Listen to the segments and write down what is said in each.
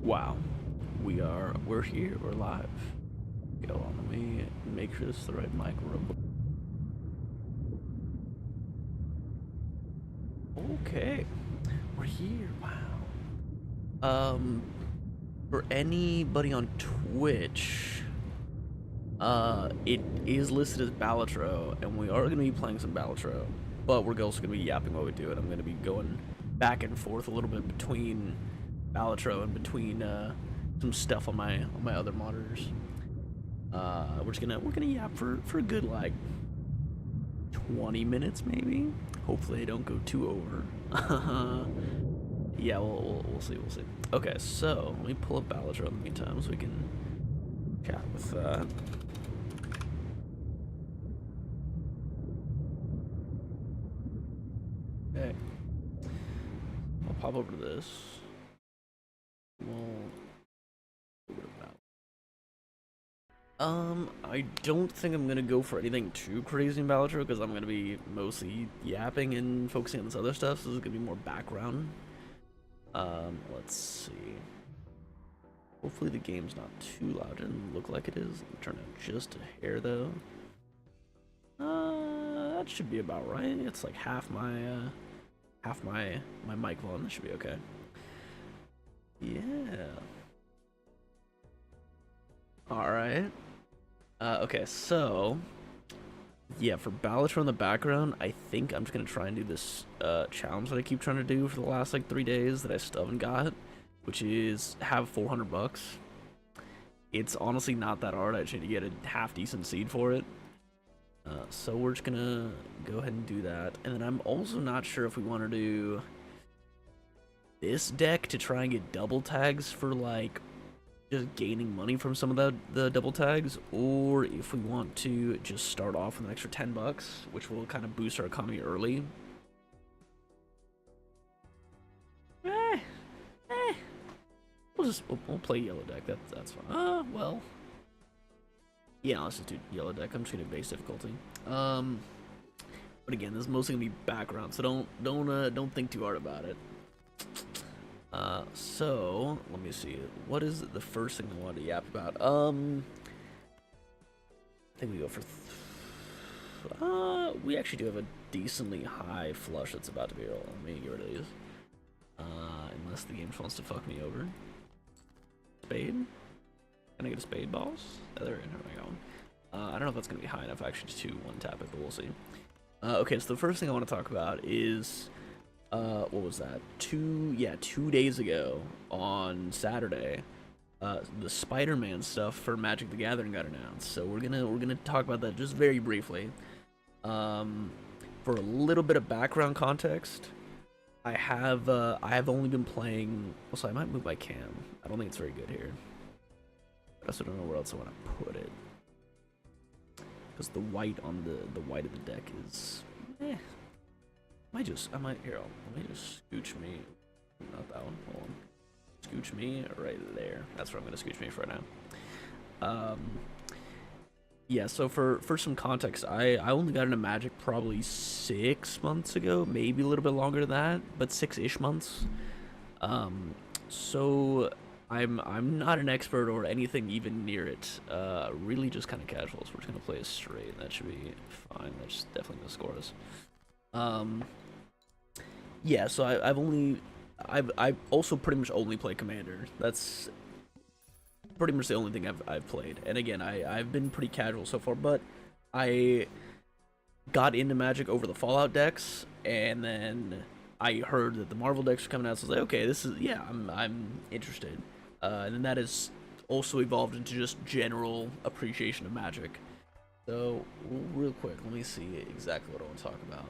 Wow, we're here, we're live. Go on, let me make sure this is the right mic. Okay, we're here. Wow. For anybody on Twitch, it is listed as balatro, and we are going to be playing some balatro, but we're also going to be yapping while we do it. I'm going to be going back and forth a little bit between balatro and between some stuff on my other monitors. We're gonna yap for a good like 20 minutes maybe. Hopefully I don't go too over. Yeah, we'll see, we'll see. Okay, so let me pull up balatro in the meantime so we can chat with that. Okay, I'll pop over to this. We'll I don't think I'm gonna go for anything too crazy in balatro because I'm gonna be mostly yapping and focusing on this other stuff, so this is gonna be more background. Let's see. Hopefully the game's not too loud. It doesn't look like it is. Turn it just a hair though. That should be about right. It's like half my mic volume. That should be okay. Yeah. All right. Okay, so yeah, for balatro in the background, I think I'm just gonna try and do this challenge that I keep trying to do for the last like 3 days that I still haven't got, which is have 400 bucks. It's honestly not that hard. I just need to get a half decent seed for it. So we're just gonna go ahead and do that, and then I'm also not sure if we want to do this deck to try and get double tags for like just gaining money from some of the double tags, or if we want to just start off with an extra 10 bucks, which will kind of boost our economy early. Eh, eh. We'll play yellow deck. That's fine. Well, yeah, let's just do yellow deck. I'm just gonna do base difficulty. But again, this is mostly gonna be background, so don't think too hard about it. So let me see. What is the first thing I wanted to yap about? I think we go for. We actually do have a decently high flush that's about to be rolled. Let me get rid of these. Unless the game wants to fuck me over. Spade? Can I get a spade, boss? Oh, there we go. I don't know if that's gonna be high enough actually to one tap it, but we'll see. Okay, so the first thing I want to talk about is. What was that? 2 days ago on Saturday, the Spider-Man stuff for Magic the Gathering got announced. So we're gonna talk about that just very briefly. For a little bit of background context, I have only been playing. Also, I might move my cam. I don't think it's very good here. I also don't know where else I want to put it because the white on the white of the deck is. I might here. Let me just scooch me. Not that one. Hold on. Scooch me right there. That's where I'm gonna scooch me for right now. Yeah. So for some context, I only got into Magic probably 6 months ago, maybe a little bit longer than that, but 6-ish months. So I'm not an expert or anything even near it. Really just kind of casual. So we're just gonna play a straight, and that should be fine. That's definitely gonna score us. Yeah, so I've also pretty much only played Commander. That's pretty much the only thing I've played. And again, I've been pretty casual so far, but I got into Magic over the Fallout decks, and then I heard that the Marvel decks were coming out, so I was like, okay, this is, yeah, I'm interested. And then that has also evolved into just general appreciation of Magic. So, real quick, let me see exactly what I want to talk about.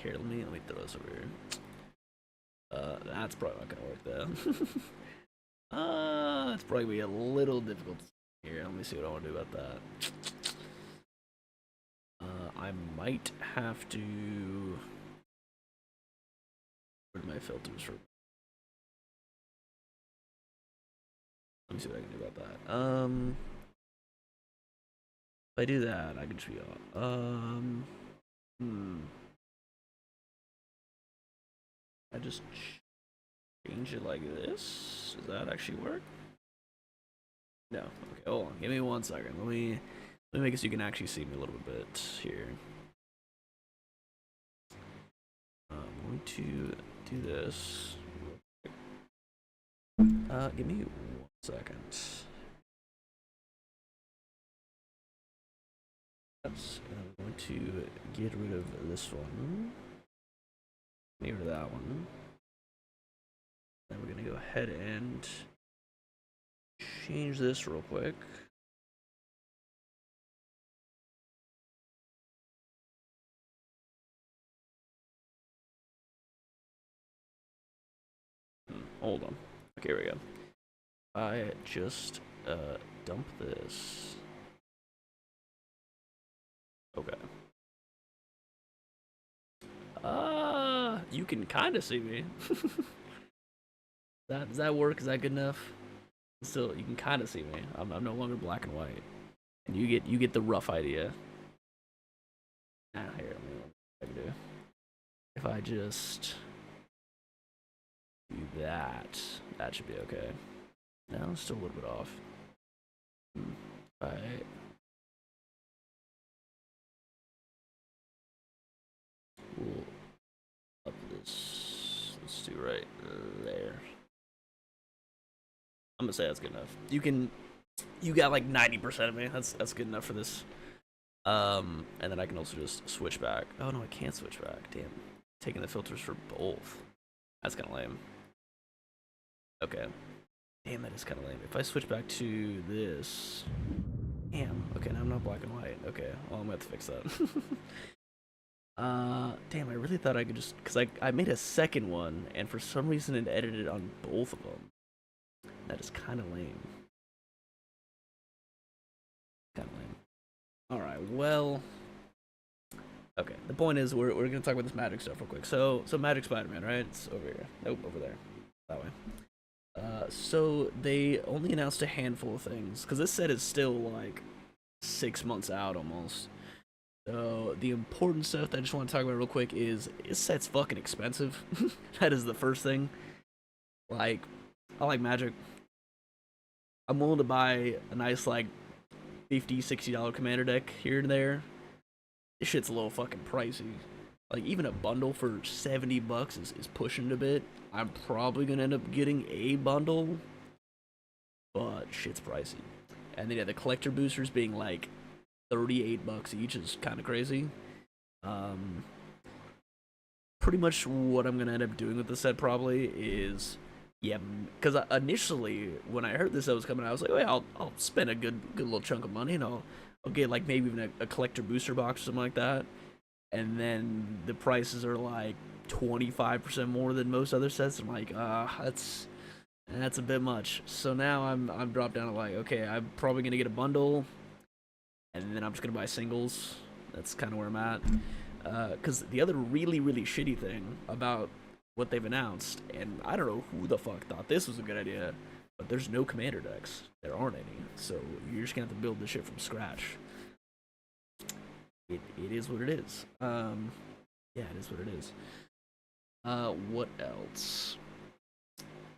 Here, let me throw this over here. That's probably not gonna work though. It's probably gonna be a little difficult here. Let me see what I want to do about that. I might have to. Where's my filters for? Let me see what I can do about that. If I do that, I can just be I just Change it like this. Does that actually work? No. Okay, hold on. Give me 1 second. Let me make it so you can actually see me a little bit here. I'm going to do this. Give me 1 second. And I'm going to get rid of this one. Get rid of that one. Then we're gonna go ahead and change this real quick. Hold on. Okay, here we go. I just dump this. Okay. You can kind of see me. Does that work? Is that good enough? Still, you can kind of see me. I'm no longer black and white, and you get the rough idea. Here, let me what I can do. If I just do that, that should be okay. No, it's still a little bit off. Alright. We'll up this. Let's do right there. I'm gonna say that's good enough. You got like 90% of me. That's good enough for this. And then I can also just switch back. Oh no, I can't switch back. Damn. Taking the filters for both. That's kind of lame. Okay. Damn, that is kind of lame. If I switch back to this. Damn. Okay, now I'm not black and white. Okay, well, I'm gonna have to fix that. Damn, I really thought I could just. Because I made a second one, and for some reason it edited on both of them. That is kind of lame. Kind of lame. Alright, well. Okay, the point is we're gonna talk about this magic stuff real quick. So Magic Spider-Man, right? It's over here. Nope, over there. That way. So they only announced a handful of things because this set is still like 6 months out almost. So the important stuff that I just want to talk about real quick is this set's fucking expensive. That is the first thing. Like, I like Magic. I'm willing to buy a nice like $50, $60 commander deck here and there. This shit's a little fucking pricey. Like, even a bundle for $70 is pushing it a bit. I'm probably gonna end up getting a bundle, but shit's pricey. And then yeah, the collector boosters being like $38 each is kind of crazy. Pretty much what I'm gonna end up doing with the set probably is, yeah, because initially when I heard this set was coming out, I was like, oh yeah, I'll spend a good little chunk of money and I'll get like maybe even a collector booster box or something like that. And then the prices are like 25% more than most other sets. I'm like, that's a bit much. So now I'm dropped down to like, okay, I'm probably gonna get a bundle, and then I'm just gonna buy singles. That's kind of where I'm at. Because the other really shitty thing about what they've announced, and I don't know who the fuck thought this was a good idea, but there's no commander decks. There aren't any. So you're just gonna have to build this shit from scratch. It is what it is. Yeah, it is what it is. What else?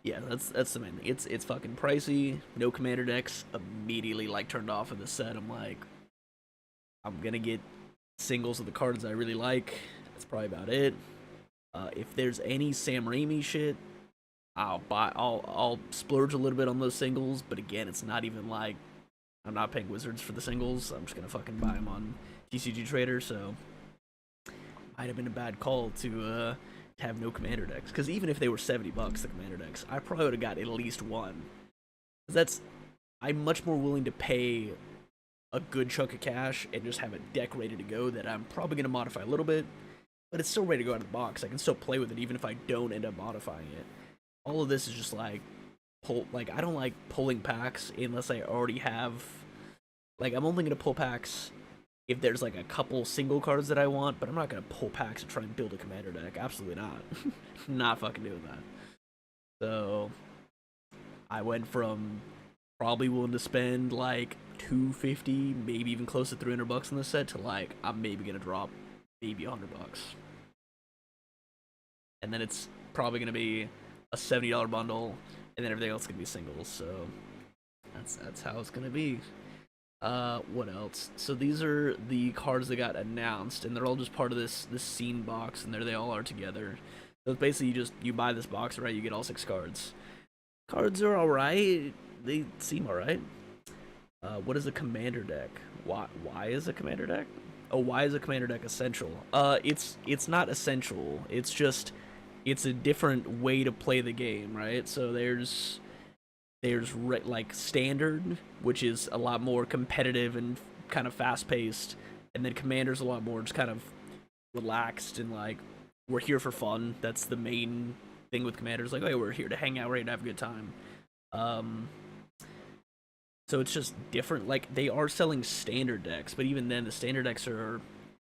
Yeah, that's the main thing. It's fucking pricey. No commander decks. Immediately like turned off of the set. I'm like, I'm gonna get singles of the cards I really like. That's probably about it. If there's any Sam Raimi shit, I'll splurge a little bit on those singles. But again, it's not even like I'm not paying Wizards for the singles. I'm just gonna fucking buy them on TCG Trader. So might have been a bad call to have no commander decks. Because even if they were $70, the commander decks, I probably would have got at least one. I'm much more willing to pay a good chunk of cash and just have a deck ready to go that I'm probably going to modify a little bit, but it's still ready to go out of the box. I can still play with it even if I don't end up modifying it. All of this is just like, I don't like pulling packs unless I already have, like, I'm only going to pull packs if there's like a couple single cards that I want, but I'm not going to pull packs and try and build a commander deck. Absolutely not. Not fucking doing that. So I went from probably willing to spend like $250, maybe even close to $300 on this set, to like I'm maybe gonna drop maybe $100, and then it's probably gonna be a $70 bundle, and then everything else is gonna be singles. So that's how it's gonna be. What else? So these are the cards that got announced, and they're all just part of this scene box, and there they all are together. So it's basically you buy this box, right? You get all 6 cards. Cards are alright. They seem alright. What is a commander deck? Why is a commander deck? Oh, why is a commander deck essential? It's not essential. It's just it's a different way to play the game, right? So there's like standard, which is a lot more competitive and kind of fast paced, and then commander's a lot more just kind of relaxed and like we're here for fun. That's the main thing with commanders. Like, oh, we're here to hang out, right, and have a good time. So it's just different. Like they are selling standard decks, but even then, the standard decks are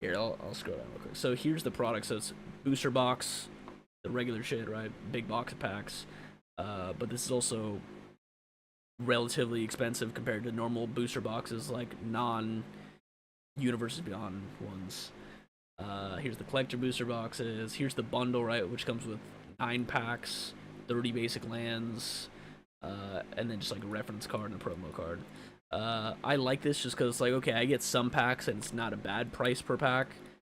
here. I'll scroll down real quick. So here's the product. So it's booster box, the regular shit, right? Big box of packs. But this is also relatively expensive compared to normal booster boxes, like non-Universes Beyond ones. Here's the collector booster boxes. Here's the bundle, right, which comes with 9 packs, 30 basic lands, and then just like a reference card and a promo card. I like this just because, like, okay, I get some packs and it's not a bad price per pack,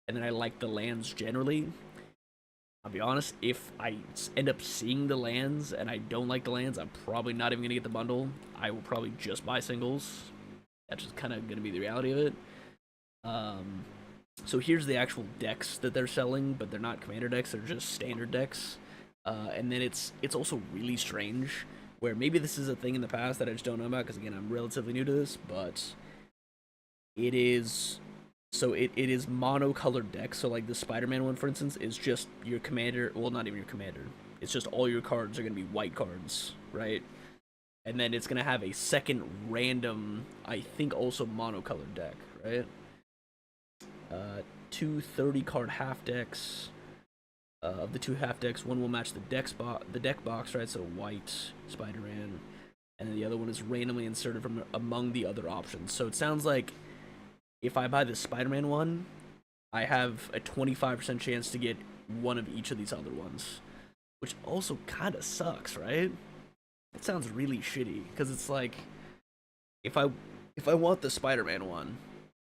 and then I like the lands generally. I'll be honest, if I end up seeing the lands and I don't like the lands, I'm probably not even going to get the bundle. I will probably just buy singles. That's just kind of going to be the reality of it. So here's the actual decks that they're selling, but they're not commander decks, they're just standard decks. And then it's also really strange, where maybe this is a thing in the past that I just don't know about, because again, I'm relatively new to this, but it is... So it is monocolored decks. So like the Spider-Man one, for instance, is just your commander. Well, not even your commander. It's just all your cards are going to be white cards, right? And then it's going to have a second random, I think also monocolored deck, right? 2 30-card half decks. Of the 2 half decks, one will match the deck box, right? So white Spider-Man, and then the other one is randomly inserted from among the other options. So it sounds like if I buy the Spider-Man one, I have a 25% chance to get one of each of these other ones, which also kind of sucks, right? It sounds really shitty, because it's like, if I want the Spider-Man one,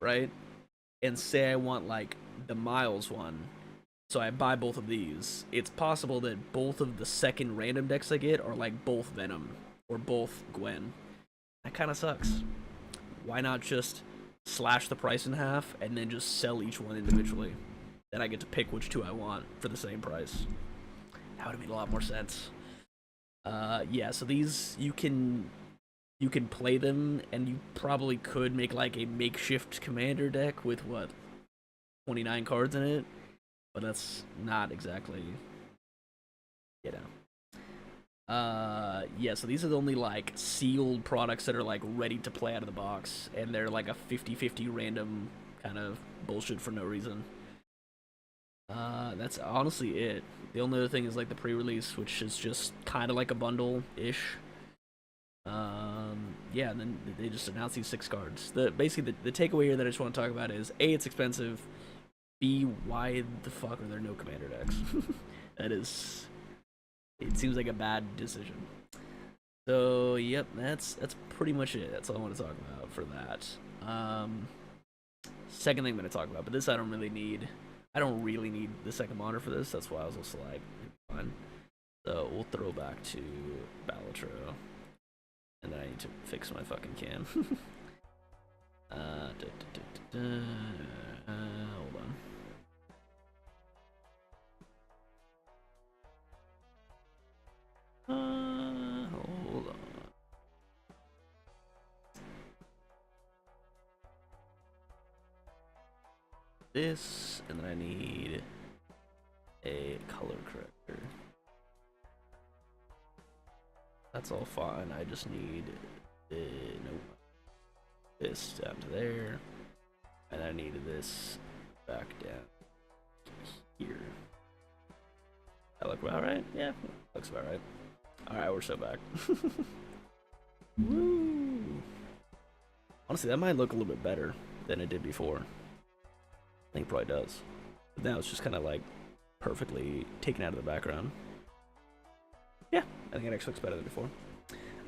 right, and say I want like the Miles one, so I buy both of these, it's possible that both of the second random decks I get are like both Venom or both Gwen. That kind of sucks. Why not just slash the price in half and then just sell each one individually? Then I get to pick which 2 I want for the same price. That would have made a lot more sense. Yeah, so these you can play them, and you probably could make like a makeshift commander deck with what, 29 cards in it, but that's not exactly, you know. Yeah, so these are the only like sealed products that are like ready to play out of the box, and they're like a 50-50 random kind of bullshit for no reason. That's honestly it. The only other thing is like the pre-release, which is just kind of like a bundle-ish. Yeah, and then they just announced these 6 cards. Basically the takeaway here that I just want to talk about is A, it's expensive. B, why the fuck are there no commander decks? It seems like a bad decision. So, yep, that's pretty much it. That's all I want to talk about for that. Second thing I'm going to talk about, but this I don't really need the second monitor for this. That's why I was also like, fine. So we'll throw back to Balatro. And then I need to fix my fucking cam. Hold on. Hold on. This, and then I need a color corrector. That's all fine. I just need this down to there, and I needed this back down here. That look about right? Yeah, looks about right. Alright, we're so back. Woo! Honestly, that might look a little bit better than it did before. I think it probably does. But now it's just kind of like perfectly taken out of the background. I think it actually looks better than before.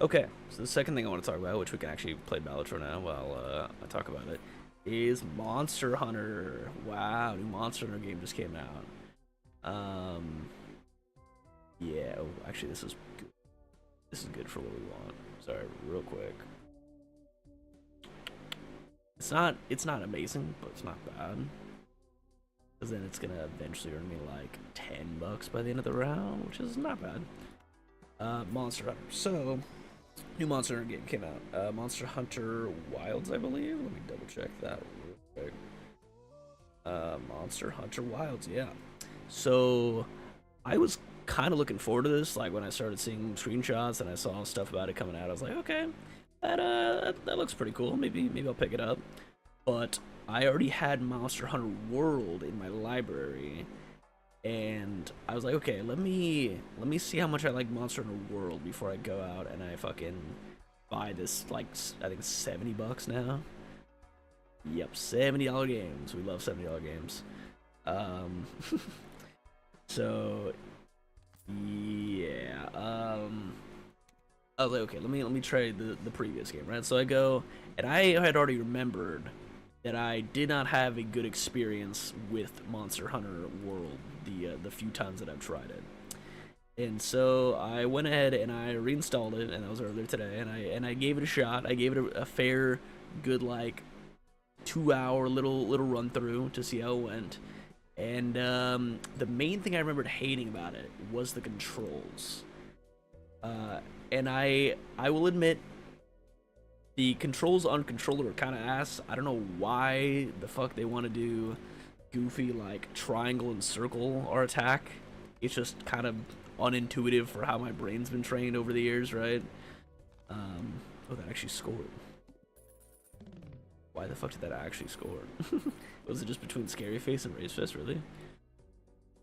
Okay, so the second thing I want to talk about, which we can actually play balatro now while I talk about it, is Monster Hunter. Wow, new Monster Hunter game just came out. Yeah. Oh, actually, this is good. This is good for what we want. Sorry, real quick. It's not amazing, but it's not bad. Because then it's gonna eventually earn me like $10 by the end of the round, which is not bad. Monster Hunter. So, new Monster Hunter game came out. Monster Hunter Wilds, I believe. Let me double check that real quick. Monster Hunter Wilds, yeah. So, I was kind of looking forward to this. Like when I started seeing screenshots and I saw stuff about it coming out, I was like, okay, that looks pretty cool. Maybe I'll pick it up. But I already had Monster Hunter World in my library, and I was like, okay, let me see how much I like Monster Hunter World before I go out and I fucking buy this, like, I think it's $70 now. Yep, $70 games. We love $70 games. So yeah, I was like, okay, let me try the previous game, right? So I go, and I had already remembered that I did not have a good experience with Monster Hunter World the few times that I've tried it. And so I went ahead and I reinstalled it, and that was earlier today, and I gave it a shot. I gave it a fair, good, like 2-hour little run through to see how it went. And the main thing I remembered hating about it was the controls. And I will admit, the controls on controller are kind of ass. I don't know why the fuck they want to do goofy, like, triangle and circle our attack. It's just kind of unintuitive for how my brain's been trained over the years, right? Oh, that actually scored. Why the fuck did that actually score? Was it just between Scary Face and Raise Fist, really?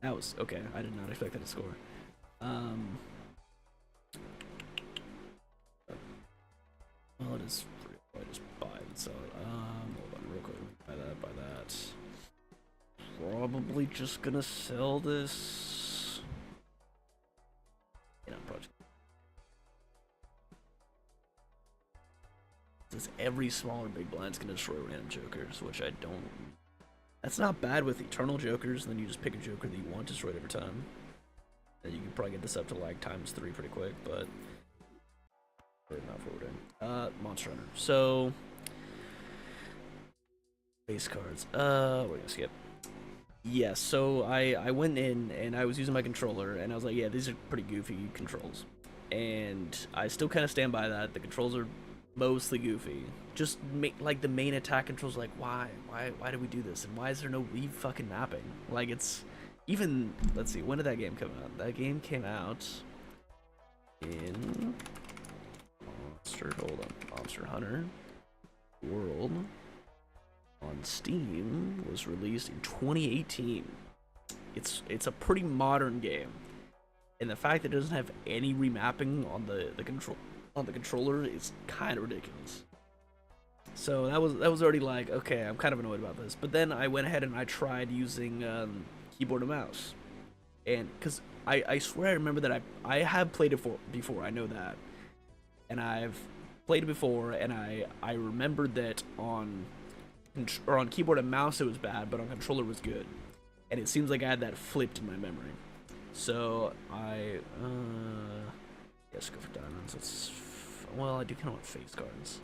That was... okay, I did not expect that to score. Well, it is free. I just buy it and sell it. Hold on real quick. Buy that. Probably just gonna sell this. Yeah, probably. Since every small or big blind's gonna destroy random jokers, which I don't... That's not bad with Eternal Jokers, and then you just pick a Joker that you want destroyed every time. And you can probably get this up to like ×3 pretty quick, but... not forwarding. Monster Hunter. So... base cards. We're gonna skip. Yeah, so I went in, and I was using my controller, and I was like, yeah, these are pretty goofy controls. And I still kind of stand by that. The controls are mostly goofy. Just like the main attack controls, like why do we do this, and why is there no leave fucking mapping? Like it's even, let's see, when did that game come out? That game came out in Monster Hunter World on Steam was released in 2018. It's a pretty modern game, and the fact that it doesn't have any remapping on the controller is kind of ridiculous. So that was already like, okay, I'm kind of annoyed about this. But then I went ahead and I tried using keyboard and mouse, and because I swear I remember that I have played it before. I know that, and I've played it before, and I remembered that on keyboard and mouse it was bad, but on controller it was good. And it seems like I had that flipped in my memory. So I yes, go for diamonds. Well, I do kind of want face cards.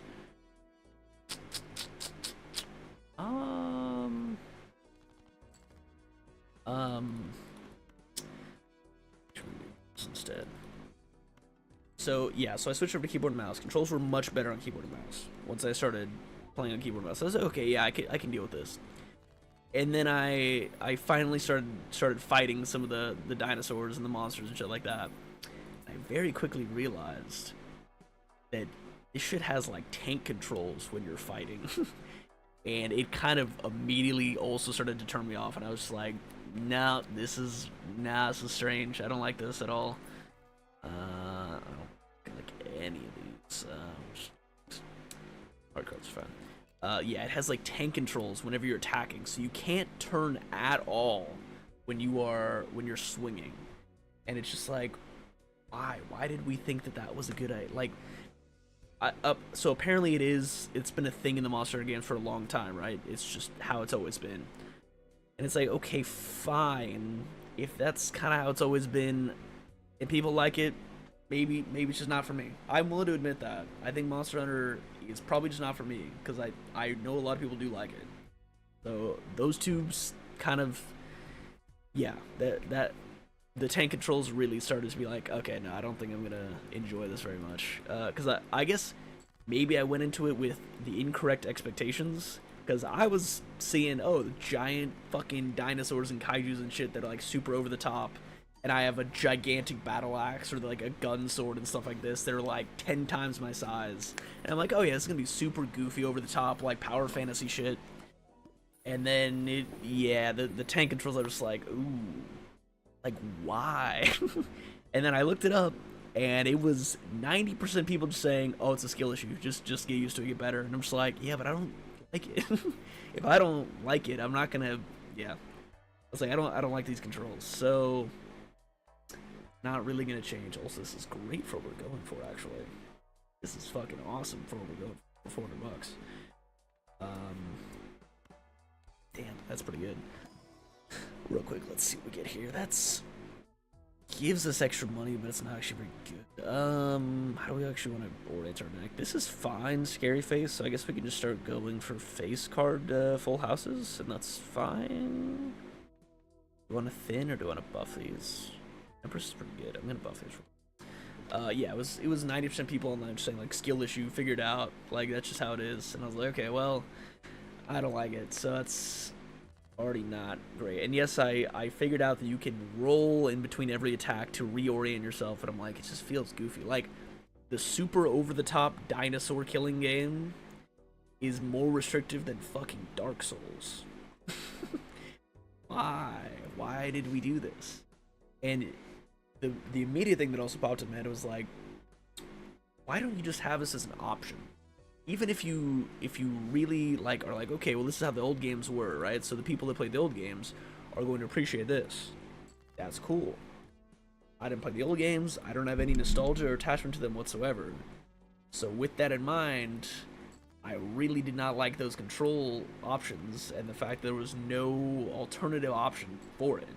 Instead. So yeah, so I switched over to keyboard and mouse. Controls were much better on keyboard and mouse once I started playing on keyboard and mouse. I was like, okay, yeah, I can deal with this. And then I finally started fighting some of the dinosaurs and the monsters and shit like that. I very quickly realized that this shit has like tank controls when you're fighting. And it kind of immediately also started to turn me off, and I was just like, no, this is strange. I don't like this at all. I don't like any of these. Hard cards are fine. Yeah, it has like tank controls whenever you're attacking, so you can't turn at all when you're swinging. And it's just like, Why did we think that that was a good idea? Like, so apparently it's been a thing in the Monster Hunter games for a long time, right? It's just how it's always been. And it's like, okay, fine. If that's kind of how it's always been, and people like it, maybe it's just not for me. I'm willing to admit that. I think Monster Hunter is probably just not for me, because I know a lot of people do like it. So those two kind of, yeah, that the tank controls really started to be like, okay, no, I don't think I'm gonna enjoy this very much. Because I guess maybe I went into it with the incorrect expectations. Because I was seeing, oh, the giant fucking dinosaurs and kaijus and shit that are like super over the top. And I have a gigantic battle axe or like a gun sword and stuff like this. They're like 10 times my size. And I'm like, oh yeah, it's gonna be super goofy, over the top, like power fantasy shit. And then the tank controls are just like, ooh, like why? And then I looked it up, and it was 90% people just saying, oh, it's a skill issue. Just get used to it, get better. And I'm just like, yeah, but I don't like it. If I don't like it, I'm not gonna. Yeah, I was like, I don't like these controls, so not really gonna change. Also, this is great for what we're going for. Actually, this is fucking awesome for what we're going for. 400 bucks. Damn, that's pretty good. Real quick, let's see what we get here. That's gives us extra money, but it's not actually very good. How do we actually want to orient our deck? This is fine, scary face, so I guess we can just start going for face card full houses, and that's fine. Do you want to thin or do you want to buff these? Empress is pretty good. I'm gonna buff these. Yeah, it was 90% people online just saying like skill issue, figured out, like that's just how it is, and I was like, okay, well, I don't like it, so that's already not great. And yes, I figured out that you can roll in between every attack to reorient yourself, and I'm like, it just feels goofy. Like, the super over-the-top dinosaur killing game is more restrictive than fucking Dark Souls. Why did we do this? And the immediate thing that also popped in my head was like, why don't you just have this as an option? Even if you really like are like, okay, well, this is how the old games were, right? So the people that played the old games are going to appreciate this. That's cool. I didn't play the old games. I don't have any nostalgia or attachment to them whatsoever. So with that in mind, I really did not like those control options and the fact there was no alternative option for it.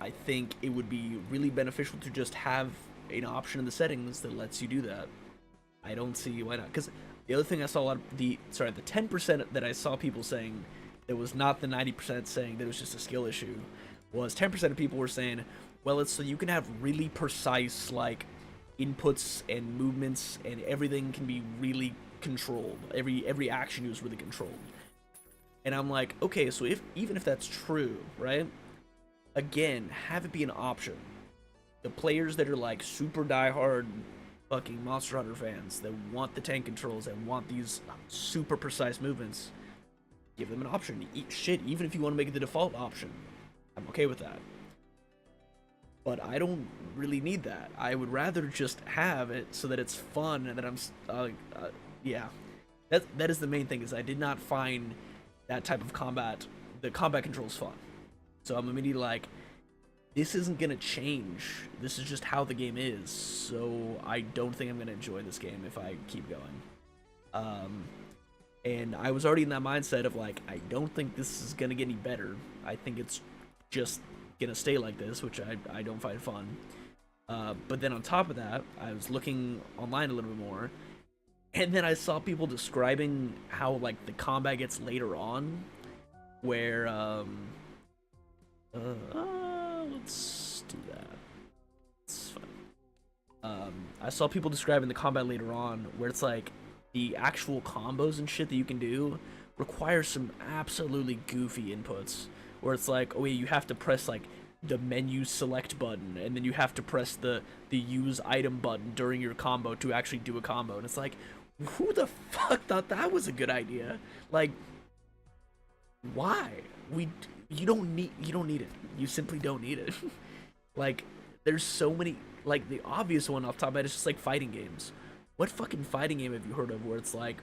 I think it would be really beneficial to just have an option in the settings that lets you do that. I don't see why not. Because the other thing I saw a lot of the 10% that I saw people saying that was not the 90% saying that it was just a skill issue was 10% of people were saying, well, it's so you can have really precise like inputs and movements and everything can be really controlled. Every action is really controlled. And I'm like, okay, so even if that's true, right? Again, have it be an option. The players that are like super diehard fucking Monster Hunter fans that want the tank controls and want these super precise movements, give them an option. Shit, even if you want to make it the default option, I'm okay with that. But I don't really need that. I would rather just have it so that it's fun and that I'm, yeah. That is the main thing, is I did not find that type of combat, the combat controls fun. So I'm immediately like, this isn't gonna change. This is just how the game is. So I don't think I'm gonna enjoy this game if I keep going. And I was already in that mindset of like, I don't think this is gonna get any better. I think it's just gonna stay like this, which I don't find fun. But then on top of that, I was looking online a little bit more, and then I saw people describing how like the combat gets later on, where let's do that. It's fine. I saw people describing the combat later on, where it's like the actual combos and shit that you can do require some absolutely goofy inputs. Where it's like, oh yeah, you have to press like the menu select button, and then you have to press the use item button during your combo to actually do a combo. And it's like, who the fuck thought that was a good idea? Like, why? You don't need it. You simply don't need it. Like, there's so many, like, the obvious one off the top of my head is just like fighting games. What fucking fighting game have you heard of where it's like,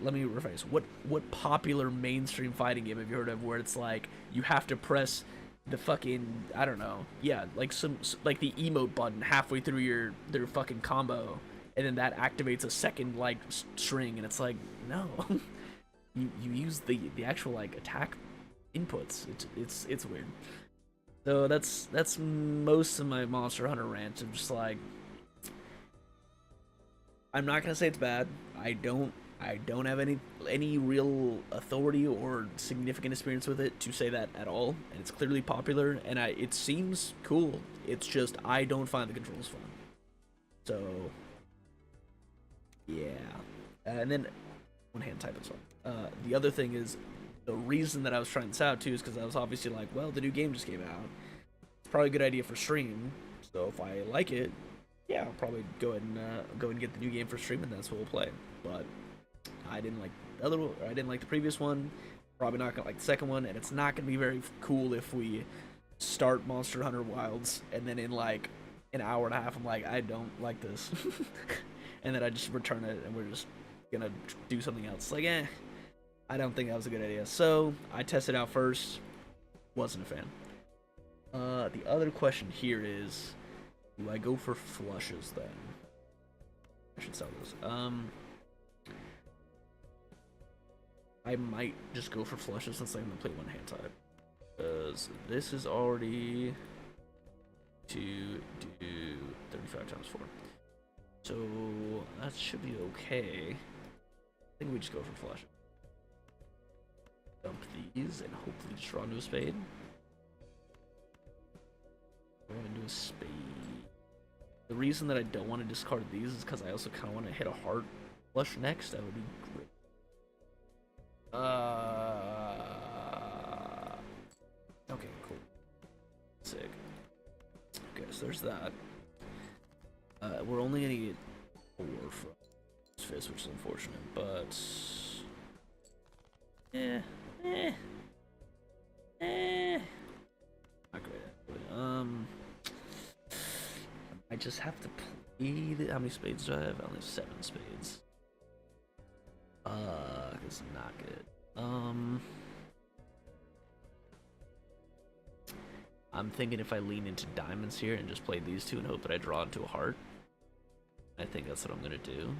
let me rephrase. What popular mainstream fighting game have you heard of where it's like you have to press the fucking, I don't know, yeah, like like the emote button halfway through their fucking combo, and then that activates a second like string, and it's like, no, you use the actual like attack inputs. It's weird. So that's most of my Monster Hunter rant. I'm just like, I'm not gonna say it's bad. I don't have any real authority or significant experience with it to say that at all. And it's clearly popular, and it seems cool. It's just I don't find the controls fun. So yeah, and then one hand type as well. The other thing is the reason that I was trying this out too is because I was obviously like, well, the new game just came out. It's probably a good idea for stream. So if I like it, yeah, I'll probably go ahead and get the new game for stream, and that's what we'll play. But I didn't like the other one, or I didn't like the previous one. Probably not gonna like the second one, and it's not gonna be very cool if we start Monster Hunter Wilds and then in like an hour and a half I'm like, I don't like this, and then I just return it and we're just gonna do something else. Like, I don't think that was a good idea. So I tested out first, wasn't a fan. The other question here is, do I go for flushes then? I should sell this. I might just go for flushes since I'm gonna play one hand type. Because this is already to do 35 times 4. So that should be okay. I think we just go for flushes. Dump these and hopefully just draw into a spade. Draw into a spade. The reason that I don't want to discard these is because I also kind of want to hit a heart flush next. That would be great. Okay, cool. Sick. Okay, so there's that. We're only gonna get 4 from this fist, which is unfortunate, but not great. I just have to play how many spades do I have? I only have 7 spades. It's not good. I'm thinking if I lean into diamonds here and just play these two and hope that I draw into a heart. I think that's what I'm gonna do.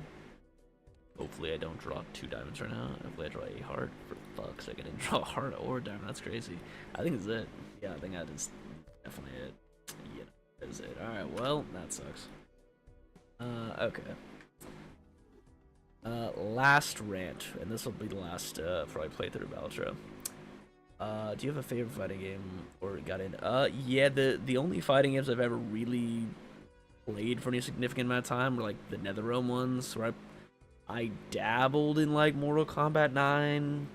Hopefully I don't draw 2 diamonds right now. Hopefully I draw a heart. For fuck's sake, I didn't draw a heart or a diamond. That's crazy. I think it's it. Yeah, I think that is definitely it. Yeah, that is it. Alright, well, that sucks. Okay. Last rant, and this will be the last probably playthrough of Balatro. Do you have a favorite fighting game or got in? Yeah, the only fighting games I've ever really played for any significant amount of time were like the NetherRealm ones, where I dabbled in like Mortal Kombat 9,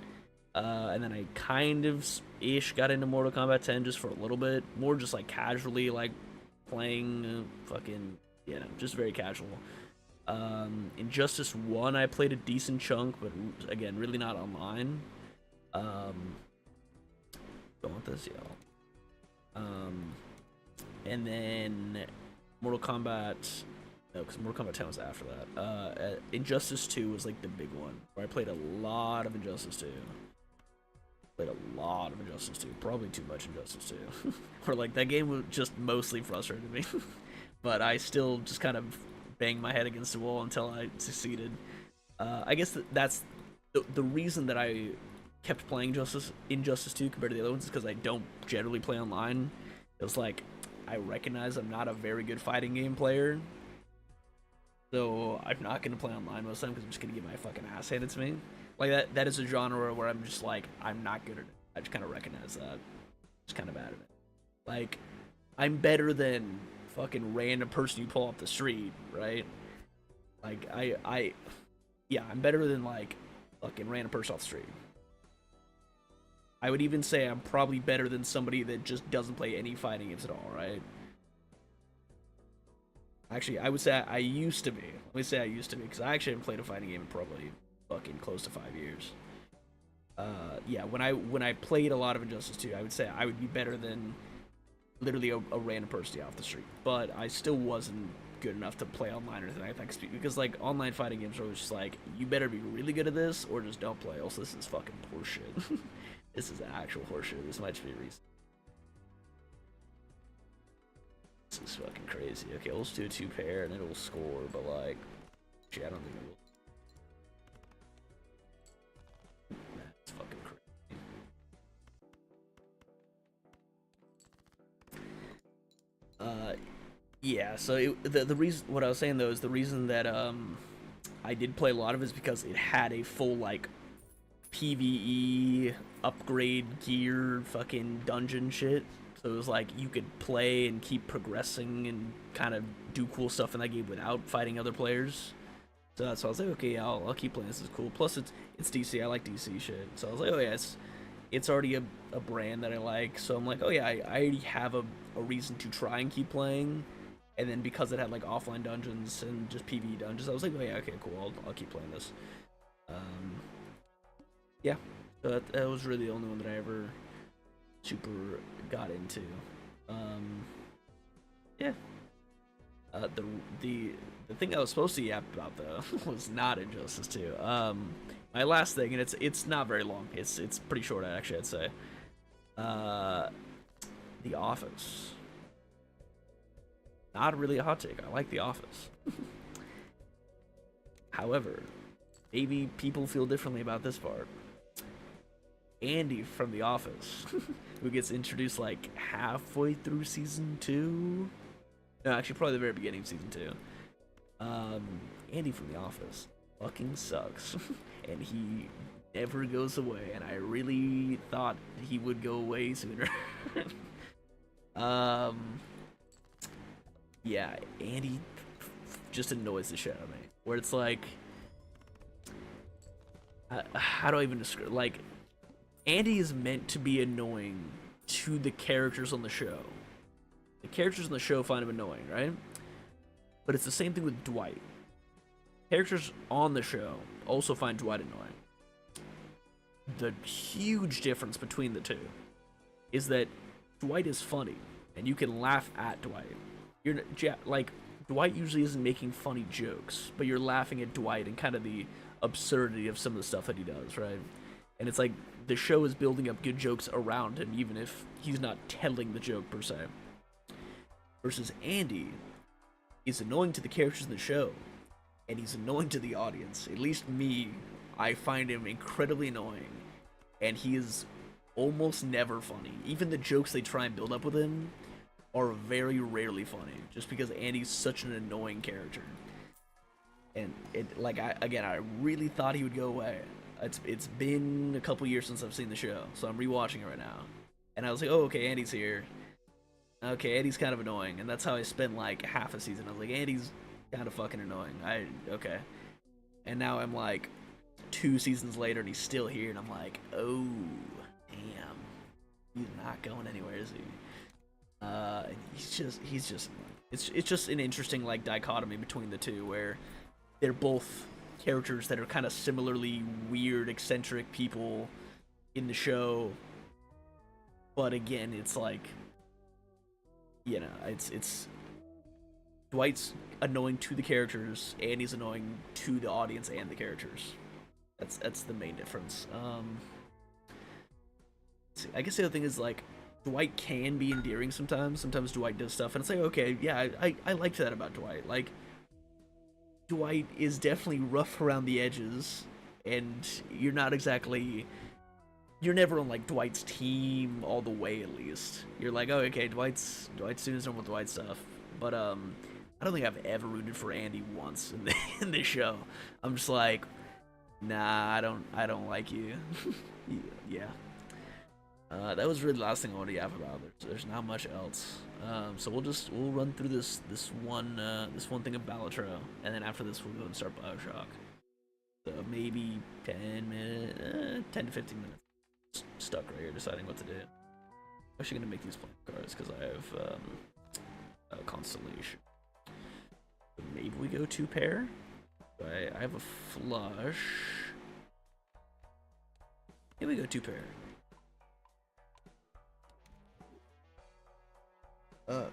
and then I kind of ish got into Mortal Kombat 10 just for a little bit, more just like casually like playing, fucking, you know, just very casual. Injustice 1 I played a decent chunk, but again, really not online. Don't want this, y'all. And then Mortal Kombat, no, because Mortal Kombat 10 was after that. Injustice 2 was like the big one, where I played a lot of Injustice 2. Played a lot of Injustice 2, probably too much Injustice 2. Or like that game was just mostly frustrated me. But I still just kind of banged my head against the wall until I succeeded. I guess that's the reason that I kept playing Injustice 2 compared to the other ones is because I don't generally play online. It was like, I recognize I'm not a very good fighting game player, so I'm not going to play online most of the time because I'm just going to get my fucking ass handed to me. Like, that is a genre where I'm just like, I'm not good at it. I just kind of recognize that. Just kind of bad at it. Like, I'm better than fucking random person you pull off the street, right? Like, yeah, I'm better than, like, fucking random person off the street. I would even say I'm probably better than somebody that just doesn't play any fighting games at all, right? Actually, I would say I used to be. Let me say I used to be, because I actually haven't played a fighting game in probably fucking close to 5 years. Yeah, when I played a lot of Injustice 2, I would say I would be better than literally a random person off the street. But I still wasn't good enough to play online or anything like that, because like online fighting games are always just like, you better be really good at this or just don't play. Also, this is fucking horseshit. This is actual horseshit. This might just be a reason. This is fucking crazy. Okay, let's do a 2-pair and it'll score, but like, actually, I don't think it will. That's fucking crazy. Yeah. So the reason, what I was saying though, is the reason that I did play a lot of it is because it had a full like PvE upgrade gear fucking dungeon shit. So it was like you could play and keep progressing and kind of do cool stuff in that game without fighting other players. So that's why I was like, okay, yeah, I'll keep playing. This is cool. Plus, it's DC. I like DC shit. So I was like, oh yeah, it's already a brand that I like. So I'm like, oh yeah, I already have a reason to try and keep playing. And then because it had like offline dungeons and just PvE dungeons, I was like, oh yeah, okay, cool. I'll keep playing this. Yeah, so that was really the only one that I ever super got into. Yeah. The thing I was supposed to yap about though was not Injustice 2. My last thing, and it's not very long. It's pretty short actually, I'd say. The Office. Not really a hot take. I like The Office. However, maybe people feel differently about this part. Andy from The Office, who gets introduced like halfway through season 2. No, actually, probably the very beginning of season 2. Andy from The Office fucking sucks, and he never goes away. And I really thought he would go away sooner. Yeah, Andy just annoys the shit out of me. Where it's like, how do I even describe? Like, Andy is meant to be annoying to the characters on the show. The characters on the show find him annoying, right? But it's the same thing with Dwight. Characters on the show also find Dwight annoying. The huge difference between the two is that Dwight is funny, and you can laugh at Dwight. Like, Dwight usually isn't making funny jokes, but you're laughing at Dwight and kind of the absurdity of some of the stuff that he does, right? And it's like the show is building up good jokes around him, even if he's not telling the joke per se. Versus Andy is annoying to the characters in the show, and he's annoying to the audience. At least me, I find him incredibly annoying, and he is almost never funny. Even the jokes they try and build up with him are very rarely funny, just because Andy's such an annoying character. And I really thought he would go away. It's been a couple years since I've seen the show, so I'm rewatching it right now. And I was like, oh, okay, Andy's here. Okay, Andy's kind of annoying, and that's how I spent like half a season. I was like, Andy's kind of fucking annoying. Okay. And now I'm like 2 seasons later, and he's still here, and I'm like, oh, damn, he's not going anywhere, is he? He's just it's just an interesting like dichotomy between the two, where they're both characters that are kind of similarly weird, eccentric people in the show, but again, it's like, you know, it's Dwight's annoying to the characters, Andy's annoying to the audience and the characters. That's the main difference. I guess the other thing is like, Dwight can be endearing sometimes. Sometimes Dwight does stuff, and it's like, okay, yeah, I liked that about Dwight. Like, Dwight is definitely rough around the edges, and you're never on like Dwight's team all the way. At least you're like, oh, okay, Dwight's doing his normal Dwight stuff. But I don't think I've ever rooted for Andy once in this show. I'm just like, nah, I don't like you. Yeah. That was really the last thing I wanted to yap about. There's not much else. So we'll run through this one thing of Balatro, and then after this we'll go and start Bioshock. So maybe 10 to 15 minutes. Stuck right here deciding what to do. I'm actually gonna make these playing cards because I have a Constellation. So maybe we go 2-pair. I have a flush. Here we go 2-pair.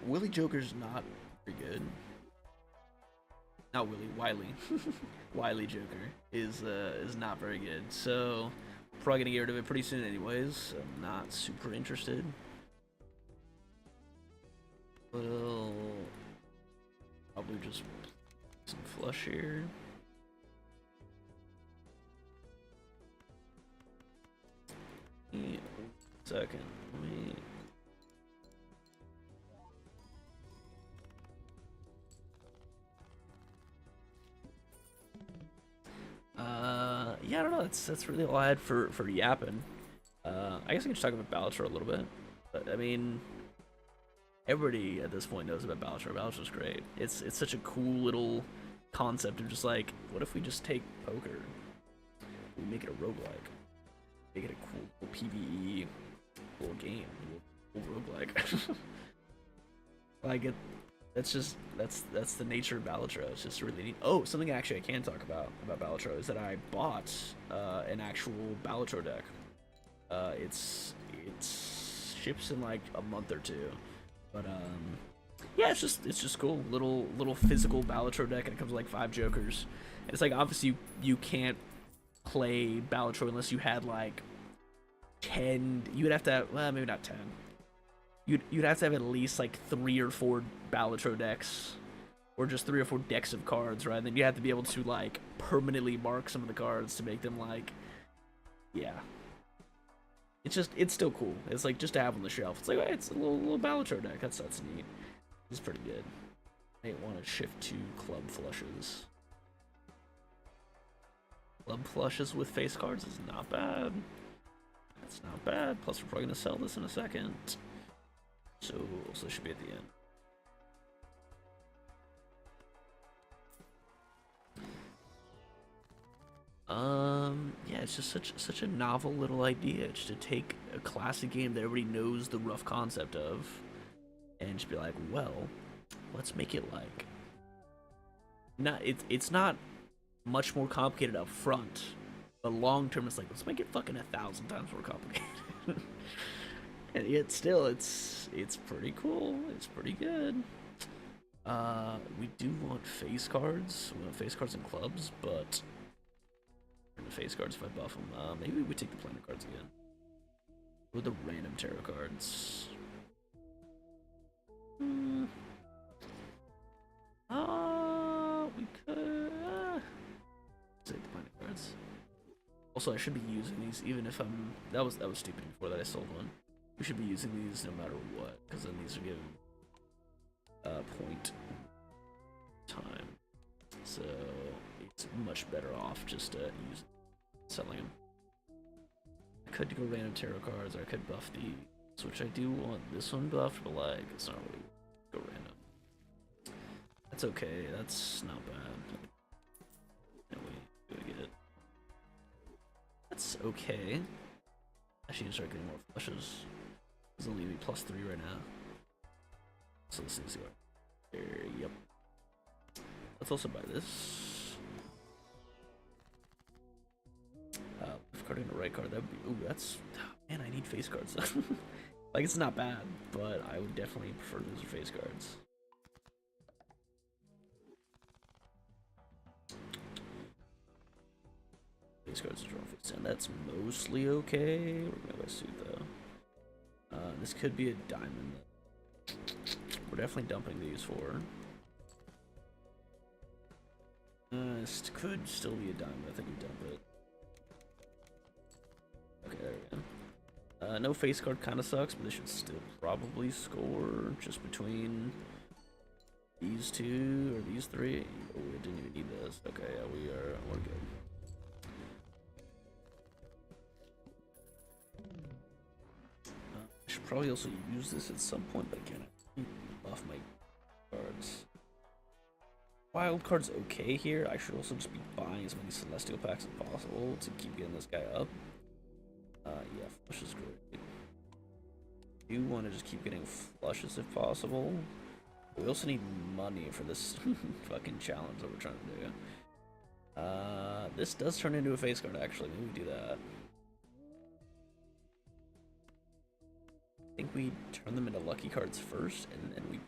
Willie Joker's not very good. Not Willie, Wiley. Wiley Joker is not very good. So probably gonna get rid of it pretty soon anyways. I'm not super interested. We'll probably just some flush here. Yeah, second. Let me. Yeah, I don't know. That's really all I had for yapping. I guess I can just talk about balatro a little bit. But I mean, everybody at this point knows about balatro. Balatro's great. It's such a cool little concept of just like, what if we just take poker, we make it a roguelike, make it a cool little PvE little game, little roguelike. Like it. That's the nature of balatro. It's just really neat. Oh, something actually I can talk about balatro is that I bought an actual balatro deck. It ships in like a month or two, but yeah, it's just cool. Little physical balatro deck, and it comes with like 5 jokers. And it's like obviously you can't play balatro unless you had like 10. You would have to have, well, maybe not 10. You'd have to have at least like 3 or 4 balatro decks, or just 3 or 4 decks of cards, right? And then you have to be able to like permanently mark some of the cards to make them like, yeah. It's still cool. It's like just to have on the shelf. It's like, hey, it's a little balatro deck. That's neat. It's pretty good. I want to shift to club flushes. Club flushes with face cards is not bad. That's not bad. Plus, we're probably gonna sell this in a second. So it should be at the end. Yeah, it's just such a novel little idea, just to take a classic game that everybody knows the rough concept of, and just be like, well, let's make it like, it's not much more complicated up front, but long term it's like, let's make it fucking 1,000 times more complicated. And yet still, it's pretty cool. It's pretty good. We do want face cards. We want face cards and clubs, but the face cards if I buff them. Maybe we take the planet cards again. With the random tarot cards. We could take the planet cards. Also, I should be using these even if I'm. That was stupid before that I sold one. We should be using these no matter what, because then these are given point time. So it's much better off just selling them. I could go random tarot cards, or I could buff these, which I do want this one buffed, but like it's not really go random. That's okay. That's not bad. No, we get it. That's okay. I should start getting more flushes. It's only be +3 right now. So let's see what. There, yep. Let's also buy this. Card in the right card. That would be. Ooh, that's. Man, I need face cards. Like, it's not bad, but I would definitely prefer those face cards. Face cards draw face, and that's mostly okay. We're gonna go suit though. This could be a diamond. We're definitely dumping these for. This could still be a diamond. I think we dump it. Okay, there we go. No face card kind of sucks, but this should still probably score just between these 2 or these 3. Oh, we didn't even need this. Okay, yeah, we're good. I should probably also use this at some point, but I can't buff my cards. Wild card's okay here. I should also just be buying as many celestial packs as possible to keep getting this guy up. Yeah, flush is great. Do want to just keep getting flushes if possible. We also need money for this fucking challenge that we're trying to do. This does turn into a face card actually. Maybe we do that. I think we turn them into lucky cards first, and then we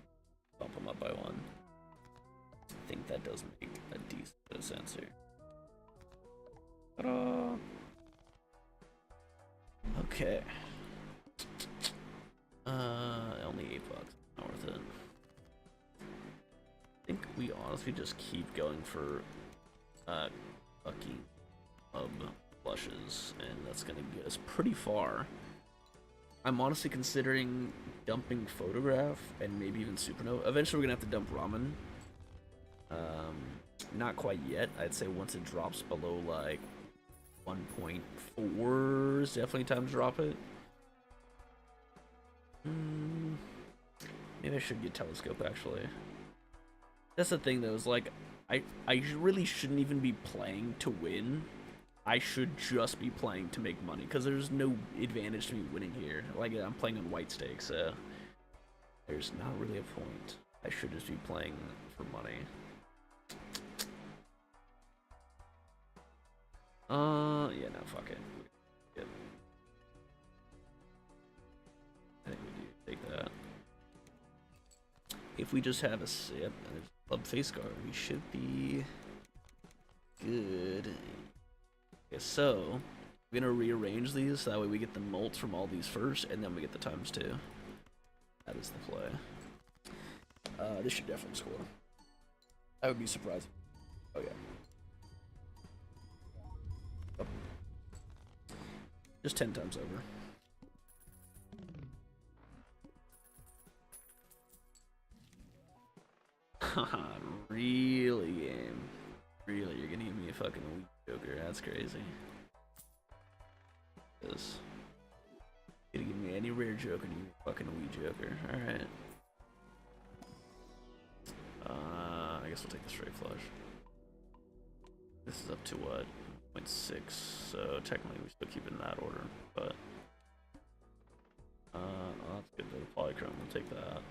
bump them up by 1. I think that does make a decent bit of sense here. Ta-da! Okay. Only $8. Not worth it. I think we honestly just keep going for lucky flushes, and that's gonna get us pretty far. I'm honestly considering dumping photograph and maybe even supernova. Eventually we're gonna have to dump ramen. Not quite yet. I'd say once it drops below like 1.4 is definitely time to drop it. Maybe I should get telescope actually. That's the thing though, is like I really shouldn't even be playing to win. I should just be playing to make money, because there's no advantage to me winning here. Like, I'm playing on white stakes, so there's not really a point. I should just be playing for money. Yeah, no, fuck it. Yep. I think we do take that. If we just have a sip and a club face guard, we should be good. Okay, so we're gonna rearrange these so that way we get the molts from all these first, and then we get the ×2. That is the play. This should definitely score. I would be surprised. Oh yeah. Oh. Just 10 times over. Haha, really, game? Really, you're gonna give me a fucking weak joker? That's crazy. This. You're gonna give me any rare joker and you fucking weak joker. Alright. I guess we'll take the straight flush. This is up to what? 0.6, so technically we still keep it in that order, but let's get to the polychrome, we'll take that.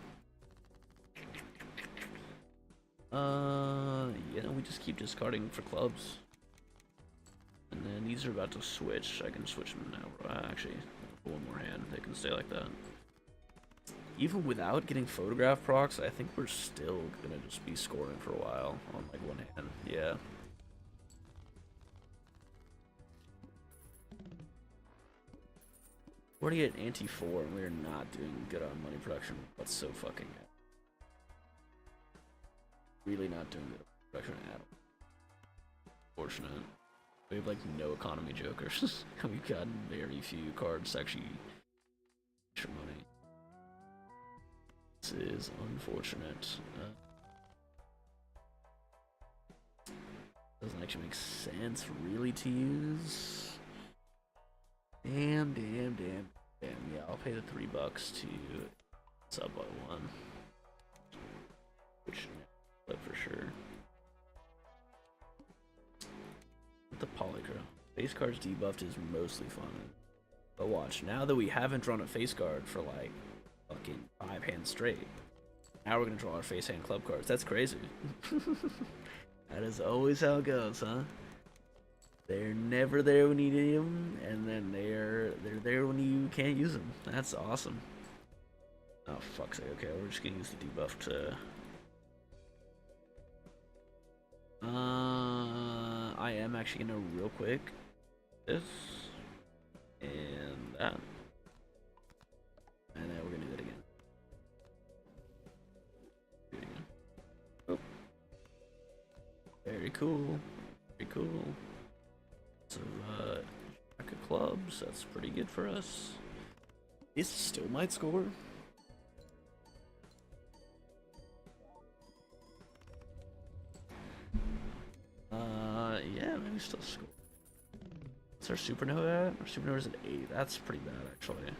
Yeah, we just keep discarding for clubs. And then these are about to switch. I can switch them now. Actually, one more hand. They can stay like that. Even without getting photograph procs, I think we're still gonna just be scoring for a while on like one hand. Yeah. We're already at anti-4 and we're not doing good on money production. That's so fucking good. Really not doing good on production at all. Fortunate. We have like no economy jokers. We've gotten very few cards to actually extra money. This is unfortunate. Doesn't actually make sense really to use. Damn. Yeah, I'll pay the $3 to sub by 1. Which flip for sure. The polychrome. Face cards debuffed is mostly fun. But watch, now that we haven't drawn a face card for like fucking 5 hands straight, now we're gonna draw our face hand club cards. That's crazy. That is always how it goes, huh? They're never there when you need them, and then they're there when you can't use them. That's awesome. Oh fuck's sake! Okay, we're just gonna use the debuff to. I am actually gonna real quick this and that, and then we're gonna do that again. Do it again. Oh, very cool. Very cool. So, pack of clubs, that's pretty good for us. This still might score. Yeah, maybe still score. What's our supernova at? Our supernova's at 8. That's pretty bad, actually.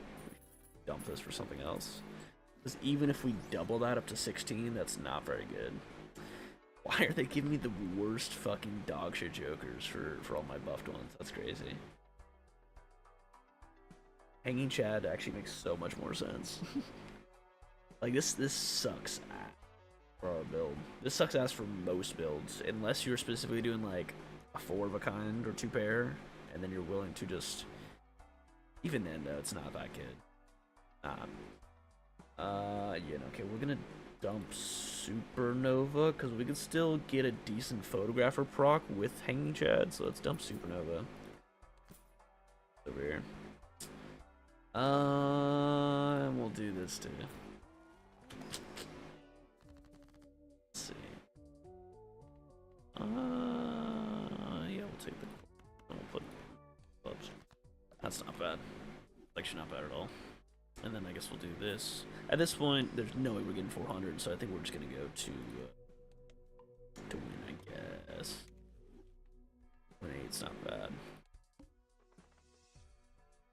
Dump this for something else. Because even if we double that up to 16, that's not very good. Why are they giving me the worst fucking dogshit jokers for all my buffed ones? That's crazy. Hanging Chad actually makes so much more sense. Like this sucks ass for our build. This sucks ass for most builds, unless you're specifically doing like a 4 of a kind or 2 pair, and then you're willing to just. Even then, though, it's not that good. Yeah, okay, we're gonna dump Supernova, because we can still get a decent photographer proc with Hanging Chad, so let's dump Supernova. Over here. And we'll do this too. Let's see. Yeah, we'll take the. We'll put clubs. That's not bad. Actually, not bad at all. And then I guess we'll do this. At this point, there's no way we're getting 400, so I think we're just gonna go to win, I guess. 28's not bad.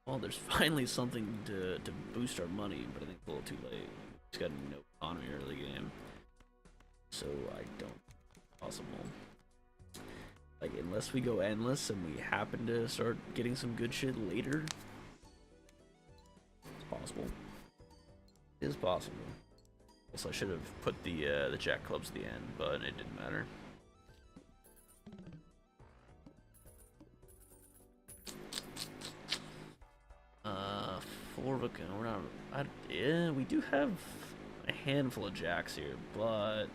Well, there's finally something to boost our money, but I think it's a little too late. It's got no economy early game, so I don't possible. Like, unless we go endless and we happen to start getting some good shit later, it's possible. It is possible. Also, I should have put the jack clubs at the end, but it didn't matter. Four of a kind. We're not. Yeah, we do have a handful of jacks here, but I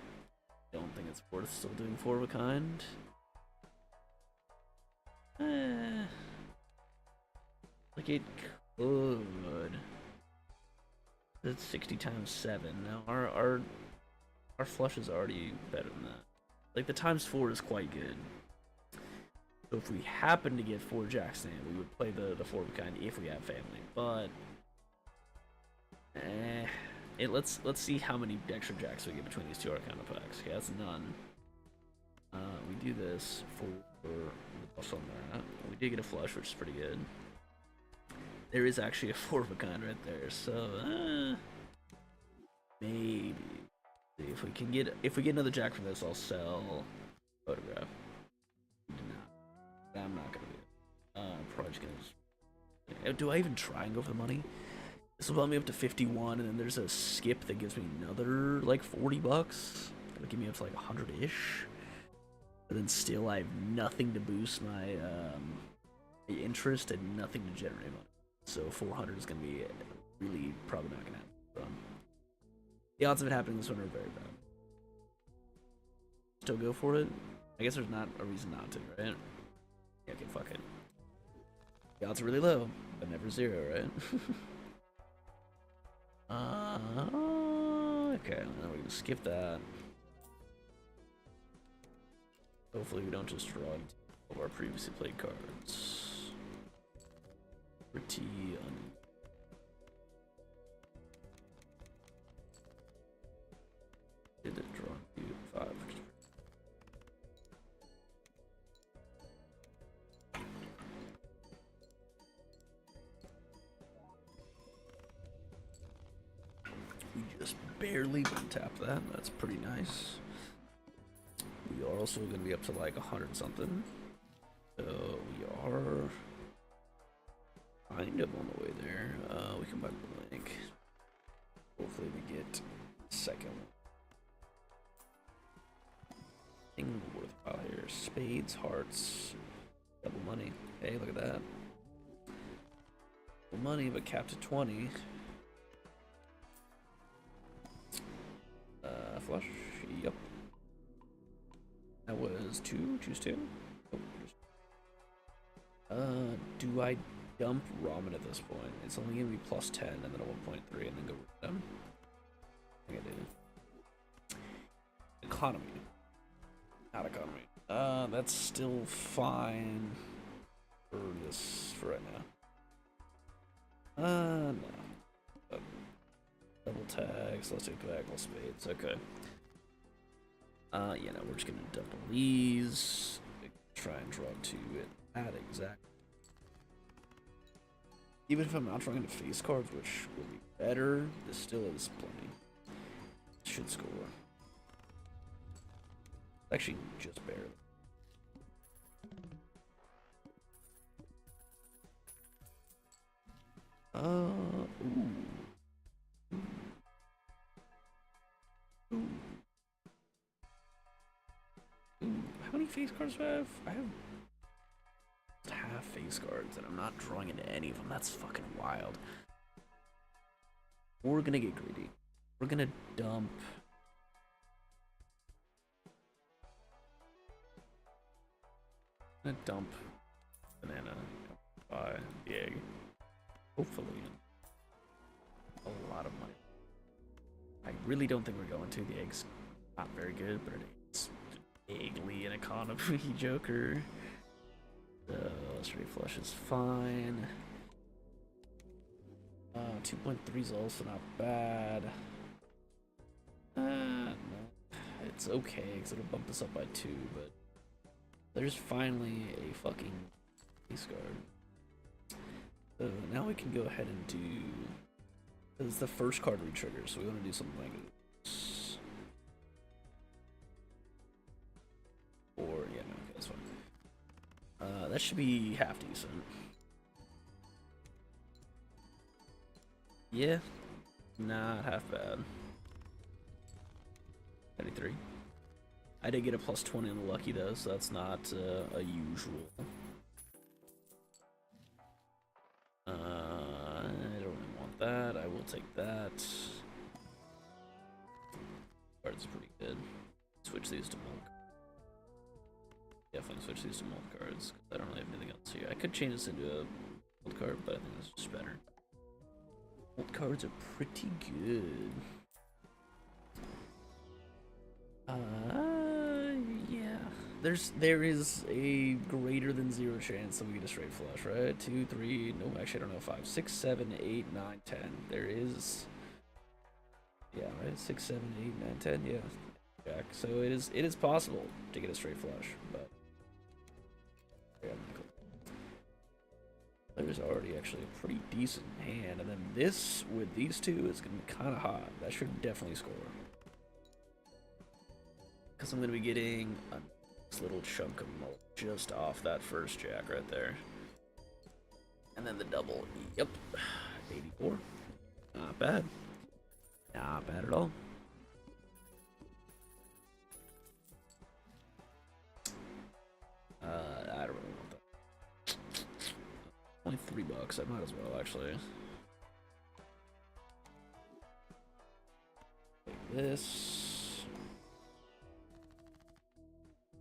don't think it's worth still doing four of a kind. Like it could. It's 60 times 7. Now our flush is already better than that. Like the times 4 is quite good. So if we happen to get 4 jacks in, we would play the 4 of a kind if we have family. But let's see how many extra jacks we get between these two Arcana packs. Okay, that's none. We do this for on that. We did get a flush, which is pretty good. There is actually a 4 of a kind right there, so maybe see if we can get another jack from this. I'll sell photograph. No, I'm not gonna do it. I'm probably just gonna. Do I even try and go for the money? This will bump me up to 51, and then there's a skip that gives me another like $40. It'll give me up to like 100-ish. But then still, I have nothing to boost my interest and nothing to generate money. So 400 is gonna be really probably not gonna happen. The odds of it happening this one are very bad. Still go for it? I guess there's not a reason not to, right? Yeah, okay, fuck it. The odds are really low, but never zero, right? Okay, now we're gonna skip that. Hopefully we don't just draw all of our previously played cards. Pretty did it draw you 5? We just barely tap that. That's pretty nice. We are also going to be up to like 100 something. So we are kind of on the way there. We can buy the link. Hopefully we get second one. Thing worthwhile here. Spades, hearts, double money. Hey, look at that. Double money, but capped at 20. Flush. Yep. That was 2. Choose 2. Oh, do I dump ramen at this point? It's only gonna be plus 10 and then a 1.3 and then go with them. I think I did. Economy. Not economy. That's still fine for this for right now. No. Double tags, let's take the back, all spades, okay. Yeah, no, we're just gonna double these. Try and draw 2 at exact. Even if I'm not drawing into face cards, which will be better, this still is plenty. Should score. Actually, just barely. Ooh. How many face cards do I have? I have half face cards and I'm not drawing into any of them. That's fucking wild. We're gonna get greedy. We're gonna dump. I'm gonna dump banana, buy the egg. Hopefully, a lot of money. I really don't think we're going to. The egg's not very good, but it's vaguely an economy joker. So straight flush is fine. 2.3 is also not bad. No. It's okay because it'll bump us up by 2, but there's finally a fucking ace card. So now we can go ahead and do. It's the first card we trigger, so we want to do something like this. Or, yeah, no, okay, that's fine. That should be half decent. Yeah, not half bad. 93. I did get a plus 20 on the lucky though, so that's not a usual. I don't really want that. I will take that. Card's pretty good. Switch these to mulk. Definitely switch these to mulk cards, because I don't really have anything else here. I could change this into a mulk card, but I think that's just better. Mulk cards are pretty good. Yeah. There is a greater than 0 chance that we get a straight flush, right? 2, 3, no, actually I don't know, 5, 6, 7, 8, 9, 10. There is, yeah, right, 6, 7, 8, 9, 10, yeah. Jack. So it is possible to get a straight flush, but yeah, there's already actually a pretty decent hand, and then this with these two is gonna be kind of hot. That should definitely score. Because I'm going to be getting a nice little chunk of mulch just off that first jack right there. And then the double. Yep. 84. Not bad. Not bad at all. I don't really want that. Only $3. I might as well, actually. Take this.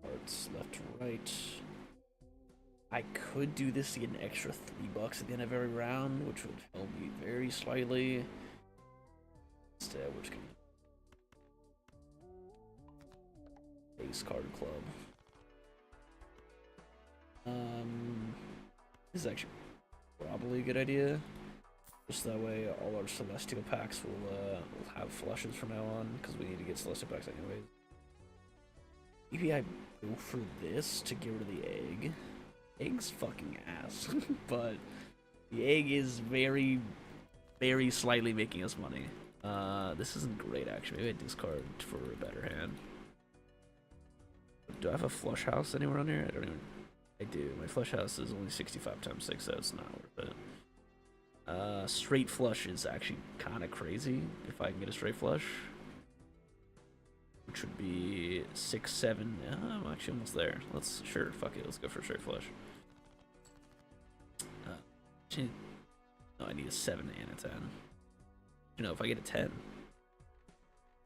Cards left to right. I could do this to get an extra $3 at the end of every round, which would help me very slightly. Instead, we're just gonna ace card club. This is actually probably a good idea. Just that way, all our celestial packs will have flushes from now on, because we need to get celestial packs anyways. Maybe I go for this to get rid of the egg. Egg's fucking ass, but the egg is very, very slightly making us money. This isn't great actually. Maybe I discard for a better hand. Do I have a flush house anywhere on here? I don't even. I do. My flush house is only 65 times 6, so it's not worth it. Straight flush is actually kind of crazy if I can get a straight flush. Which would be 6, 7. I'm actually almost there. Sure, fuck it. Let's go for straight flush. No, I need a 7 and a 10. You know, if I get a 10, if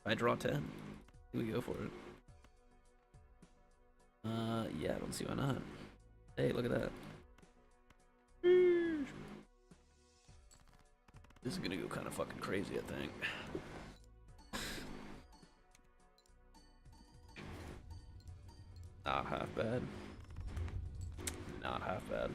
I draw 10, we go for it. Yeah, I don't see why not. Hey, look at that. This is gonna go kind of fucking crazy, I think. Not half bad. Not half bad.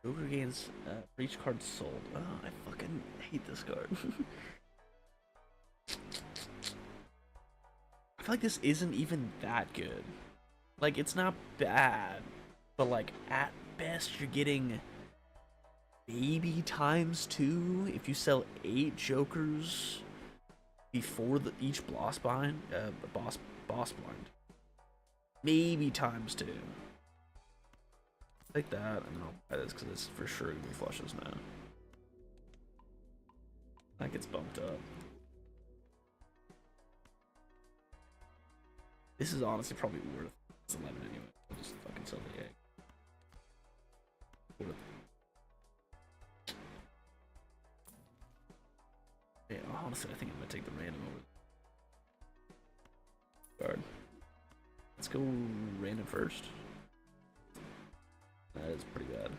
Joker gains for each card sold. Oh, I fucking hate this card. I feel like this isn't even that good. Like, it's not bad, but like at best you're getting maybe ×2 if you sell 8 Jokers before each boss blind. Boss blind. Maybe ×2. Like that, and then I'll buy this because it's for sure gonna be flushes now. That gets bumped up. This is honestly probably worth 11 anyway. I'll just fucking sell the egg. Yeah, honestly, I think I'm gonna take the random over. Guard. Let's go random first. That is pretty bad.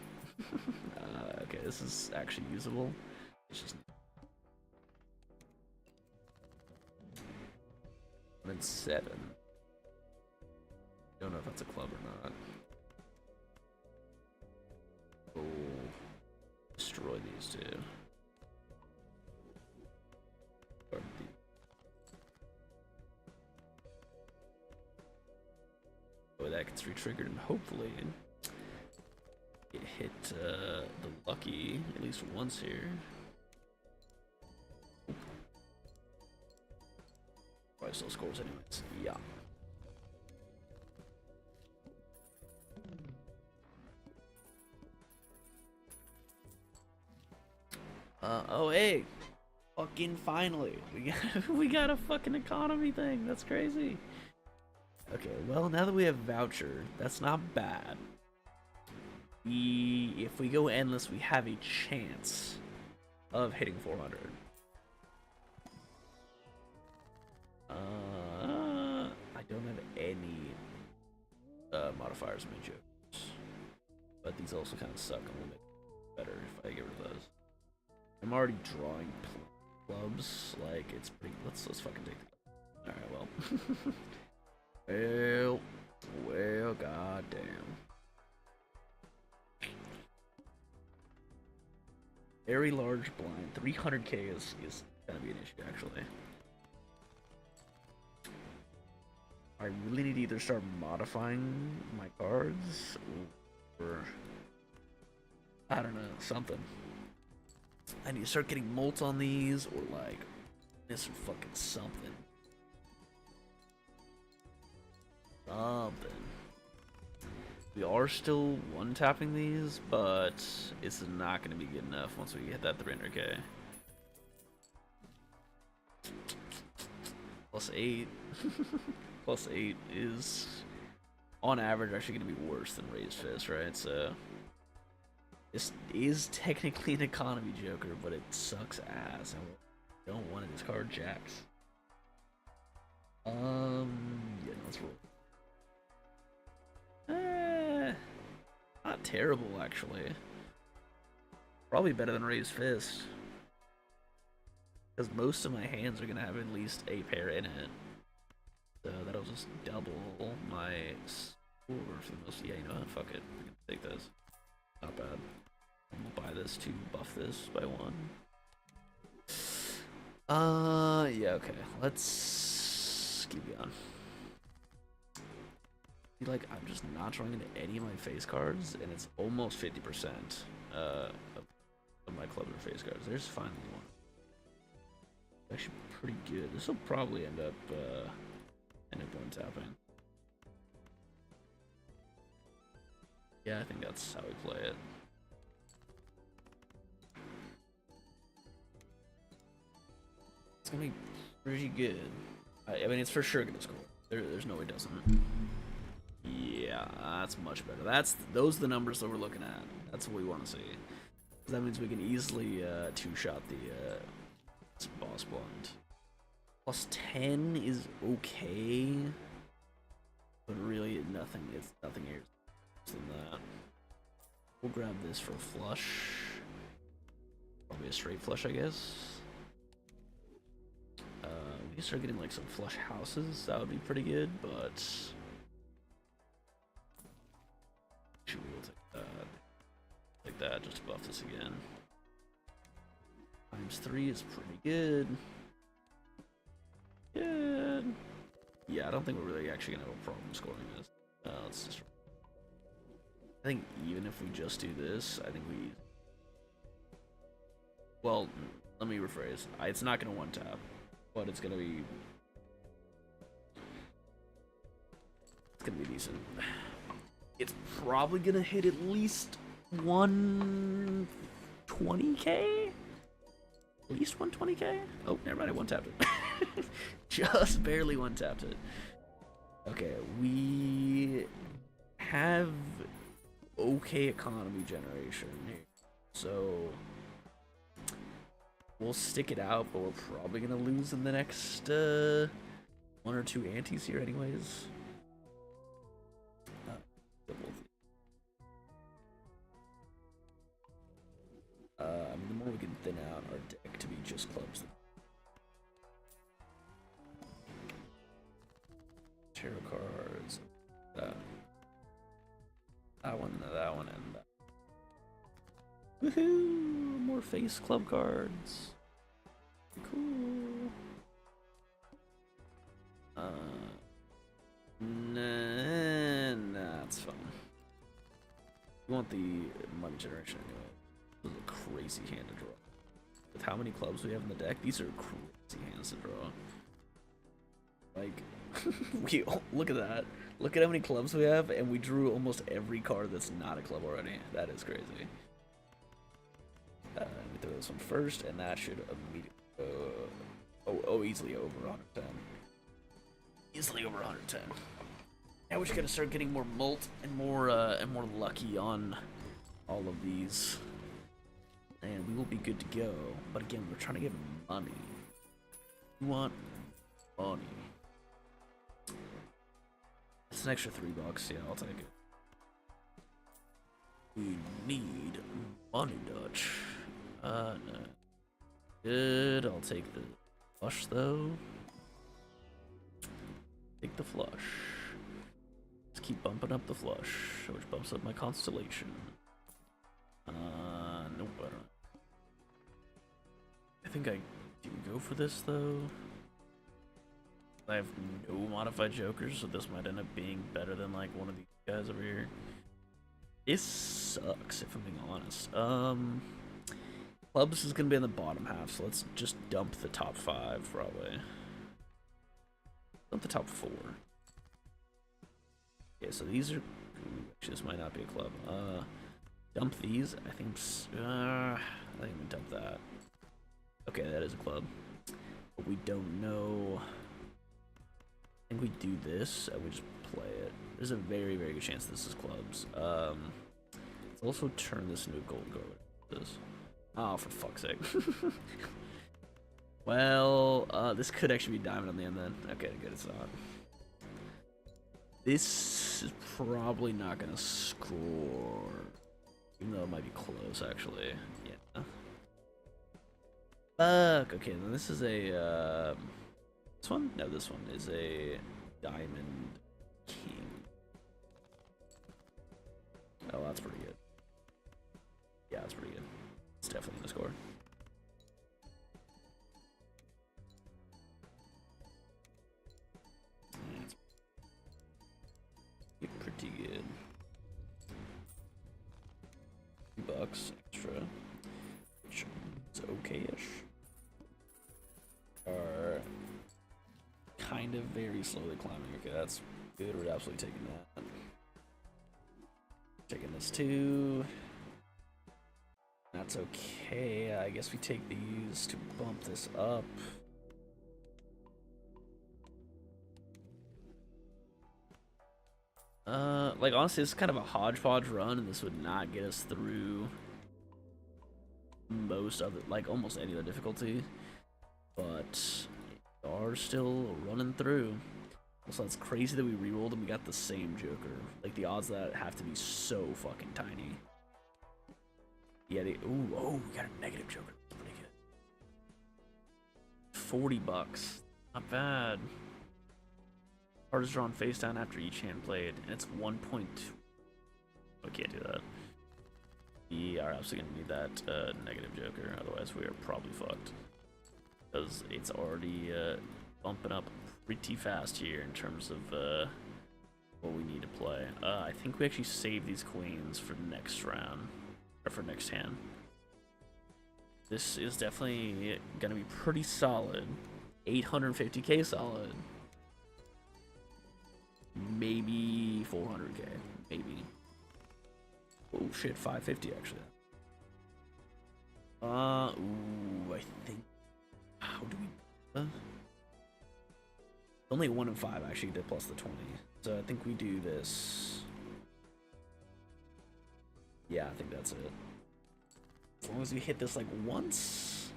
Okay, this is actually usable. It's just... I'm in 7. Don't know if that's a club or not. Oh, destroy these two. Oh, that gets re-triggered, and hopefully it hit the lucky at least once here. Probably still scores anyways. Yeah. Oh hey, fucking finally, we got a fucking economy thing. That's crazy. Okay, well now that we have voucher, that's not bad. If we go endless, we have a chance of hitting 400. I don't have any modifiers in my jokes, but these also kind of suck. I'm gonna make it better if I get rid of those. I'm already drawing clubs, like it's pretty. Let's fucking take the. All right, well, goddamn. Very large blind. 300k is gonna be an issue actually. I really need to either start modifying my cards or I don't know, something. I need to start getting molts on these or like this or fucking something. We are still one-tapping these, but it's not going to be good enough once we hit that 300k. Plus 8. Plus 8 is, on average, actually going to be worse than Raised Fist, right? So, this is technically an economy joker, but it sucks ass. I don't want to discard jacks. Yeah, no, let's roll. Not terrible, actually. Probably better than Raised Fist. Because most of my hands are going to have at least a pair in it. So that'll just double my score for the most. Yeah, you know what? Fuck it. I'm going to take this. Not bad. I'm going to buy this to buff this by 1. Yeah, okay. Let's keep going. Like, I'm just not drawing into any of my face cards, and it's almost 50% of my club or face cards. There's finally one. Actually pretty good. This will probably end up one tapping. Yeah, I think that's how we play it. It's gonna be pretty good. I mean, it's for sure gonna score. There's no way it doesn't. Yeah, that's much better. Those are the numbers that we're looking at. That's what we want to see. That means we can easily two-shot the boss blind. Plus 10 is okay, but really nothing. It's nothing here than that. We'll grab this for a flush. Probably a straight flush, I guess. We can start getting like some flush houses. That would be pretty good, but. We'll take that. Like that, just to buff this again. ×3 is pretty good. Good. Yeah, I don't think we're really actually gonna have a problem scoring this. Let's just. I think even if we just do this, I think we. Well, let me rephrase. It's not gonna one tap, but it's gonna be. It's gonna be decent. It's probably gonna hit at least 120k? At least 120k? Oh, never mind, I one-tapped it. Just barely one-tapped it. Okay, we have okay economy generation here. So, we'll stick it out, but we're probably gonna lose in the next 1 or 2 antes here anyways. I mean, the more we can thin out our deck to be just clubs. Tarot cards. That one, and that. Woohoo! More face club cards. Cool. Nah, it's fun. We want the money generation anyway. This is a crazy hand to draw. With how many clubs we have in the deck, these are crazy hands to draw. Like, look at that. Look at how many clubs we have, and we drew almost every card that's not a club already. That is crazy. Let me throw this one first, and that should immediately go, easily over 110. Easily over 110. Now we just gotta start getting more mult and more lucky on all of these, and we will be good to go. But again, we're trying to get money. We want money. It's an extra $3. Yeah, I'll take it. We need money, Dutch. No. Good. I'll take the flush though. Take the flush. Let's keep bumping up the flush, which bumps up my constellation. Nope, I don't. I think I do go for this though. I have no modified jokers, so this might end up being better than like one of these guys over here. This sucks, if I'm being honest. Clubs is gonna be in the bottom half, so let's just dump the top 5 probably. Dump the top 4. Okay, so these are. Actually, this might not be a club. Dump these. I think we dump that. Okay, that is a club, but we don't know. I think we do this, and we just play it. There's a very, very good chance this is clubs. Let's also turn this into a gold card. Oh, for fuck's sake. Well, this could actually be diamond on the end then. Okay, good, it's not. This is probably not gonna score, even though it might be close, actually. Yeah. Fuck. Okay, then this is a, this one? No, this one is a diamond king. Oh, that's pretty good. Yeah, that's pretty good. It's definitely gonna score. It's pretty good. $2 extra, which is okay-ish. Are kind of very slowly climbing. Okay, that's good. We're absolutely taking that. Taking this too. That's okay. I guess we take these to bump this up. Like honestly, it's kind of a hodgepodge run, and this would not get us through most of it, like almost any other difficulty. But we are still running through. Also, it's crazy that we rerolled and we got the same Joker. Like the odds of that have to be so fucking tiny. Yeah, oh, we got a negative Joker. That's pretty good. $40. Not bad. Card is drawn face down after each hand played, and it's 1.2. I can't do that. We are absolutely gonna need that negative Joker, otherwise we are probably fucked. Because it's already bumping up pretty fast here in terms of what we need to play. I think we actually save these queens for next round, or for next hand. This is definitely gonna be pretty solid. 850k solid. Maybe 400k, maybe. Oh shit, 550 actually. Ooh, I think. How do we? Only 1 in 5 actually did plus the 20, so I think we do this. Yeah, I think that's it. As long as we hit this like once.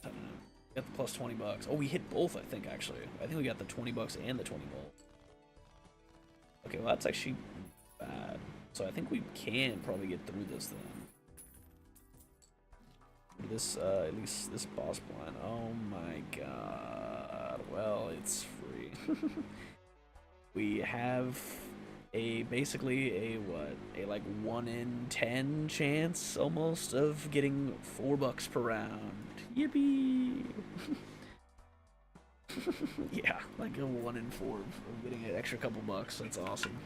I don't know. Got the plus $20. Oh, we hit both, I think, actually. I think we got the $20 and the 20 volt. Okay, well, that's actually bad. So I think we can probably get through this then. This, at least this boss blind. Oh my god. Well, it's free. We have basically a what? A like 1 in 10 chance almost of getting $4 per round. Yippee! Yeah, like a 1 in 4 of getting an extra couple bucks. That's awesome.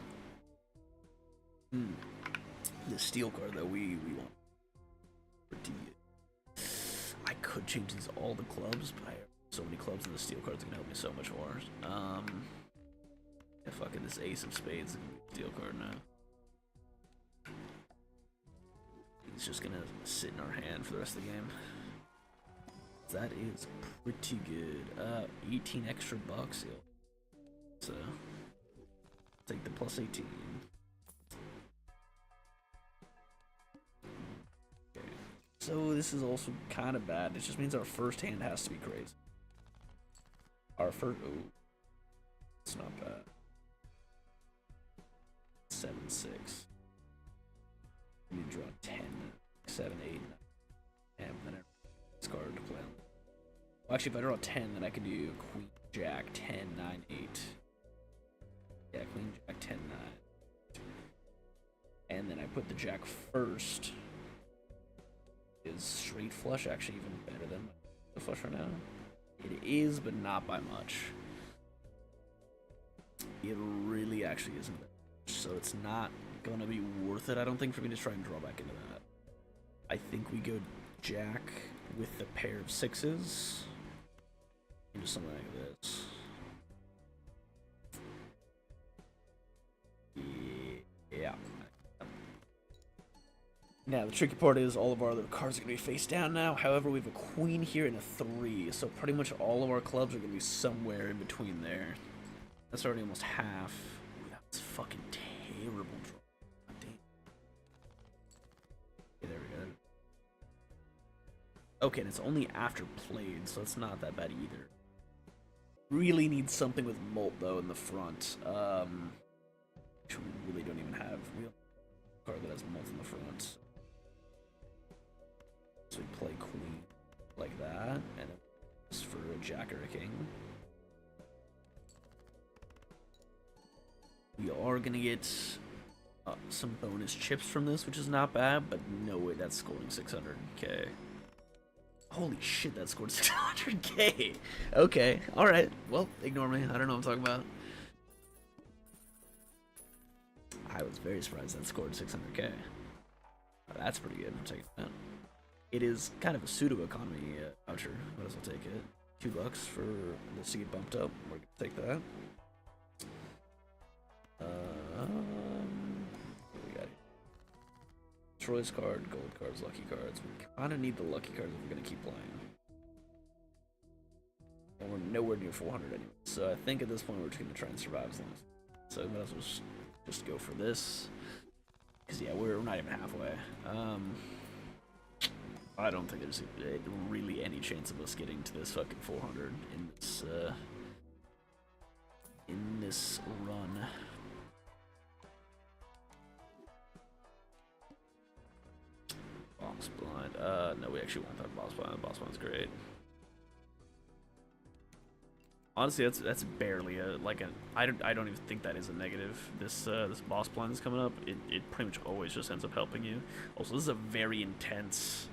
The steel card that we want. I could change these all the clubs, but I have so many clubs and the steel cards are gonna help me so much more. Yeah, fucking this ace of spades is gonna be a steel card now. He's just gonna sit in our hand for the rest of the game. That is pretty good. 18 extra bucks. So take the plus 18. Okay. So this is also kind of bad. It just means our first hand has to be crazy. Our first. Oh, it's not bad. 7-6. We draw 10, 7, 8, 9, and then this card to play. Well, actually, if I draw 10, then I can do Queen, Jack, 10, 9, 8. Yeah, Queen, Jack, 10, 9. And then I put the Jack first. Is straight flush actually even better than the flush right now? It is, but not by much. It really actually isn't. So it's not gonna be worth it, I don't think, for me to try and draw back into that. I think we go Jack with the pair of 6s. Do something like this. Yeah. Now, the tricky part is all of our other cards are going to be face down now. However, we have a queen here and a 3, so pretty much all of our clubs are going to be somewhere in between there. That's already almost half. Ooh, that's fucking terrible draw. God damn. Okay, there we go. Okay, and it's only after played, so it's not that bad either. Really need something with Molt, though, in the front. Which we really don't even have. We don't have a card that has Molt in the front. So we play Queen like that, and just for a Jack or a King. We are going to get some bonus chips from this, which is not bad, but no way that's scoring 600k. Holy shit, that scored 600k. Okay, alright. Well, ignore me. I don't know what I'm talking about. I was very surprised that scored 600k. That's pretty good. I'm taking that. It is kind of a pseudo-economy voucher. Might as well take it. $2 for this to get bumped up. We're going to take that. What we got here? Troy's card, gold cards, lucky cards. We kind of need the lucky cards if we're going to keep playing. And we're nowhere near 400 anyway. So I think at this point we're just going to try and survive as long as. So I might as well just go for this. Because yeah, we're not even halfway. I don't think there's really any chance of us getting to this fucking 400 in this run. Boss blind. No, we actually want that boss blind. The boss blind's great. Honestly, that's barely a I don't even think that is a negative. This boss blind that's coming up, it pretty much always just ends up helping you. Also, this is a very intense.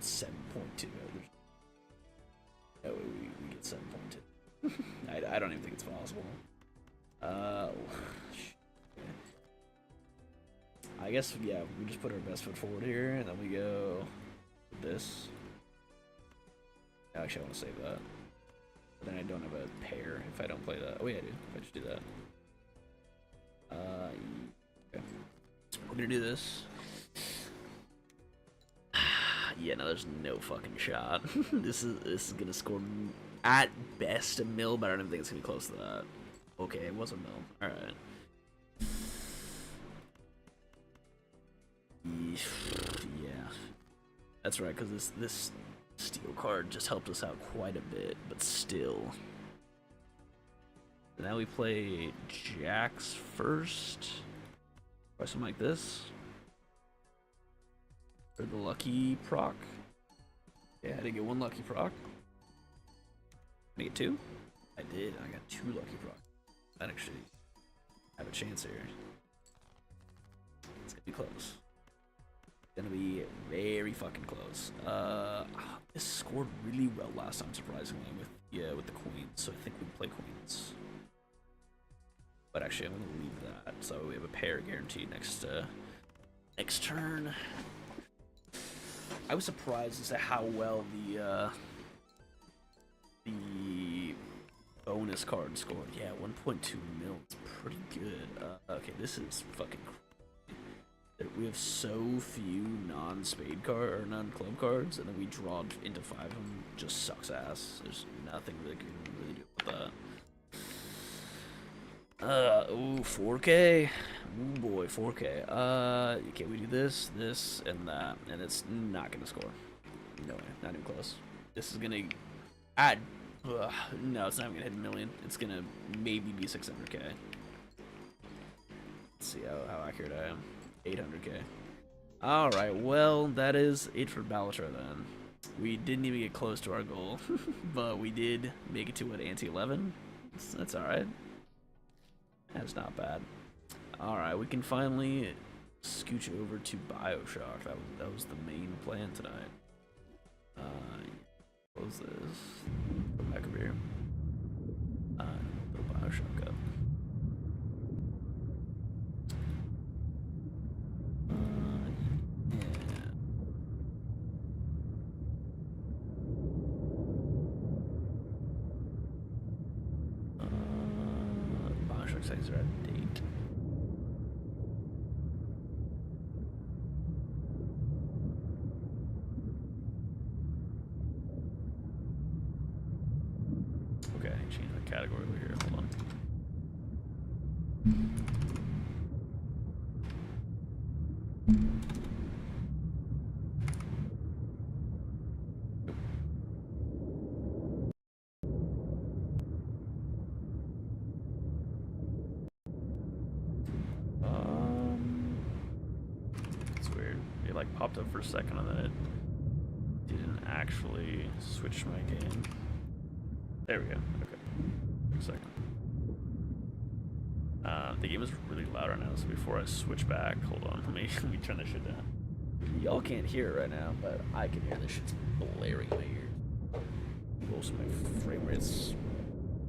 7.2. No way we get 7.2. I don't even think it's possible. I guess, yeah, we just put our best foot forward here, and then we go with this. Actually, I want to save that. But then I don't have a pair if I don't play that. Oh yeah, I do. If I just do that. Okay. We're gonna do this. Yeah, no, there's no fucking shot. This is gonna score at best a mil, but I don't even think it's gonna be close to that. Okay, it was a mil. All right. Yeah, that's right. Because this steel card just helped us out quite a bit, but still. Now we play Jacks first. Try something like this. Or the lucky proc. Yeah, I didn't get one lucky proc. Did I get two? I did. I got two lucky proc. That actually have a chance here. It's gonna be close. It's gonna be very fucking close. This scored really well last time, surprisingly, with the queens. So I think we play queens. But actually, I'm gonna leave that. So we have a pair guaranteed next turn. I was surprised as to how well the bonus card scored. Yeah, 1.2 mil. It's pretty good. Okay, this is fucking crazy. We have so few non-spade card or non-club cards, and then we draw into 5 of them. Just sucks ass. There's nothing that can really do with that. Ooh, 4K. Ooh boy, 4K. Okay, we do this, this, and that, and it's not gonna score. No way, not even close. This is gonna add. No, it's not even gonna hit a million. It's gonna maybe be 600K. Let's see how accurate I am. 800K. Alright, well, that is it for balatro then. We didn't even get close to our goal, but we did make it to an ante 11. That's alright. That's not bad. Alright, we can finally scooch over to Bioshock. That was the main plan tonight. Close this. Go back over here. Put Bioshock up. Bioshock settings are out of date. Okay, I changed my category over here. Hold on. It's weird. It like popped up for a second and then it didn't actually switch my game. There we go. Okay. Wait a second. The game is really loud right now, so before I switch back, hold on, let me turn this shit down. Y'all can't hear it right now, but I can hear this shit's blaring in my ears. Most of my frame rate's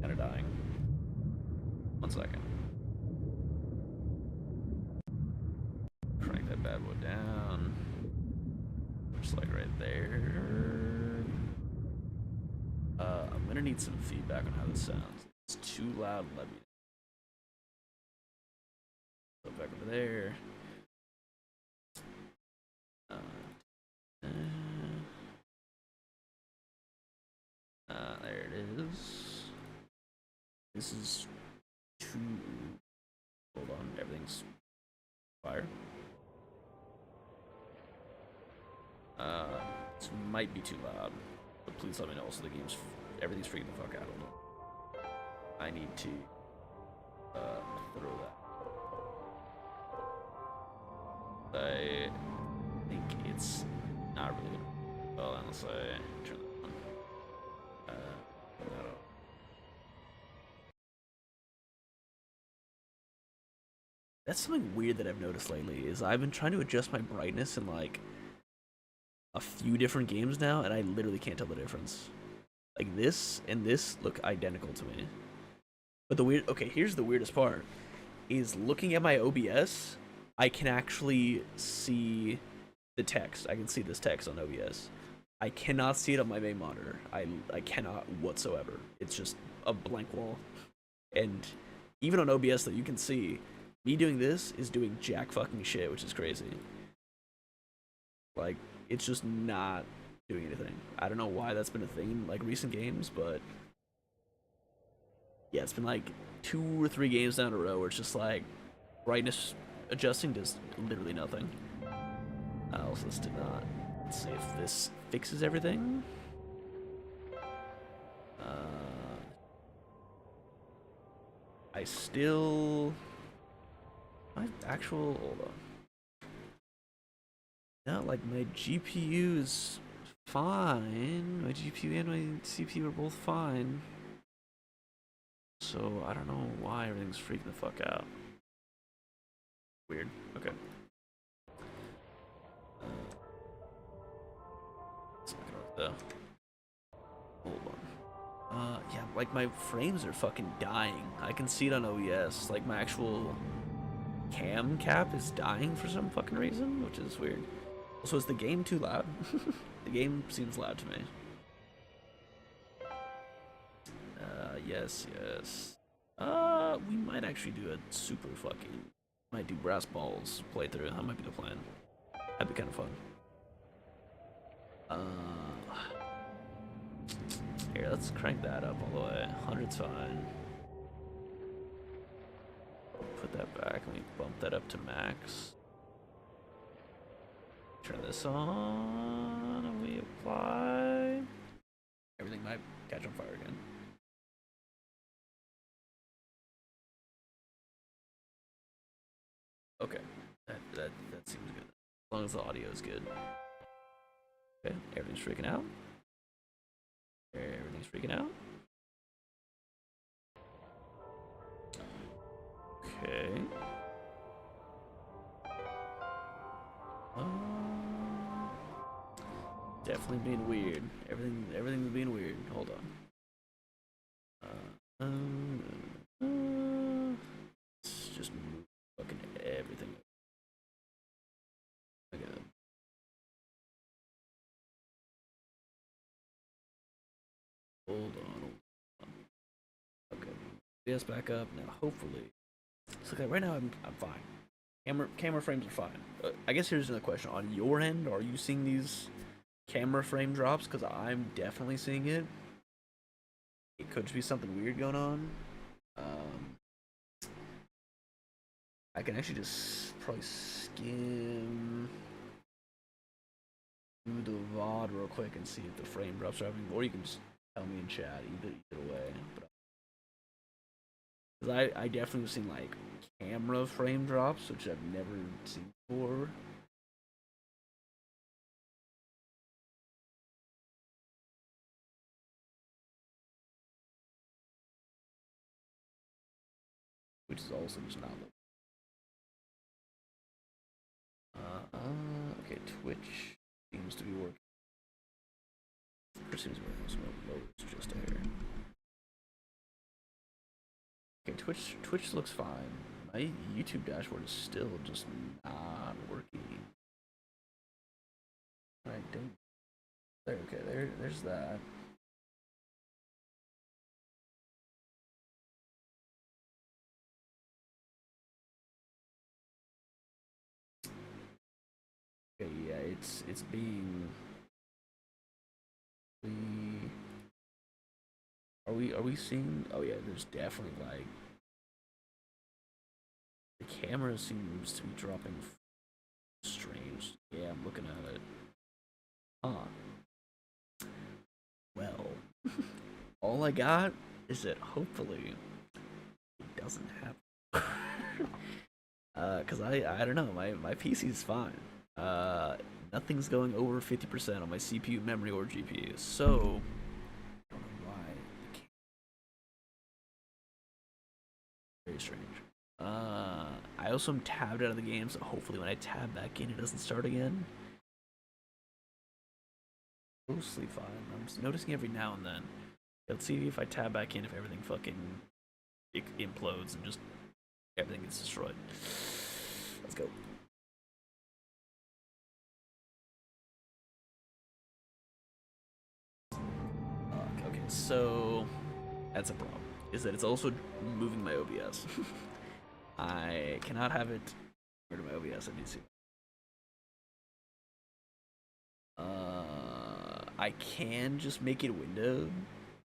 kind of dying. 1 second. Crank that bad boy down. Just like right there. I'm gonna need some feedback on how this sounds. It's too loud, let me. Go back over there. There it is. This is too. Hold on, everything's fire. This might be too loud, but please let me know. So the game's everything's freaking the fuck out. Hold on. I need to throw that. I think it's not really well unless I turn that on. No. That's something weird that I've noticed lately. Is I've been trying to adjust my brightness in like a few different games now, and I literally can't tell the difference. Like this and this look identical to me. But the weird. Okay, here's the weirdest part: is looking at my OBS. I can actually see the text. I can see this text on OBS. I cannot see it on my main monitor. I cannot whatsoever. It's just a blank wall. And even on OBS that you can see, me doing this is doing jack fucking shit, which is crazy. Like, it's just not doing anything. I don't know why that's been a thing in like recent games, but yeah, it's been like 2 or 3 games down a row where it's just like brightness adjusting does literally nothing. Else this did not. Let's see if this fixes everything. I still My actual, hold on. No, like my GPU is fine. My GPU and my CPU are both fine. So I don't know why everything's freaking the fuck out. Weird. Okay. It's not gonna work though. Hold on. Yeah, like my frames are fucking dying. I can see it on OBS. Like my actual cam cap is dying for some fucking reason, which is weird. Also, is the game too loud? The game seems loud to me. Yes, yes. We might actually do a super fucking... Might do brass balls playthrough. That might be the plan. That'd be kind of fun. Here, let's crank that up all the way. 100's fine. Put that back. Let me bump that up to max. Turn this on. And we apply. Everything might catch on fire again. Okay, that seems good. As long as the audio is good. Okay, everything's freaking out. Everything's freaking out. Okay. Definitely being weird. Everything's being weird. Hold on. Let's just move fucking everything. Okay. Hold on. Okay. Yes, back up now. Hopefully. So right now I'm fine. Camera frames are fine. I guess here's another question. On your end, are you seeing these camera frame drops? Because I'm definitely seeing it. It could just be something weird going on. I can actually just probably skim through the VOD real quick and see if the frame drops are happening, or you can just tell me in chat either way. Because I definitely have seen like camera frame drops, which I've never seen before. Which is also just not. Okay, Twitch seems to be working. Or seems to be working. It's just a hair. Okay, Twitch looks fine. My YouTube dashboard is still just not working. I don't. There. Okay, there's that. Okay, yeah, it's being. Are we seeing? Oh yeah, there's definitely like the camera seems to be dropping. Strange. Yeah, I'm looking at it. Huh. Well, all I got is that hopefully it doesn't happen. Cause I don't know, my PC's fine. Nothing's going over 50% on my CPU, memory, or GPU. So I don't know why. Very strange. I also am tabbed out of the game, so hopefully when I tab back in, it doesn't start again. Mostly fine. I'm noticing every now and then. Let's see if I tab back in, if everything fucking implodes and just everything gets destroyed. Let's go. Okay, so that's a problem. Is that it's also moving my OBS. I cannot have it rid of my OBS. I need to. I can just make it windowed,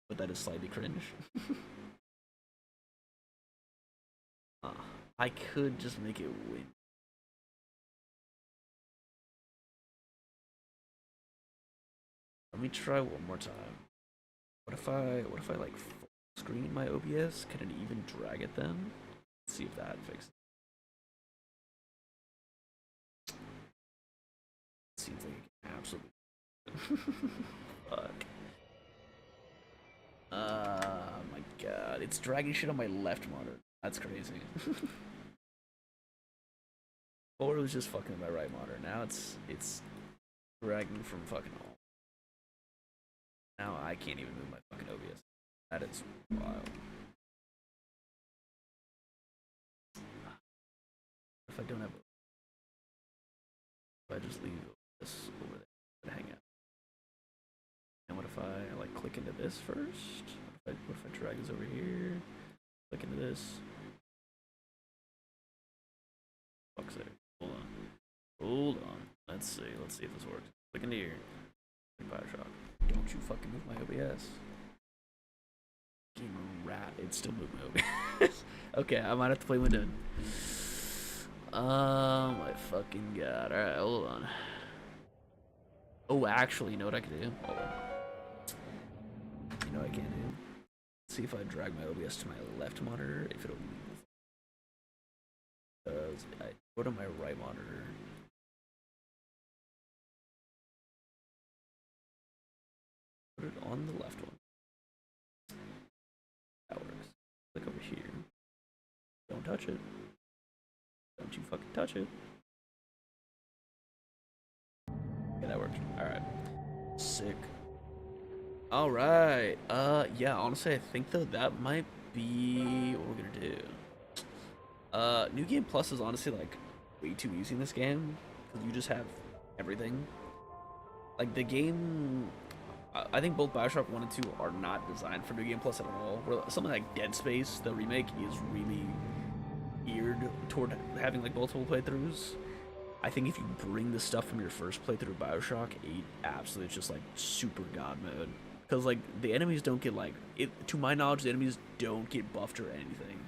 but that is slightly cringe. I could just make it windowed. Let me try one more time. What if I like full screen my OBS? Can it even drag it then? Let's see if that fixes it. seems like it can absolutely. Fuck. My god, it's dragging shit on my left monitor. That's crazy. Or it was just fucking my right monitor. Now it's dragging from fucking all. Now I can't even move my fucking OBS. That is wild. If I don't have, if I just leave this over there and hang out. And what if I like click into this first? What if I drag this over here? Click into this. Fuck's sake. Hold on. Hold on. Let's see if this works. Click into here. Bioshock. Don't you fucking move my OBS. Game rat. It's still moving my OBS. Okay, I might have to play windowed. Oh my fucking god. Alright, hold on. Oh, actually, you know what I can do? Hold on. You know what I can do? Let's see if I drag my OBS to my left monitor, if it'll move. Because I go to my right monitor. Put it on the left one. That works. Click over here. Don't touch it. Don't you fucking touch it. Yeah, that works. Alright. Sick. Alright. Yeah, honestly, I think though that might be what we're gonna do. New Game Plus is honestly like way too easy in this game. Because you just have everything. Like the game, I think both Bioshock 1 and 2 are not designed for New Game Plus at all. Where something like Dead Space, the remake, is really geared toward having like multiple playthroughs. I think if you bring the stuff from your first playthrough of Bioshock, it absolutely just like super god mode. Because like the enemies don't get like to my knowledge, the enemies don't get buffed or anything.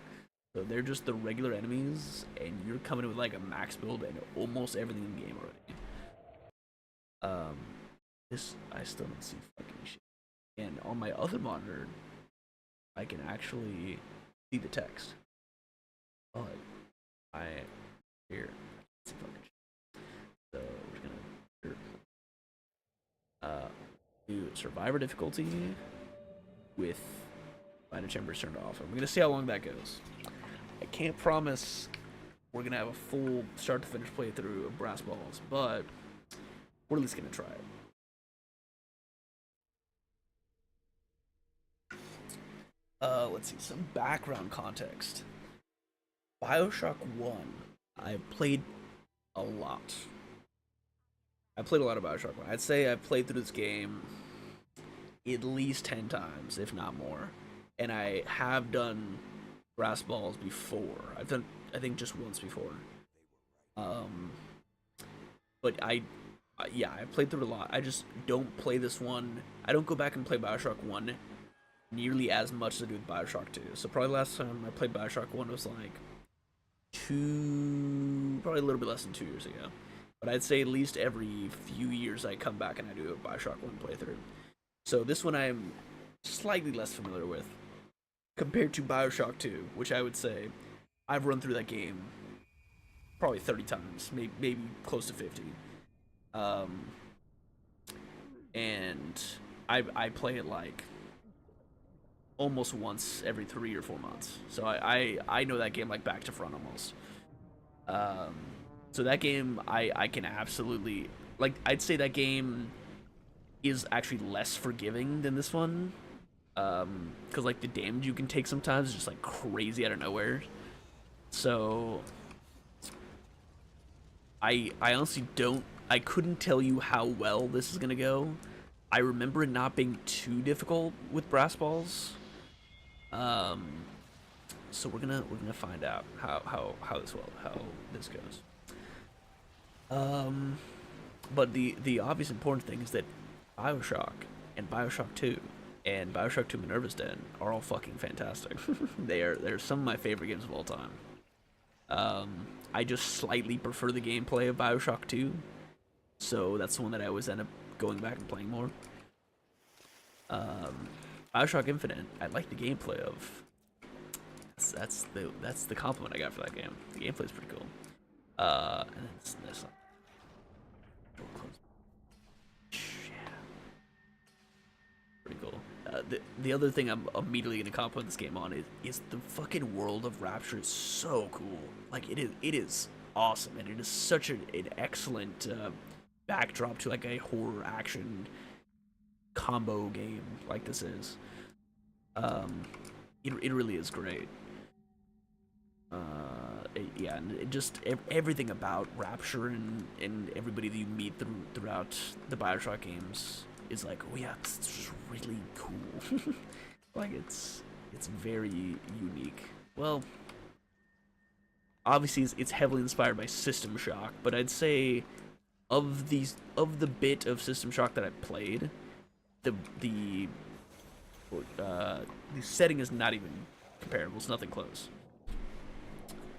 So they're just the regular enemies, and you're coming with like a max build and almost everything in the game already. This I still don't see fucking shit. And on my other monitor, I can actually see the text. But I here see fucking shit. So we're gonna do survivor difficulty with Minor Chambers turned off. I'm gonna see how long that goes. I can't promise we're gonna have a full start to finish playthrough of Brass Balls, but we're at least gonna try it. Let's see, some background context. Bioshock 1, I played a lot. I played a lot of Bioshock 1. I'd say I've played through this game at least 10 times, if not more. And I have done Brass Balls before. I've done, I think, just once before. But yeah, I played through it a lot. I just don't play this one. I don't go back and play Bioshock 1 nearly as much as I do with Bioshock 2. So probably last time I played Bioshock 1 was like probably a little bit less than 2 years ago. But I'd say at least every few years I come back and I do a Bioshock 1 playthrough. So this one I'm slightly less familiar with compared to Bioshock 2, which I would say I've run through that game probably 30 times, maybe close to 50. And I play it like almost once every 3 or 4 months. So I know that game like back to front almost. So that game I can absolutely like. I'd say that game is actually less forgiving than this one, because like the damage you can take sometimes is just like crazy out of nowhere. So I honestly I couldn't tell you how well this is gonna go. I remember it not being too difficult with Brass Balls. So we're gonna find out how this goes. But the obvious important thing is that Bioshock and Bioshock 2 and Bioshock 2 Minerva's Den are all fucking fantastic. They're some of my favorite games of all time. I just slightly prefer the gameplay of Bioshock 2, so that's the one that I always end up going back and playing more. Bioshock Infinite, I like the gameplay of. That's the compliment I got for that game. The gameplay's pretty cool. And then this. the other thing I'm immediately gonna compliment this game on is the fucking world of Rapture is so cool. Like it is awesome, and it is such an excellent backdrop to like a horror action combo game like this is. Um, it really is great. Yeah, and just everything about Rapture and everybody that you meet throughout the Bioshock games is like, oh yeah, it's just really cool. Like it's very unique. Well, obviously it's heavily inspired by System Shock, but I'd say of the bit of System Shock that I played, the the the setting is not even comparable. It's nothing close.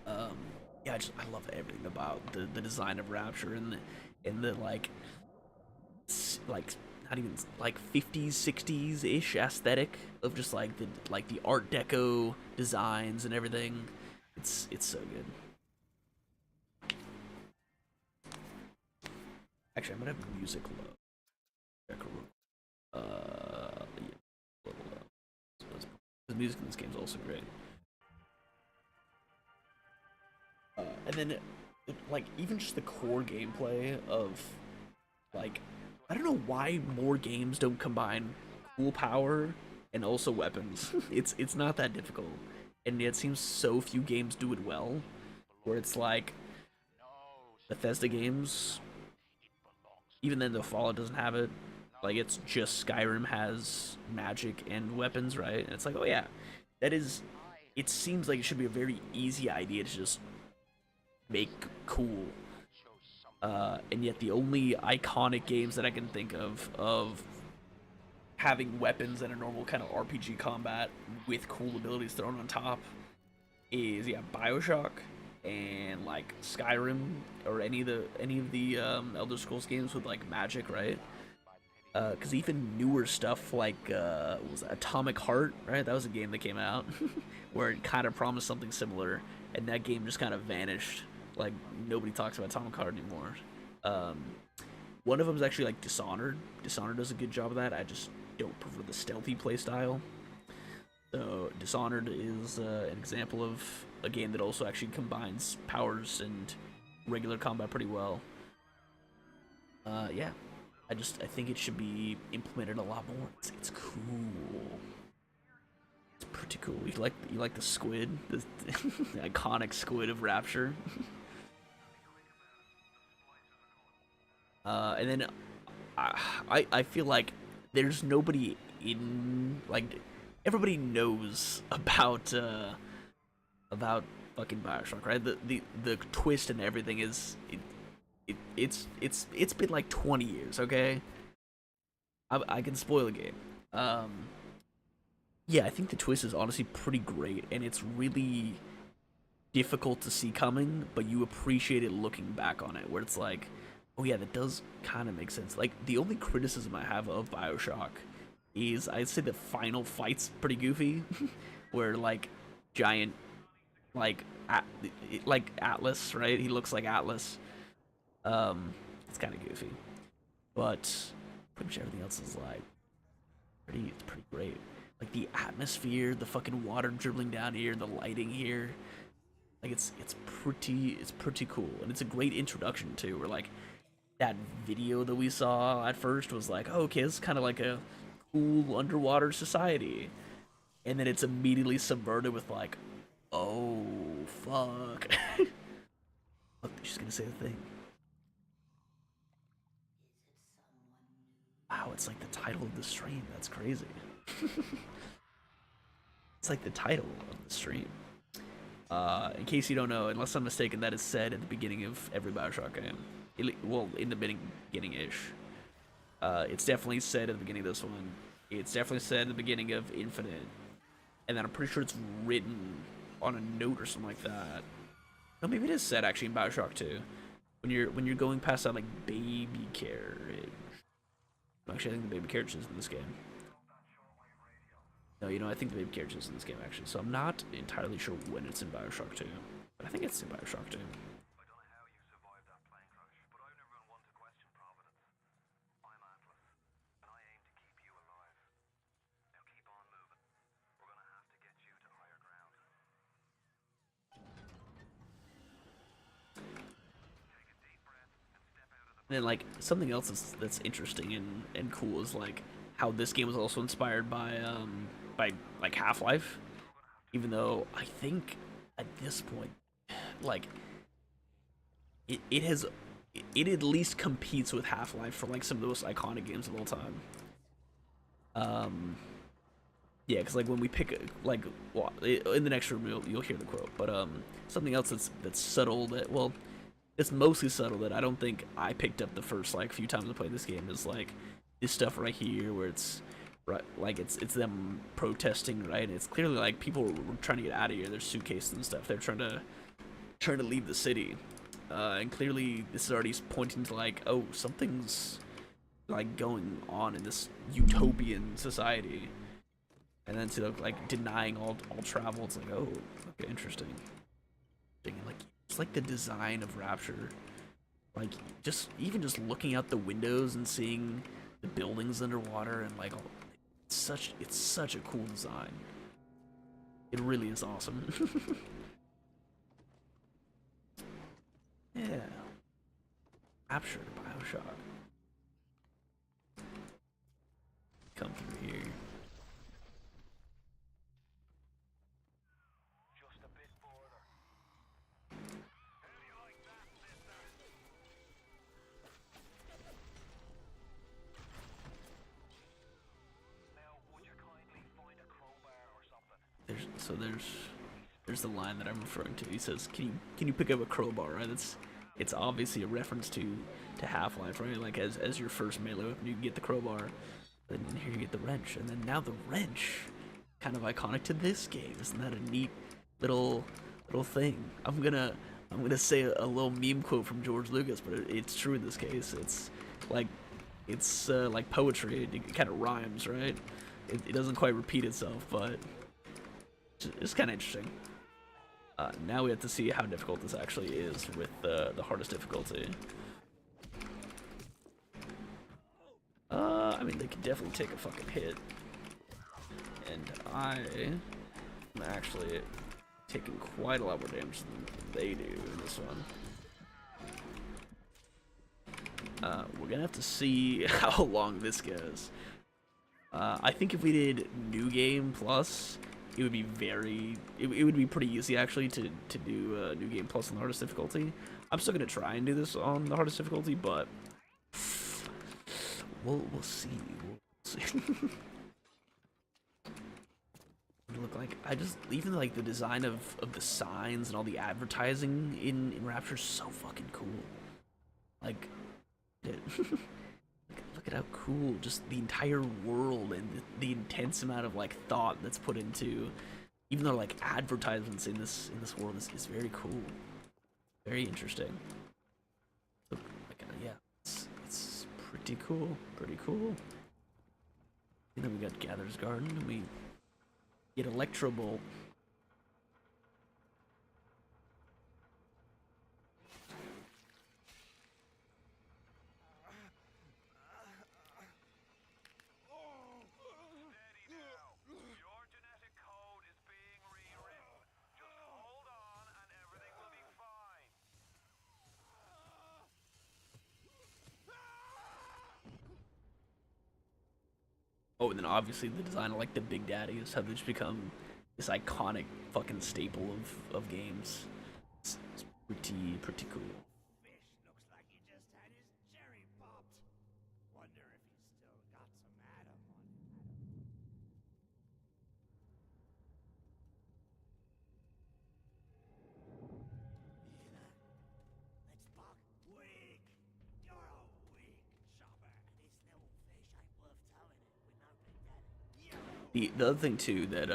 Um, yeah, I love everything about the design of Rapture and the like not even like 50s 60s ish aesthetic of just like the Art Deco designs and everything. It's so good. Actually, I'm gonna have music low. Yeah, a little low. The music in this game is also great. And then, like, even just the core gameplay of, like, I don't know why more games don't combine cool power and also weapons. It's not that difficult, and it seems so few games do it well. Where it's like Bethesda games, even then the Fallout doesn't have it. Like it's just Skyrim has magic and weapons, right? And it's like, oh yeah, that is. It seems like it should be a very easy idea to just make cool. And yet the only iconic games that I can think of having weapons and a normal kind of RPG combat with cool abilities thrown on top is yeah Bioshock and like Skyrim or any of the Elder Scrolls games with like magic, right? Because even newer stuff like what was that, Atomic Heart, right? That was a game that came out where it kind of promised something similar, and that game just kind of vanished. Like nobody talks about Atomic Heart anymore. Um, One of them is actually like Dishonored. Dishonored does a good job of that. I just don't prefer the stealthy playstyle. So Dishonored is an example of a game that also actually combines powers and regular combat pretty well. Yeah, I think it should be implemented a lot more. It's cool. It's pretty cool. You like the squid, the iconic squid of Rapture. And then I feel like there's nobody in like everybody knows about fucking Bioshock, right? The twist and everything is it's been like 20 years, okay? I can spoil the game. Um, yeah, I think the twist is honestly pretty great, and it's really difficult to see coming, but you appreciate it looking back on it, where it's like, oh yeah, that does kind of make sense. Like the only criticism I have of Bioshock is I'd say the final fight's pretty goofy, where like giant like like Atlas, right? He looks like Atlas. It's kind of goofy, but pretty much everything else is like it's pretty great. Like the atmosphere, the fucking water dribbling down here, the lighting here, like it's pretty cool, and it's a great introduction too. Where like that video that we saw at first was like, oh, okay, this is kind of like a cool underwater society, and then it's immediately subverted with like, oh fuck. Look, she's gonna say the thing. Wow, it's like the title of the stream. That's crazy. It's like the title of the stream. In case you don't know, unless I'm mistaken, that is said at the beginning of every Bioshock game. Well, in the beginning-ish. It's definitely said at the beginning of this one. It's definitely said at the beginning of Infinite. And then I'm pretty sure it's written on a note or something like that. No, maybe it is said actually in Bioshock 2. When you're going past that like baby carriage. Actually, I think the baby carriage is in this game. No, you know, I think the baby carriage is in this game actually. So I'm not entirely sure when it's in Bioshock 2. But I think it's in Bioshock 2. And then like something else that's interesting and cool is like how this game was also inspired by like Half-Life. Even though I think at this point, like it has it at least competes with Half-Life for like some of the most iconic games of all time. Um, yeah, because like when we pick like well, in the next room you'll hear the quote, but something else that's subtle that well it's mostly subtle that I don't think I picked up the first like few times I played this game is like this stuff right here where it's right like it's them protesting, right, and it's clearly like people were trying to get out of here, their suitcases and stuff, they're trying to leave the city, and clearly this is already pointing to like, oh, something's like going on in this utopian society, and then to like denying all travel, it's like, oh, okay, interesting. Like it's like the design of Rapture, like just even just looking out the windows and seeing the buildings underwater and like it's such a cool design. It really is awesome. Yeah, Rapture, Bioshock. Come through here. There's the line that I'm referring to. He says, "Can you pick up a crowbar?" Right? It's obviously a reference to Half-Life, right? Like as your first melee weapon, you get the crowbar, then here you get the wrench, and then now the wrench, kind of iconic to this game. Isn't that a neat little thing? I'm gonna say a little meme quote from George Lucas, but it's true in this case. Like it's like poetry. It kind of rhymes, right? It doesn't quite repeat itself, but it's kind of interesting. Now we have to see how difficult this actually is with the hardest difficulty. I mean, they can definitely take a fucking hit. And I am actually taking quite a lot more damage than they do in this one. We're gonna have to see how long this goes. I think if we did New Game Plus, it would be it would be pretty easy actually to do New Game Plus on the hardest difficulty. I'm still gonna try and do this on the hardest difficulty, but we'll see. We'll see. Look like even like the design of the signs and all the advertising in Rapture is so fucking cool. Like, look at how cool just the entire world and the intense amount of like thought that's put into, even though like advertisements in this world is very cool, very interesting. So, like, yeah, it's pretty cool, pretty cool. And then we got Gather's Garden, and we get Electro Bolt. Oh, and then obviously the design of like the Big Daddies have just become this iconic fucking staple of games. It's pretty cool. Fish looks like he just had his cherry popped. Wonder if he's still got some Adam on him. Let's buck weak. You're a weak chopper. This little fish ain't worth towing it with no Big Daddy. The other thing too that No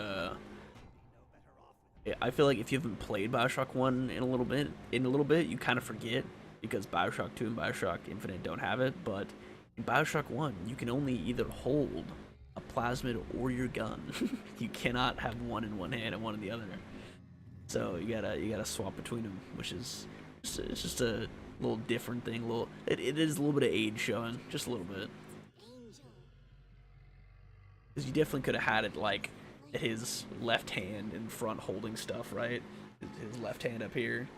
better off with I feel like if you haven't played Bioshock 1 in a little bit, you kind of forget because Bioshock 2 and Bioshock Infinite don't have it. But in Bioshock 1, you can only either hold a plasmid or your gun. You cannot have one in one hand and one in the other. So you gotta swap between them, which is it's just a little different thing. It is a little bit of age showing, just a little bit. Because you definitely could have had it like his left hand in front holding stuff, right? His left hand up here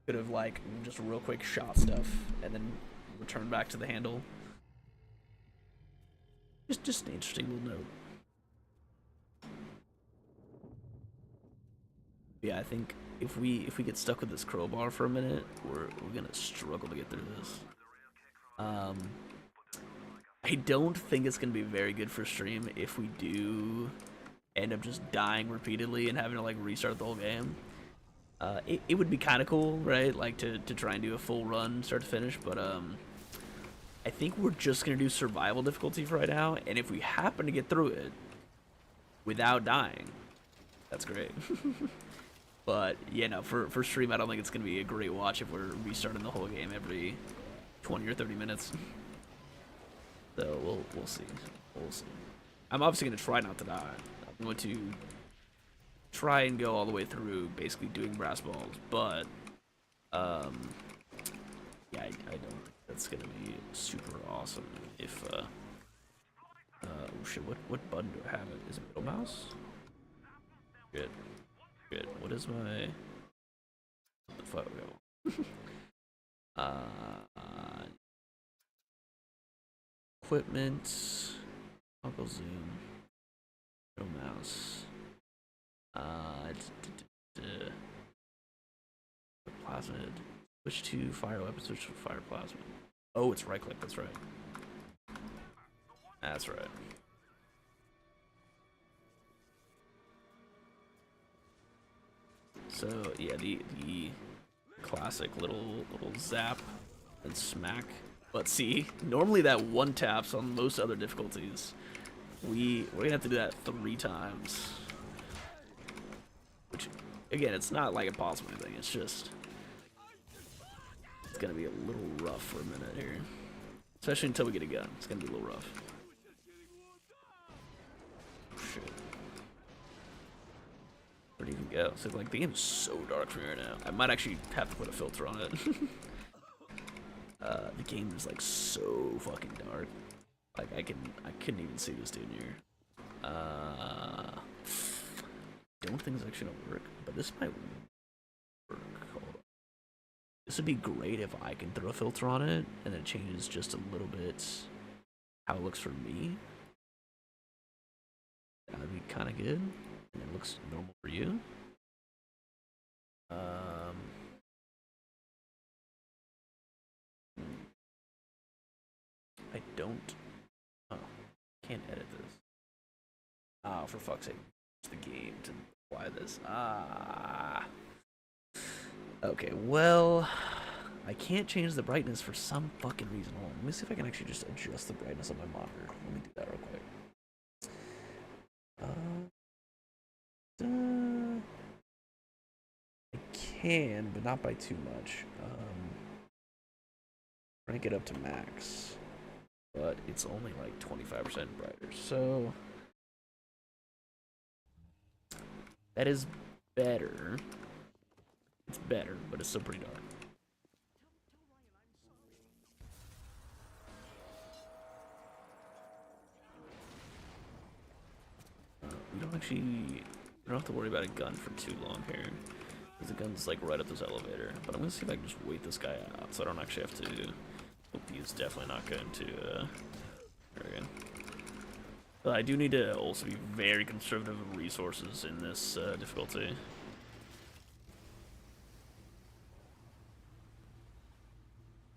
could have like just real quick shot stuff, and then return back to the handle. Just an interesting little note. Yeah, I think if we get stuck with this crowbar for a minute, we're gonna struggle to get through this. I don't think it's gonna be very good for stream if we do end up just dying repeatedly and having to like restart the whole game. It would be kind of cool, right? Like to try and do a full run, start to finish. But I think we're just gonna do survival difficulty for right now. And if we happen to get through it without dying, that's great. But yeah, no, for stream, I don't think it's gonna be a great watch if we're restarting the whole game every 20 or 30 minutes. So we'll see. We'll see. I'm obviously gonna try not to die. I'm going to try and go all the way through, basically doing brass balls. But yeah, I don't think that's gonna be super awesome. If oh shit, what button do I have? Is it middle mouse? Good. Good. What is my? What the fuck? Equipment. Toggle zoom. No mouse. Plasmid. Switch to fire weapon. Switch to fire plasmid. Oh, it's right click. That's right. That's right. So yeah, the classic little zap and smack. But see, normally that one taps on most other difficulties. We're gonna have to do that 3 times. Which, again, it's not like impossible or anything. It's just it's gonna be a little rough for a minute here, especially until we get a gun. It's gonna be a little rough. Shit. Where'd it even go? So like the game is so dark for me right now. I might actually have to put a filter on it. The game is like so fucking dark. Like I couldn't even see this dude here. Don't think it's actually gonna work, but this might work. Hold on. This would be great if I can throw a filter on it and then it changes just a little bit how it looks for me. That'd be kind of good, and it looks normal for you. I don't. Oh, can't edit this. Oh, for fuck's sake! It's the game to apply this. Okay, well, I can't change the brightness for some fucking reason. Hold on, let me see if I can actually just adjust the brightness on my monitor. Let me do that real quick. I can, but not by too much. Crank it up to max, but it's only like 25% brighter. So that is better. It's better, but it's still pretty dark. We don't have to worry about a gun for too long here. Because the gun's like right up this elevator. But I'm gonna see if I can just wait this guy out so I don't actually have to. Oh, he's definitely not going to. There we go. But I do need to also be very conservative of resources in this difficulty.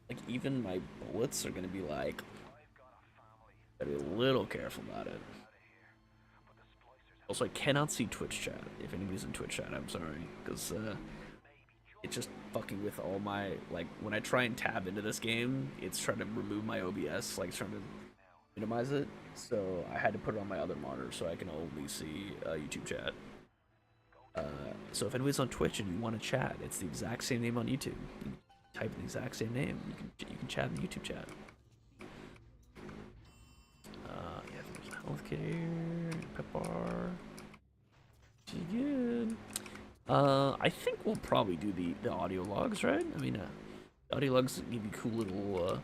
Like, even my bullets are gonna be like. Gotta be a little careful about it. Also, I cannot see Twitch chat. If anybody's in Twitch chat, I'm sorry. Because it's just fucking with all my, like, when I try and tab into this game, it's trying to remove my OBS, like, it's trying to minimize it. So I had to put it on my other monitor so I can only see YouTube chat. So if anybody's on Twitch and you want to chat, it's the exact same name on YouTube. You type the exact same name. You can chat in the YouTube chat. Yeah, there's a health kit here, pep bar. She's good. I think we'll probably do the audio logs, right? I mean, the audio logs give you cool little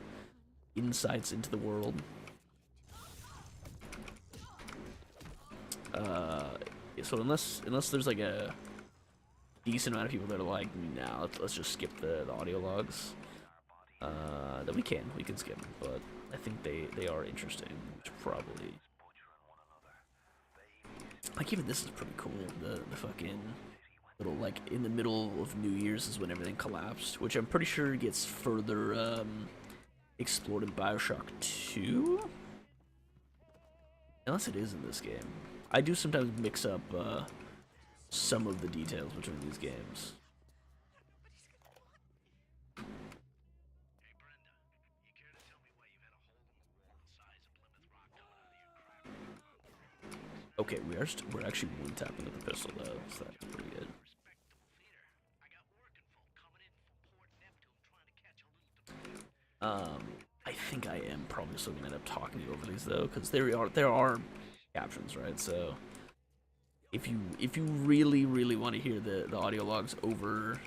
insights into the world. So unless there's like a decent amount of people that are like, nah, let's just skip the audio logs. That we can skip, but I think they are interesting. Which probably, like, even this is pretty cool. The fucking little, like, in the middle of New Year's is when everything collapsed, which I'm pretty sure gets further explored in Bioshock 2, unless it is in this game. I do sometimes mix up some of the details between these games. Okay, we're actually one tapping with the pistol though, so that's pretty good. I think I am probably still gonna end up talking to you over these though, because there are captions, right? So if you really want to hear the audio logs over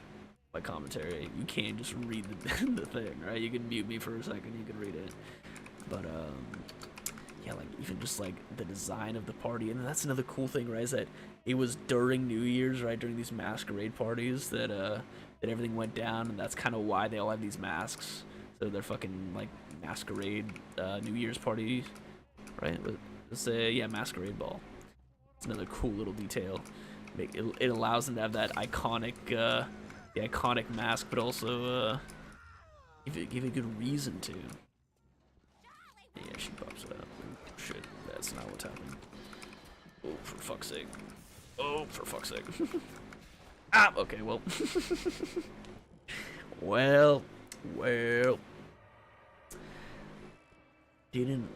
my commentary, you can just read the thing, right? You can mute me for a second, you can read it. But yeah, like, even just like the design of the party, and that's another cool thing, right? Is that it was during New Year's, right? During these masquerade parties that that everything went down, and that's kind of why they all have these masks. So they're fucking like masquerade New Year's party, right? Let's say, yeah, masquerade ball. It's another cool little detail. It allows them to have that iconic, the iconic mask, but also give a good reason to. Yeah, she pops it up. Oh, shit, that's not what's happening. Oh, for fuck's sake. Oh, for fuck's sake. Ah, okay, well. well. Didn't,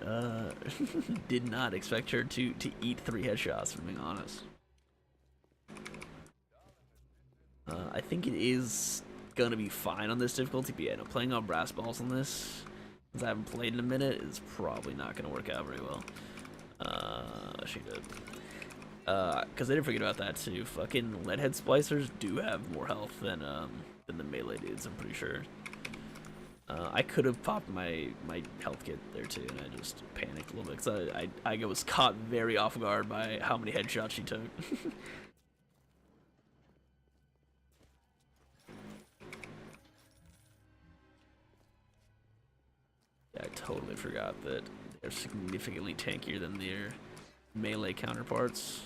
did not expect her to eat 3 headshots, for being honest. I think it is gonna be fine on this difficulty, but yeah, no, playing on brass balls on this, since I haven't played in a minute, is probably not gonna work out very well. She did. Because I didn't forget about that too. Fucking leadhead splicers do have more health than the melee dudes, I'm pretty sure. I could have popped my health kit there too, and I just panicked a little bit because I was caught very off guard by how many headshots she took. Yeah, I totally forgot that they're significantly tankier than their melee counterparts.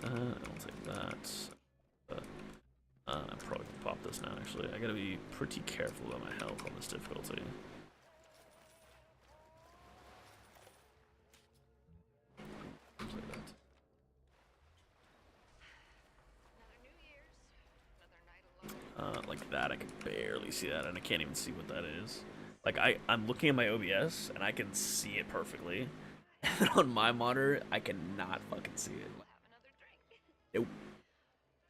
I'll take that. I'm probably gonna pop this now, actually. I gotta be pretty careful about my health on this difficulty. Like that, I can barely see that, and I can't even see what that is. Like, I'm looking at my OBS, and I can see it perfectly. And on my monitor, I cannot fucking see it. Nope.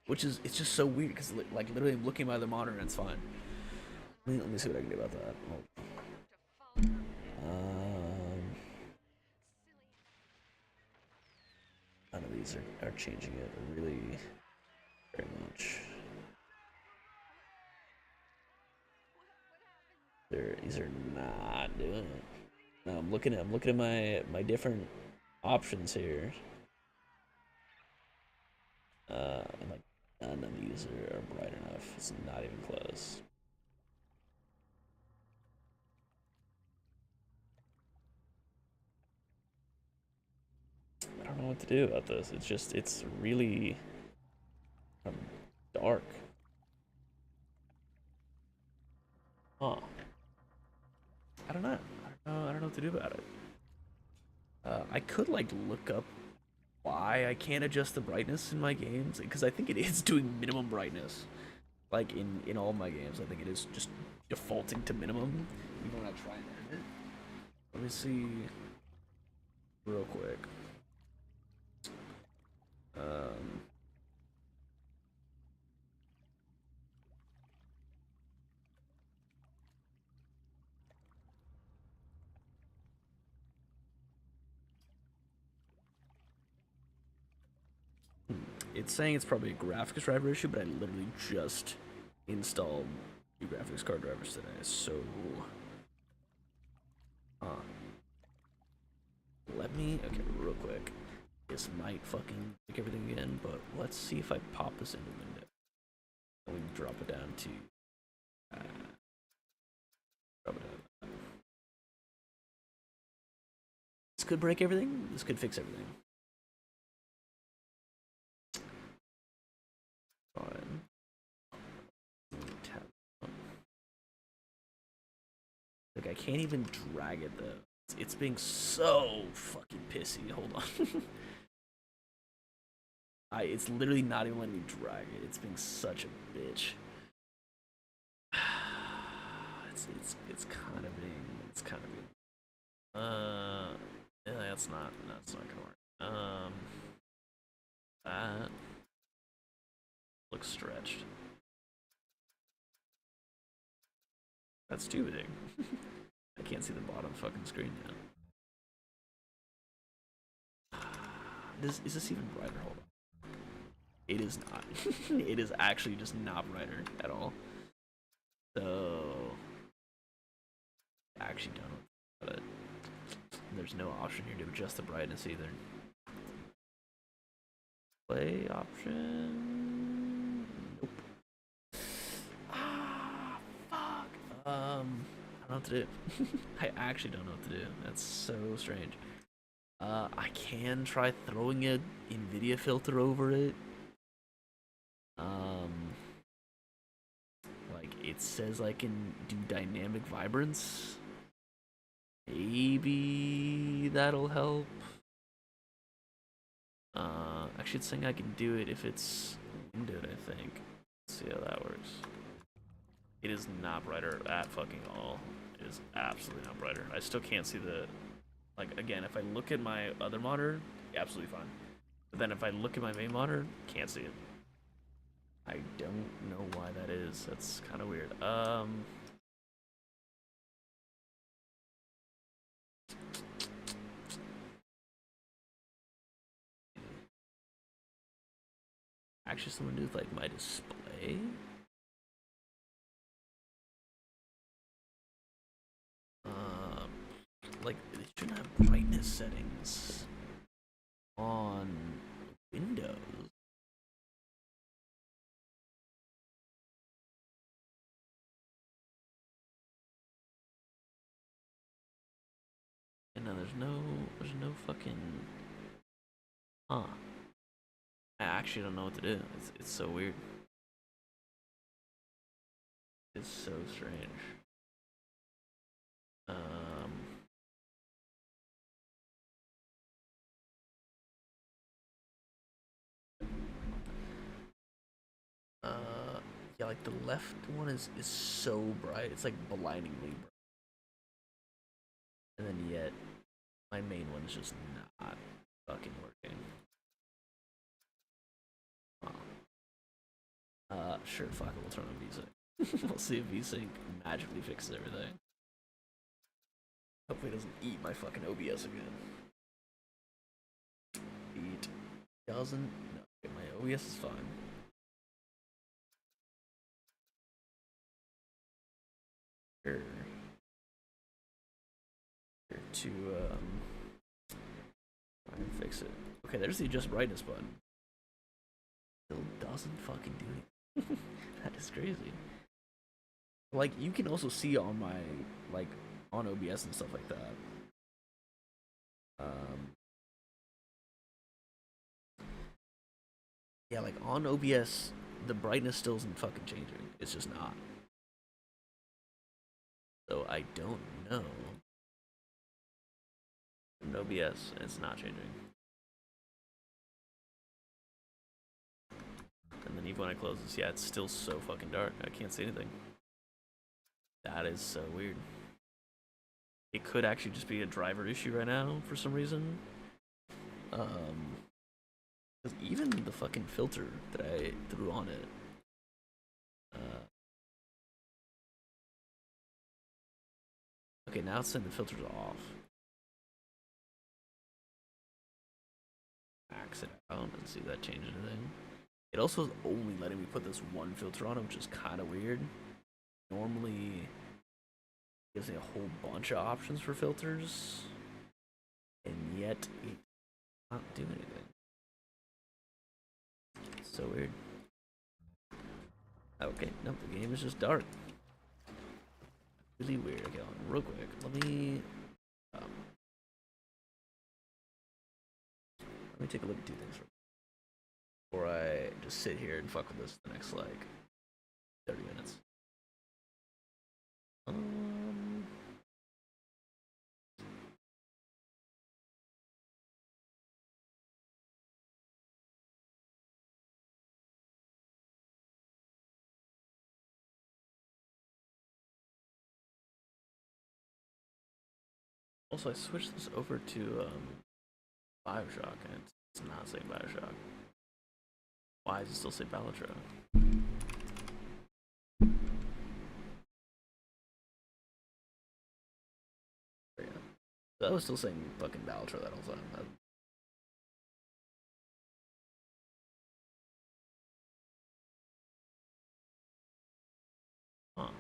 Which is, it's just so weird, because, like, literally I'm looking at the monitor, and it's fine. Let me see what I can do about that. None of these are changing it really very much. These are not doing it. No, I'm looking at my different options here. And like, none of these are bright enough. It's not even close. I don't know what to do about this. It's really dark. Huh. I don't know. I don't know what to do about it. I could, like, look up why I can't adjust the brightness in my games, because I think it is doing minimum brightness. Like, in all my games, I think it is just defaulting to minimum, even when I try and edit it. Let me see real quick. It's saying it's probably a graphics driver issue, but I literally just installed new graphics card drivers today, so let me, okay, real quick. This might fucking make everything again, but let's see if I pop this into window. And we can drop it down to drop it down. This could break everything. This could fix everything. Fine. Like I can't even drag it though. It's being so fucking pissy. Hold on. It's literally not even letting me drag it. It's being such a bitch. It's kind of being. Yeah, that's not gonna work. That looks stretched. That's too big. I can't see the bottom fucking screen yet. Is this even brighter? Hold on. It is not. It is actually just not brighter at all. So, I actually don't know about it. There's no option here to adjust the brightness either. Play option. Nope. Ah, fuck. I don't know what to do. I actually don't know what to do. That's so strange. I can try throwing a NVIDIA filter over it. Like it says I can do dynamic vibrance. Maybe that'll help. Actually, it's saying I can do it if it's windowed, I think. Let's see how that works. It is not brighter at fucking all. It is absolutely not brighter. I still can't see the... Like, again, if I look at my other monitor, absolutely fine. But then if I look at my main monitor, can't see it. I don't know why that is. That's kind of weird. Actually, someone do with, like, my display? Like, it shouldn't have brightness settings on Windows. And no, there's no fucking... Huh. I actually don't know what to do. It's so weird. It's so strange. Yeah, like the left one is so bright. It's like blindingly bright. And then yet, my main one is just not fucking working. Sure, fuck it, we'll turn on VSync. We'll see if VSync magically fixes everything. Hopefully it doesn't eat my fucking OBS again. Eat. Doesn't? No, okay, my OBS is fine. Sure. Here to, try and fix it. Okay, there's the adjust brightness button. Still doesn't fucking do anything. That is crazy. Like, you can also see on my, like, on OBS and stuff like that. Yeah, like, on OBS, the brightness still isn't fucking changing. It's just not. So, I don't know. In OBS, it's not changing. And then even when I close this, yeah, it's still so fucking dark. I can't see anything. That is so weird. It could actually just be a driver issue right now for some reason. Because even the fucking filter that I threw on it, okay, now it's saying the filter's off. Max it out and see if that changes anything. It also is only letting me put this one filter on it, which is kind of weird. Normally, it gives me a whole bunch of options for filters, and yet it not do anything. It's so weird. Okay, nope, the game is just dark. Really weird. Okay, real quick. Let me take a look at two things before I just sit here and fuck with this the next like 30 minutes. Also, I switched this over to Bioshock, and it's not saying Bioshock. Why does it still say balatro? Yeah. That was still saying fucking balatro that whole time. Huh.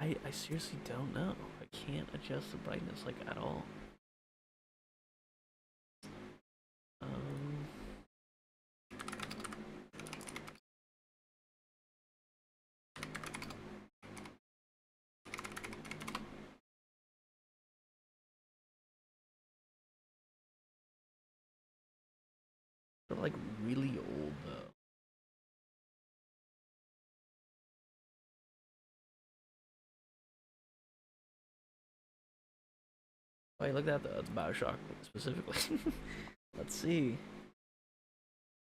I seriously don't know. I can't adjust the brightness like at all. Um, they're like really old though. Oh, look at that though. It's Bioshock specifically. Let's see.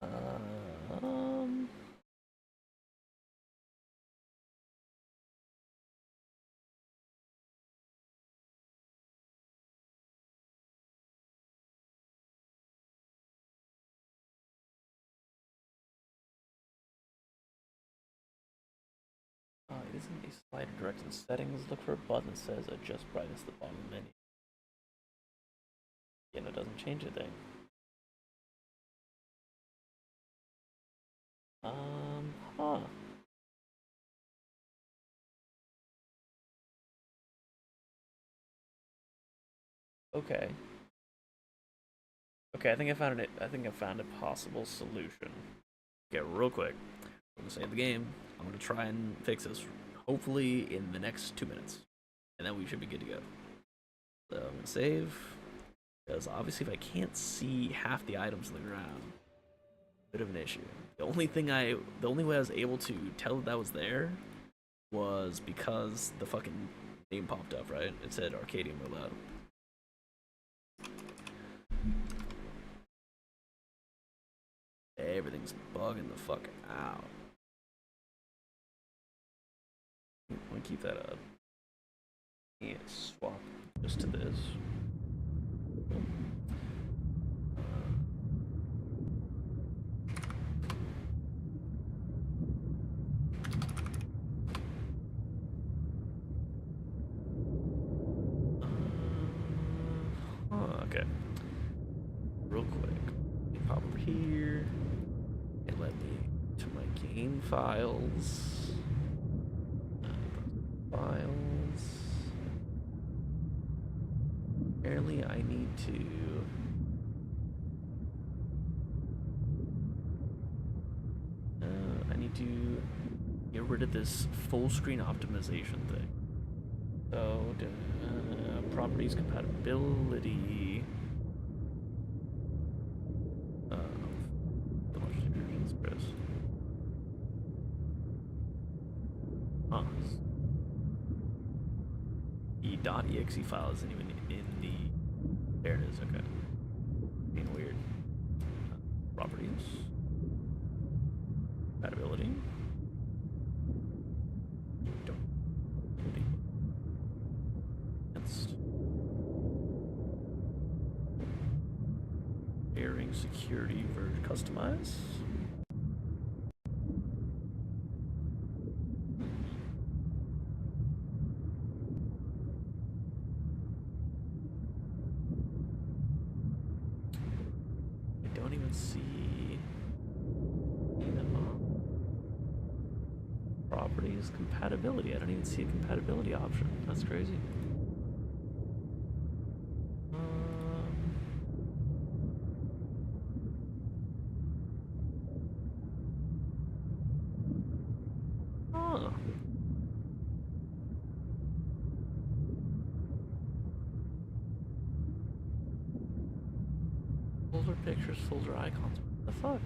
Um. It isn't a slider direct in settings. Look for a button that says adjust brightness at the bottom of the menu. Again, it doesn't change a thing. Huh. Okay. Okay, I think I found it. I think I found a possible solution. Okay, real quick. I'm gonna save the game. I'm gonna try and fix this. Hopefully in the next 2 minutes, and then we should be good to go. So I'm gonna save. Because obviously, if I can't see half the items on the ground, bit of an issue. The only way I was able to tell that was there was because the fucking name popped up, right? It said Arcadium Roulette. Everything's bugging the fuck out. I'm gonna keep that up. Yeah, swap just to this. Okay. Real quick. Pop over here. And let me to my game files. Files. Apparently I need to get rid of this full screen optimization thing. So properties compatibility. Huh. The .exe file isn't even in the. There it is. Okay. Being weird. Properties. Compatibility. Airing security version customize. I don't even see properties compatibility. I don't even see a compatibility option. That's crazy. placeholders or icons. What the fuck?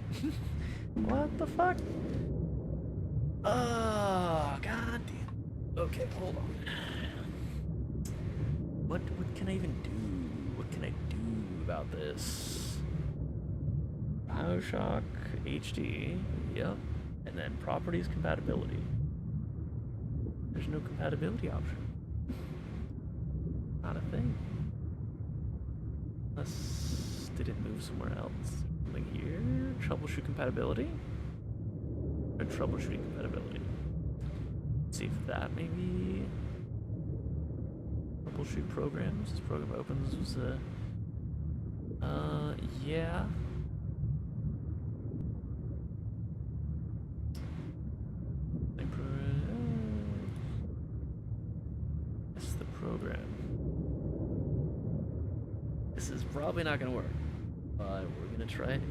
What the fuck? Oh, god damn. Okay, hold on. What can I even do? What can I do about this? Bioshock HD. Yep. And then properties compatibility. There's no compatibility option. Not a thing. Unless did it move somewhere else? Something here? Troubleshoot compatibility? Or troubleshooting compatibility? Let's see if that maybe troubleshoot programs. This program opens was yeah. It's the program. This is probably not gonna work, but we're gonna try it.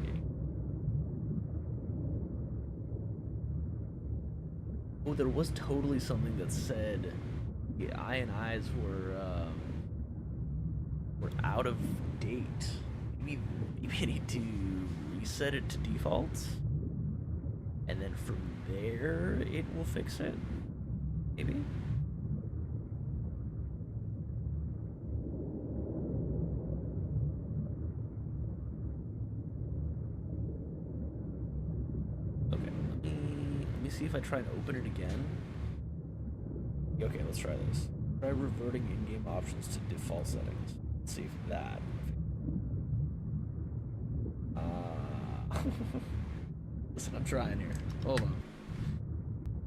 Oh, there was totally something that said the INIs were out of date. Maybe I need to reset it to default, and then from there it will fix it. Maybe. Okay, let me see if I try and open it again. Okay, let's try this. Try reverting in-game options to default settings. Let's see if that. Listen, I'm trying here. Hold on.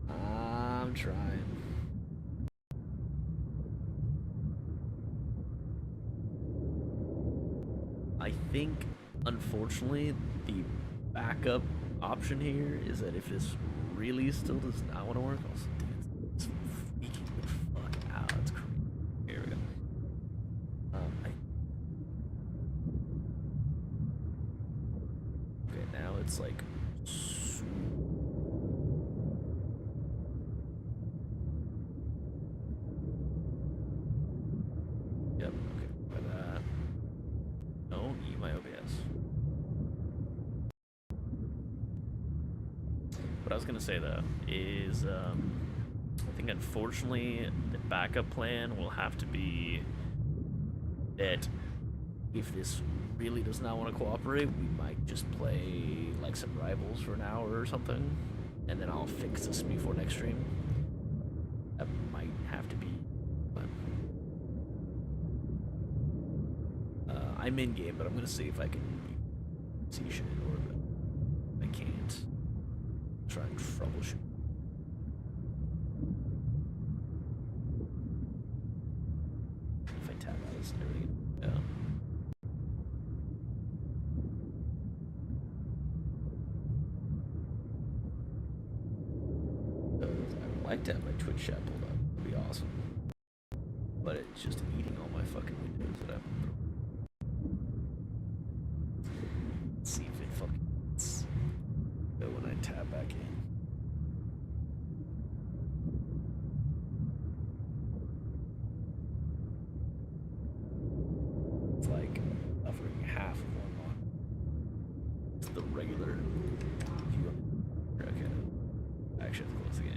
I'm trying. I think, unfortunately, the backup option here is that if this really still does not want to work, it's freaking the fuck out. It's crazy. Here we go. Okay, now it's like. Yep, okay, by that. Don't eat my OBS. What I was gonna say though is, I think unfortunately the backup plan will have to be that if this really does not want to cooperate, we might just play like some rivals for an hour or something, and then I'll fix this before next stream. That might have to be, but I'm in game, but I'm gonna see if I can see shit or I can't. Try and troubleshoot. If I tap out this and everything, yeah. I would like to have my Twitch chat pulled up. It'd be awesome. But it's just eating all my fucking windows that I've been through. Let's see if it fucking go when I tab back in. It's like offering half of one line. It's the regular view. Okay. I actually have to close the game.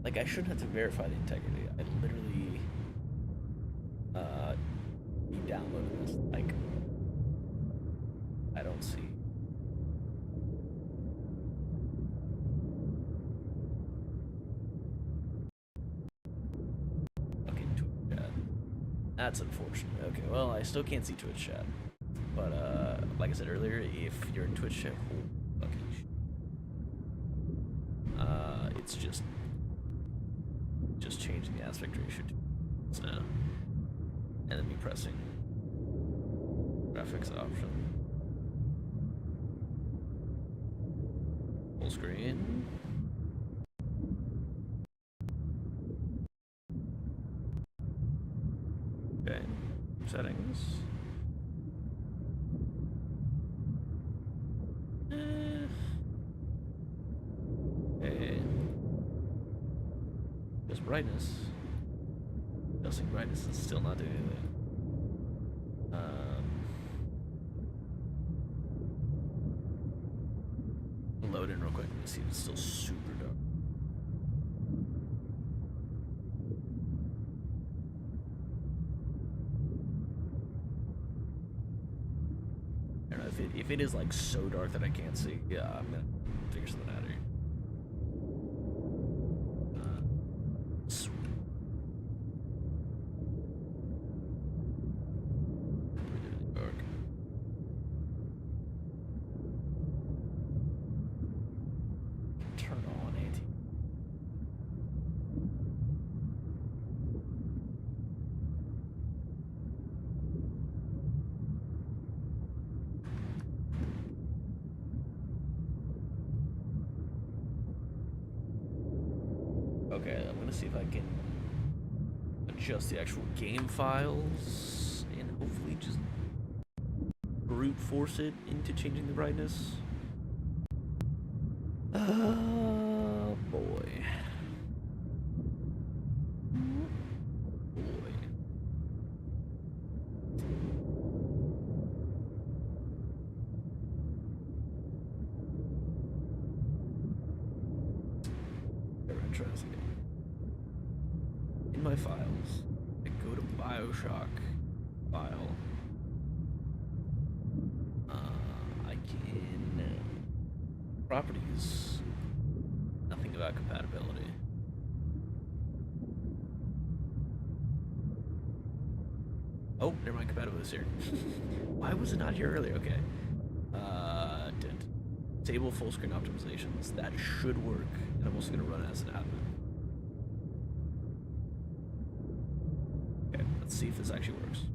Like, I shouldn't have to verify the integrity. I literally downloaded this. Like, I don't see. Okay, Twitch chat. That's unfortunate. Okay, well, I still can't see Twitch chat. But like I said earlier, if you're in Twitch chat, it's just changing the aspect ratio to now, and then me pressing graphics option, full screen. Okay, settings. brightness. Adjusting brightness is still not doing anything. Load in real quick. Let me see if it's still super dark. I don't know if it is like so dark that I can't see. Yeah, I'm gonna figure something out here. Sweet. Dark. Turn on anti. Okay, I'm gonna see if I can adjust the actual game files and hopefully just brute force it into changing the brightness. Oh boy. Boy. Very interesting. In my files, I go to bioshock file. I can properties. Nothing about compatibility. Oh, never mind, compatibility's here. Why was it not here earlier? Okay. Disable full screen optimizations. That should work. And I'm also gonna run as an admin. Okay, let's see if this actually works.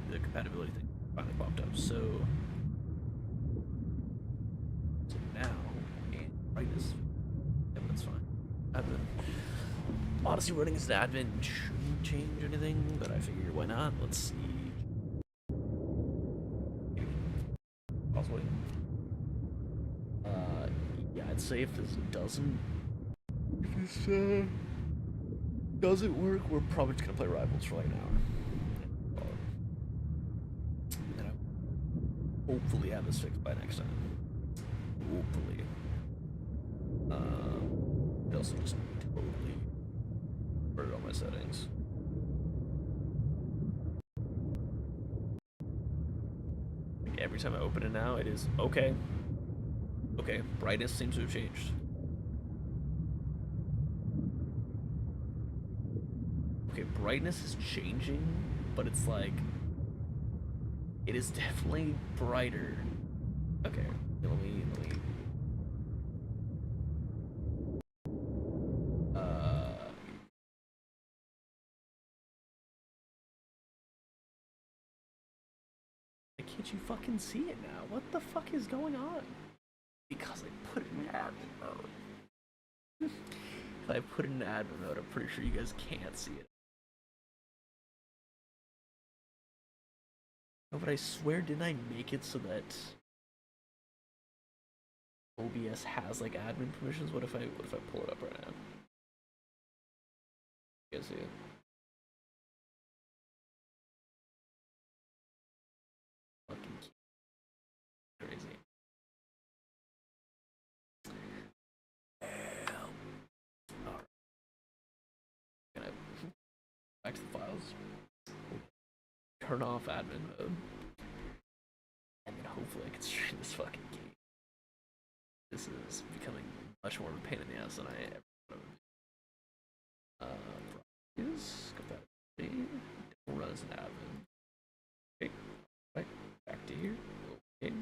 The compatibility thing finally popped up. So now, and brightness. Yeah, but that's fine. Admin. Honestly, running as an admin shouldn't change anything, but I figure why not? Let's see. Possibly. Yeah, I'd say if this doesn't work, we're probably just gonna play Rivals for like an hour. And then I hopefully have this fixed by next time. Hopefully. I also just totally converted all my settings. Like every time I open it now, it is okay. Okay, brightness seems to have changed. Okay, brightness is changing, but it's like it is definitely brighter. Okay, let me can't you fucking see it now? What the fuck is going on? Because I put it in admin mode. If I put it in admin mode, I'm pretty sure you guys can't see it. No, but I swear, didn't I make it so that OBS has like admin permissions? What if I pull it up right now? You guys see it? Fucking crazy. Alright. Gonna back to the files. Turn off admin mode. And then hopefully I can stream this fucking game. This is becoming much more of a pain in the ass than I ever thought it would be. Properties, compatibility, don't run as an admin. Okay, right, back to here. Okay.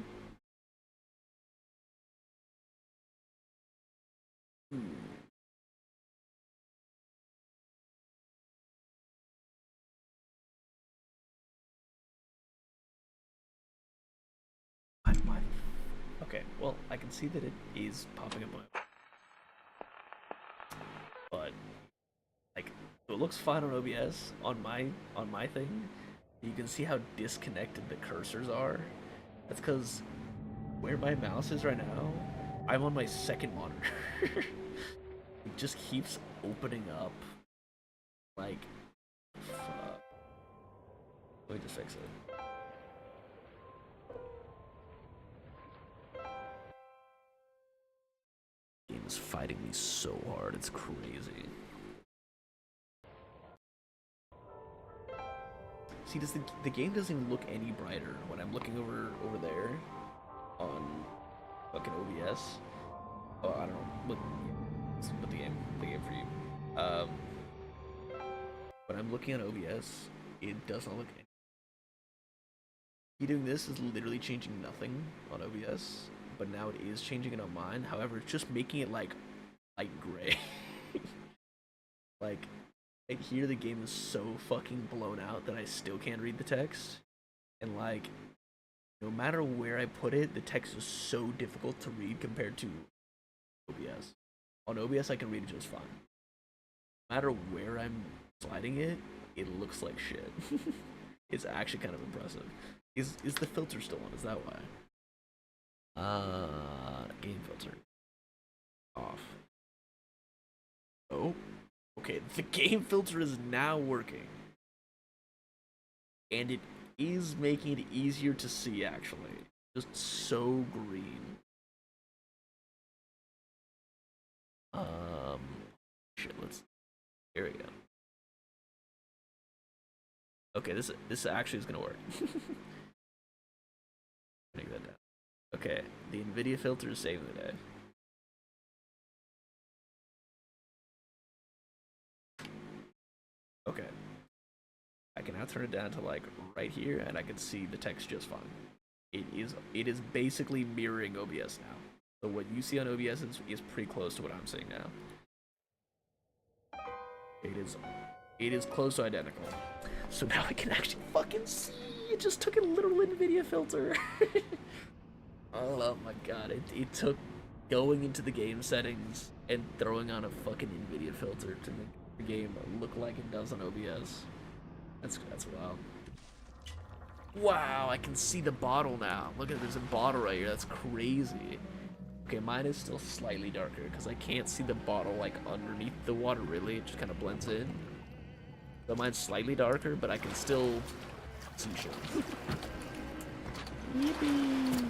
What? Okay, well, I can see that it is popping up my. But like, it looks fine on OBS on my thing. You can see how disconnected the cursors are. That's because where my mouse is right now, I'm on my second monitor. It just keeps opening up. Like, fuck. Let me just fix it. Game is fighting me so hard, it's crazy. See, does the game doesn't even look any brighter when I'm looking over there on fucking OBS. Oh, I don't know. Look, the game for you. When I'm looking at OBS, it does not look. Me doing this is literally changing nothing on OBS, but now it is changing it on mine. However, it's just making it like light gray. Like, right here the game is so fucking blown out that I still can't read the text, and like, no matter where I put it, the text is so difficult to read compared to OBS. On OBS, I can read it just fine. No matter where I'm sliding it, it looks like shit. It's actually kind of impressive. Is the filter still on? Is that why? Game filter off. Oh, okay. The game filter is now working, and it is making it easier to see. Actually, just so green. Shit. Here we go. Okay, this actually is gonna work. Take that down. Okay, the NVIDIA filter is saving the day. Okay, I can now turn it down to like right here, and I can see the text just fine. It is basically mirroring OBS now. So what you see on OBS is pretty close to what I'm seeing now. It is close to identical. So now I can actually fucking see. It just took a literal NVIDIA filter. Oh my god, it took going into the game settings and throwing on a fucking NVIDIA filter to make the game look like it does on OBS. That's wild. Wow, I can see the bottle now. Look at there's a bottle right here. That's crazy. Okay, mine is still slightly darker because I can't see the bottle like underneath the water really. It just kind of blends in. So mine's slightly darker, but I can still see shit. Yippee!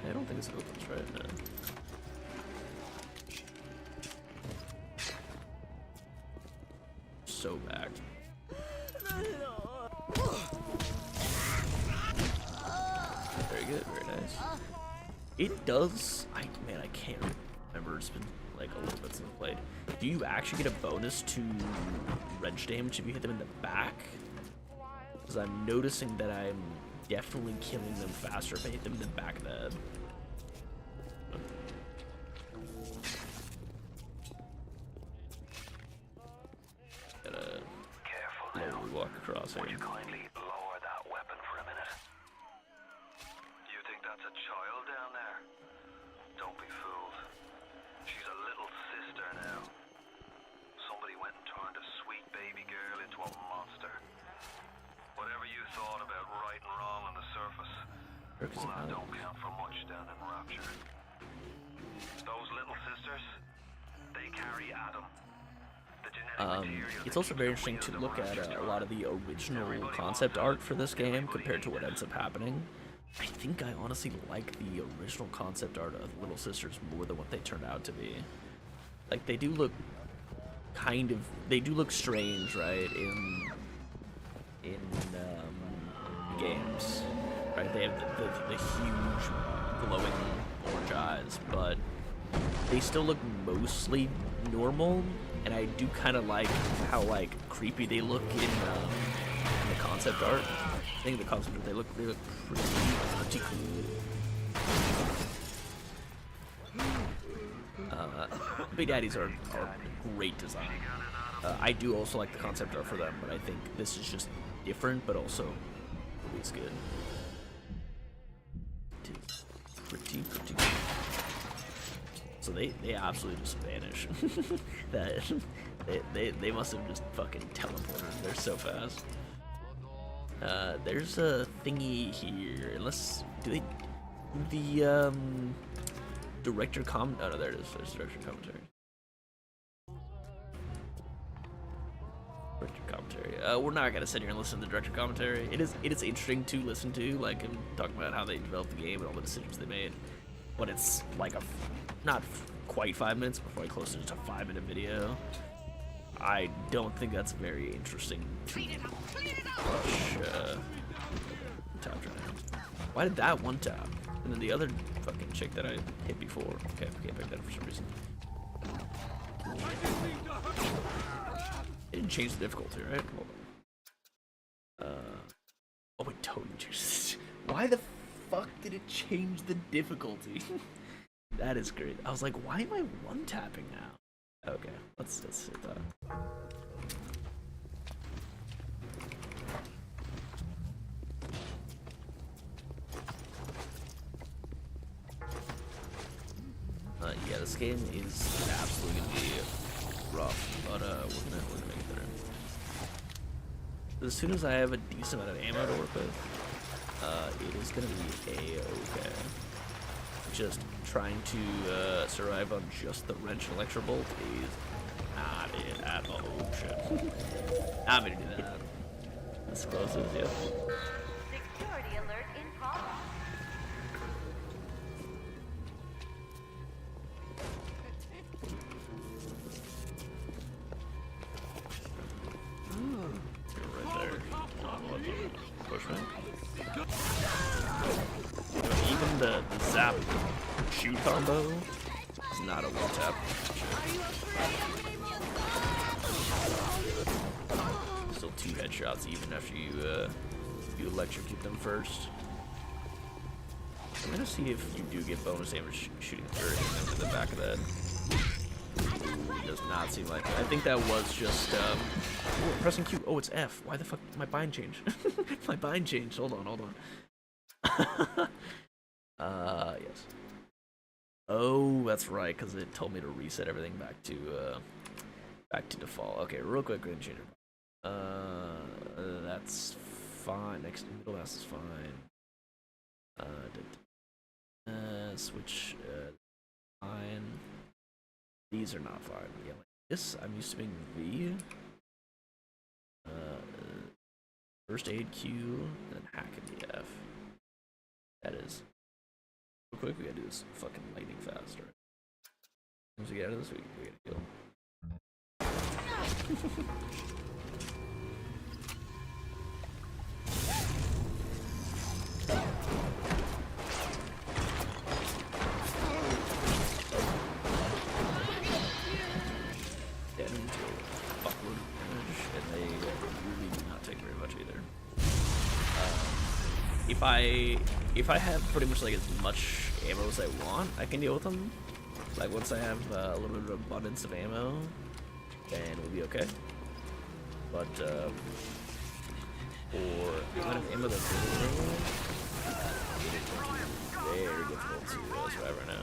I don't think it's opens right now. So backed. Very good, very nice. It does. Man, I can't remember. It's been like a little bit since I played. Do you actually get a bonus to wrench damage if you hit them in the back? Because I'm noticing that I'm definitely killing them faster if I hit them in the back of the head. Gotta slowly walk across here. Would you kindly lower that weapon for a minute? You think that's a child down there? Don't be fooled. She's a little sister now. Somebody went and turned a sweet baby girl into a monster. Whatever you thought about right and wrong on the surface, well, that don't count for much down in Rapture. Those little sisters, they carry Adam. It's also very interesting to look at a lot of the original concept art for this game compared to what ends up happening. I think I honestly like the original concept art of Little Sisters more than what they turned out to be. Like, they do look strange, right, in games, right? They have the huge glowing orange eyes, but they still look mostly normal. And I do kind of like how like creepy they look in the concept art. I think the concept art they look pretty cool. Big Daddies are great design. I do also like the concept art for them, but I think this is just different, but also it's good. Pretty good. So they absolutely just vanish. That they must have just fucking teleported. They're so fast. There's a thingy here. Unless do director oh no, there it is. There's director commentary. Director commentary. We're not gonna sit here and listen to the director commentary. It is interesting to listen to, like, and talking about how they developed the game and all the decisions they made. But it's like not quite 5 minutes, but probably closer to a 5-minute video. I don't think that's very interesting to watch. Tap trying. Why did that one tap? And then the other fucking chick that I hit before. Okay, I can't pick that for some reason. It didn't change the difficulty, right? Hold on. Oh, it totally changed. Why the fuck did it change the difficulty? That is great. I was like, why am I one tapping now? Okay, let's hit that. Yeah, this game is absolutely gonna be rough, but we're gonna make it through. As soon as I have a decent amount of ammo to work with, it is gonna be a-okay. Just trying to survive on just the wrench and electro bolt is not it at all. Oh shit. I'm gonna do that. Explosives, yep. Security alert in progress. Right there. Pushman. Even the zap shoot combo is not a one tap. Still 2 headshots even after you electrocute them first. I'm gonna see if you do get bonus damage shooting through into the back of the head. Ooh, does not seem like it. I think that was just oh, pressing Q. Oh, it's F. Why the fuck my bind changed? My bind changed. Hold on. Yes. Oh, that's right, because it told me to reset everything back to default. Okay, real quick, we're gonna change it. That's fine. Next middle mouse is fine. Switch fine. These are not fine. Yeah, like this, I'm used to being V. First aid Q, and then hack in the F. That is. Real quick, we gotta do this fucking lightning fast, right? As soon as we get out of this, we gotta kill. Get into fuckload of damage, and they really do not take very much either. If I have pretty much like as much ammo as I want, I can deal with them. Like once I have a little bit of abundance of ammo, then we'll be okay. But for the amount of ammo that's very difficult to survive right now.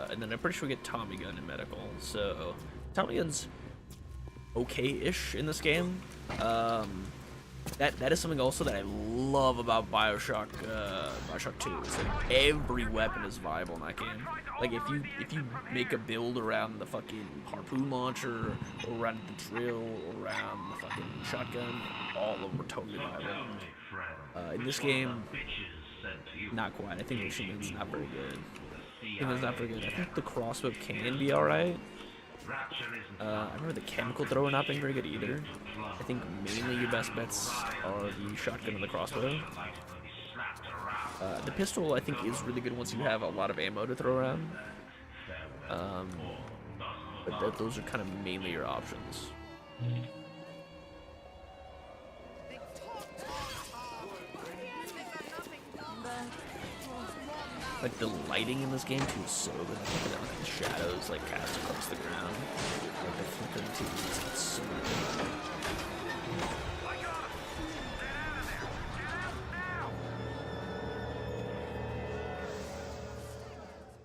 And then I'm pretty sure we get Tommy Gun in medical. So Tommy Gun's okay-ish in this game. That is something also that I love about Bioshock 2. It's like every weapon is viable in that game. Like if you make a build around the fucking harpoon launcher, or around the drill, or around the fucking shotgun, all of them are totally viable. In this game, not quite. I think the machine gun's not very good. I think the crossbow can be alright. I remember the chemical thrower not being very good either. I think mainly your best bets are the shotgun and the crossbow. The pistol I think is really good once you have a lot of ammo to throw around. But those are kind of mainly your options. Like the lighting in this game too is so good. Like the shadows like cast across the ground. Like the flickering too is so good.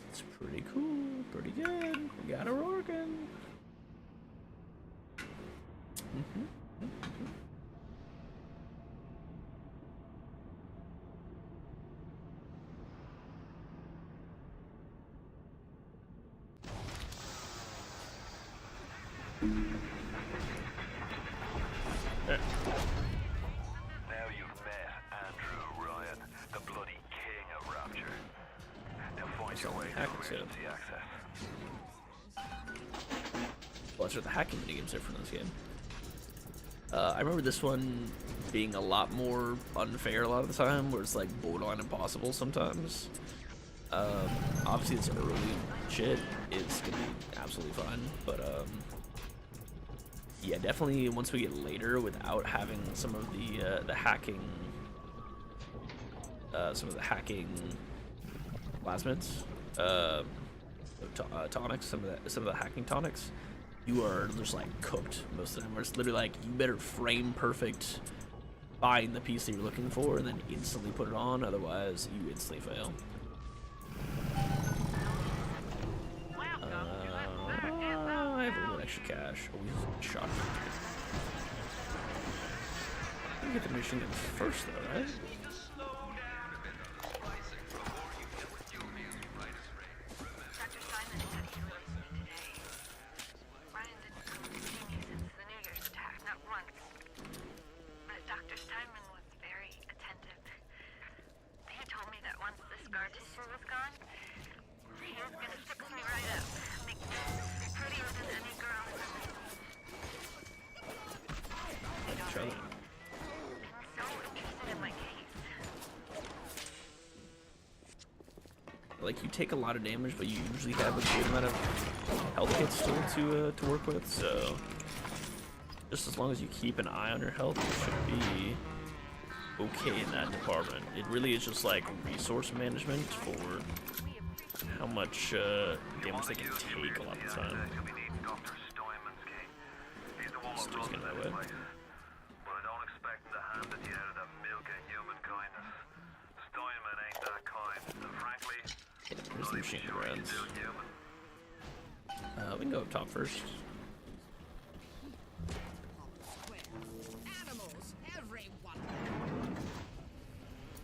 It's pretty cool, pretty good. We got her working. There. Now you've met Andrew Ryan, the bloody king of Rapture. Now find your way to emergency access. Well, that's what the hacking minigames are for this game. I remember this one being a lot more unfair a lot of the time, where it's like borderline impossible sometimes. Obviously it's early shit, it's gonna be absolutely fine, but yeah, definitely once we get later without having some of the hacking plasmids, tonics, some of the hacking tonics, you are just like cooked most of the time. Where it's literally like you better frame perfect, find the piece that you're looking for, and then instantly put it on. Otherwise, you instantly fail. I have a little extra cash. Oh, we shot. We get the machine gun first, though, right? Like, you take a lot of damage, but you usually have a good amount of health kits still to work with, so just as long as you keep an eye on your health, you should be okay in that department. It really is just like resource management for how much damage they can take a lot of the time. Just getting that way. But I don't expect him to hand it you out of the milk of human kindness. Steinman ain't that kind, and frankly, There's the machine rounds. We can go up top first.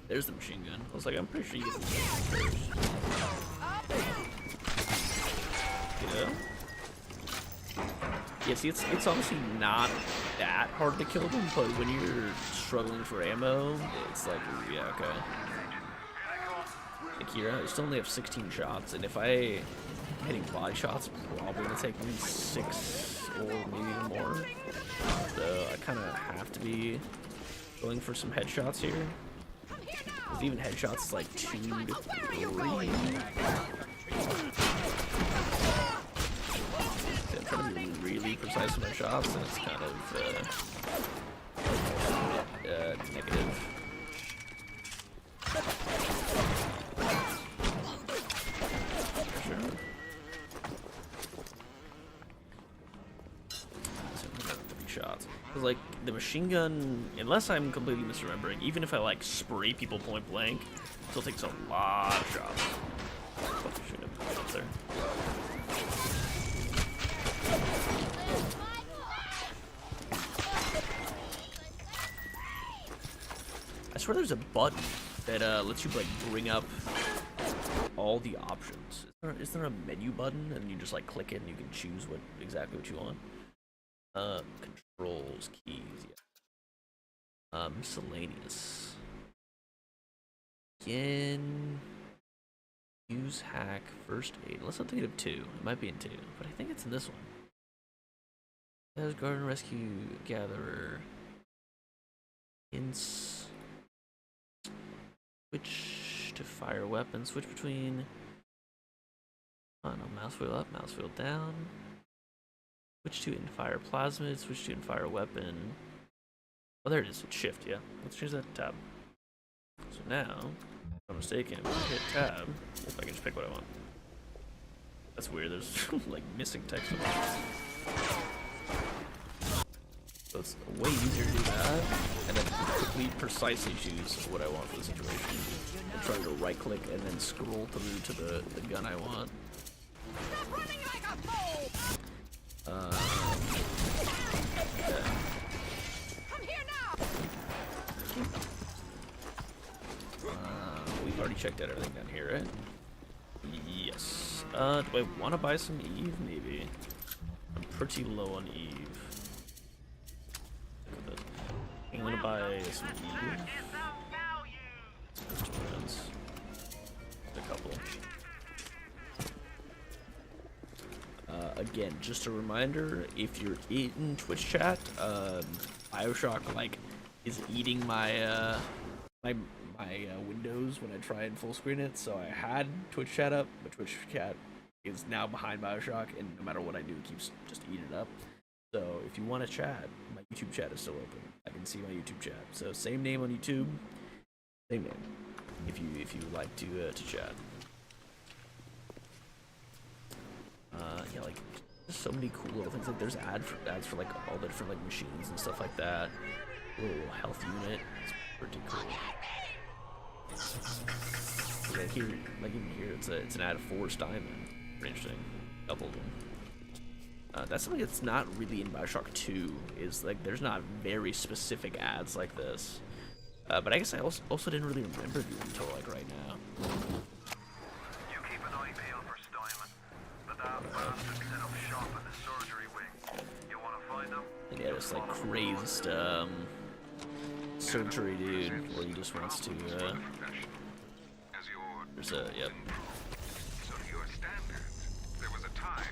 There's the machine gun. I was like, I'm pretty sure you get the machine gun first. Yeah. Yeah, see, it's honestly not that hard to kill them, but when you're struggling for ammo, it's like, yeah, okay. Akira, I still only have 16 shots, and if I hitting body shots, probably gonna take me 6 or maybe even more. So I kind of have to be going for some headshots here. Because even headshots is like 2 to 3. I'm trying to be really precise with my shots, and it's kind of negative. Because, like, the machine gun, unless I'm completely misremembering, even if I, like, spray people point blank, it still takes a lot of shots. Shoot him up there. I swear there's a button that lets you, like, bring up all the options. Is there a menu button, and you just, like, click it and you can choose exactly what you want? Controls, keys, yeah. Miscellaneous. Again, use hack, first aid. Unless I'm thinking of 2. It might be in 2, but I think it's in this one. There's garden rescue, gatherer. Hints. Switch to fire weapon. Switch between. Oh no, mouse wheel up, mouse wheel down. Switch to infire plasmid, switch to infire weapon. Oh, there it is. It's shift, yeah. Let's change that to tab. So now, if I'm mistaken, if I hit tab, I can just pick what I want. That's weird. There's like missing text. So it's way easier to do that, and then quickly, precisely choose what I want for the situation. I'm trying to right click and then scroll through to the gun I want. Stop running like a fool! Yeah. Come here now! We've already checked out everything down here, right? Yes. Do I want to buy some Eve? Maybe. I'm pretty low on Eve. Look at that. I'm gonna buy some Eve. Some friends. A couple. Again, just a reminder, if you're in Twitch chat, Bioshock like is eating my my windows when I try and full screen it. So I had Twitch chat up, but Twitch chat is now behind Bioshock, and no matter what I do, it keeps just eating it up. So if you want to chat, my YouTube chat is still open. I can see my YouTube chat. So same name on YouTube, same name. If you would like to chat. Yeah, like there's so many cool little things. Like there's ads for like all the different like machines and stuff like that. Little health unit. It's pretty cool. Like here, like even here, it's an ad for Diamond. Pretty interesting. A couple of them. That's something that's not really in Bioshock 2. Is like there's not very specific ads like this. But I guess I also didn't really remember these until like right now. You keep an eye peeled for Steinman. But that bastard set up shop in the surgery wing. You wanna find him? And yeah, this like crazed surgery dude where he just wants to there's a yep. So to your standards, there was a time.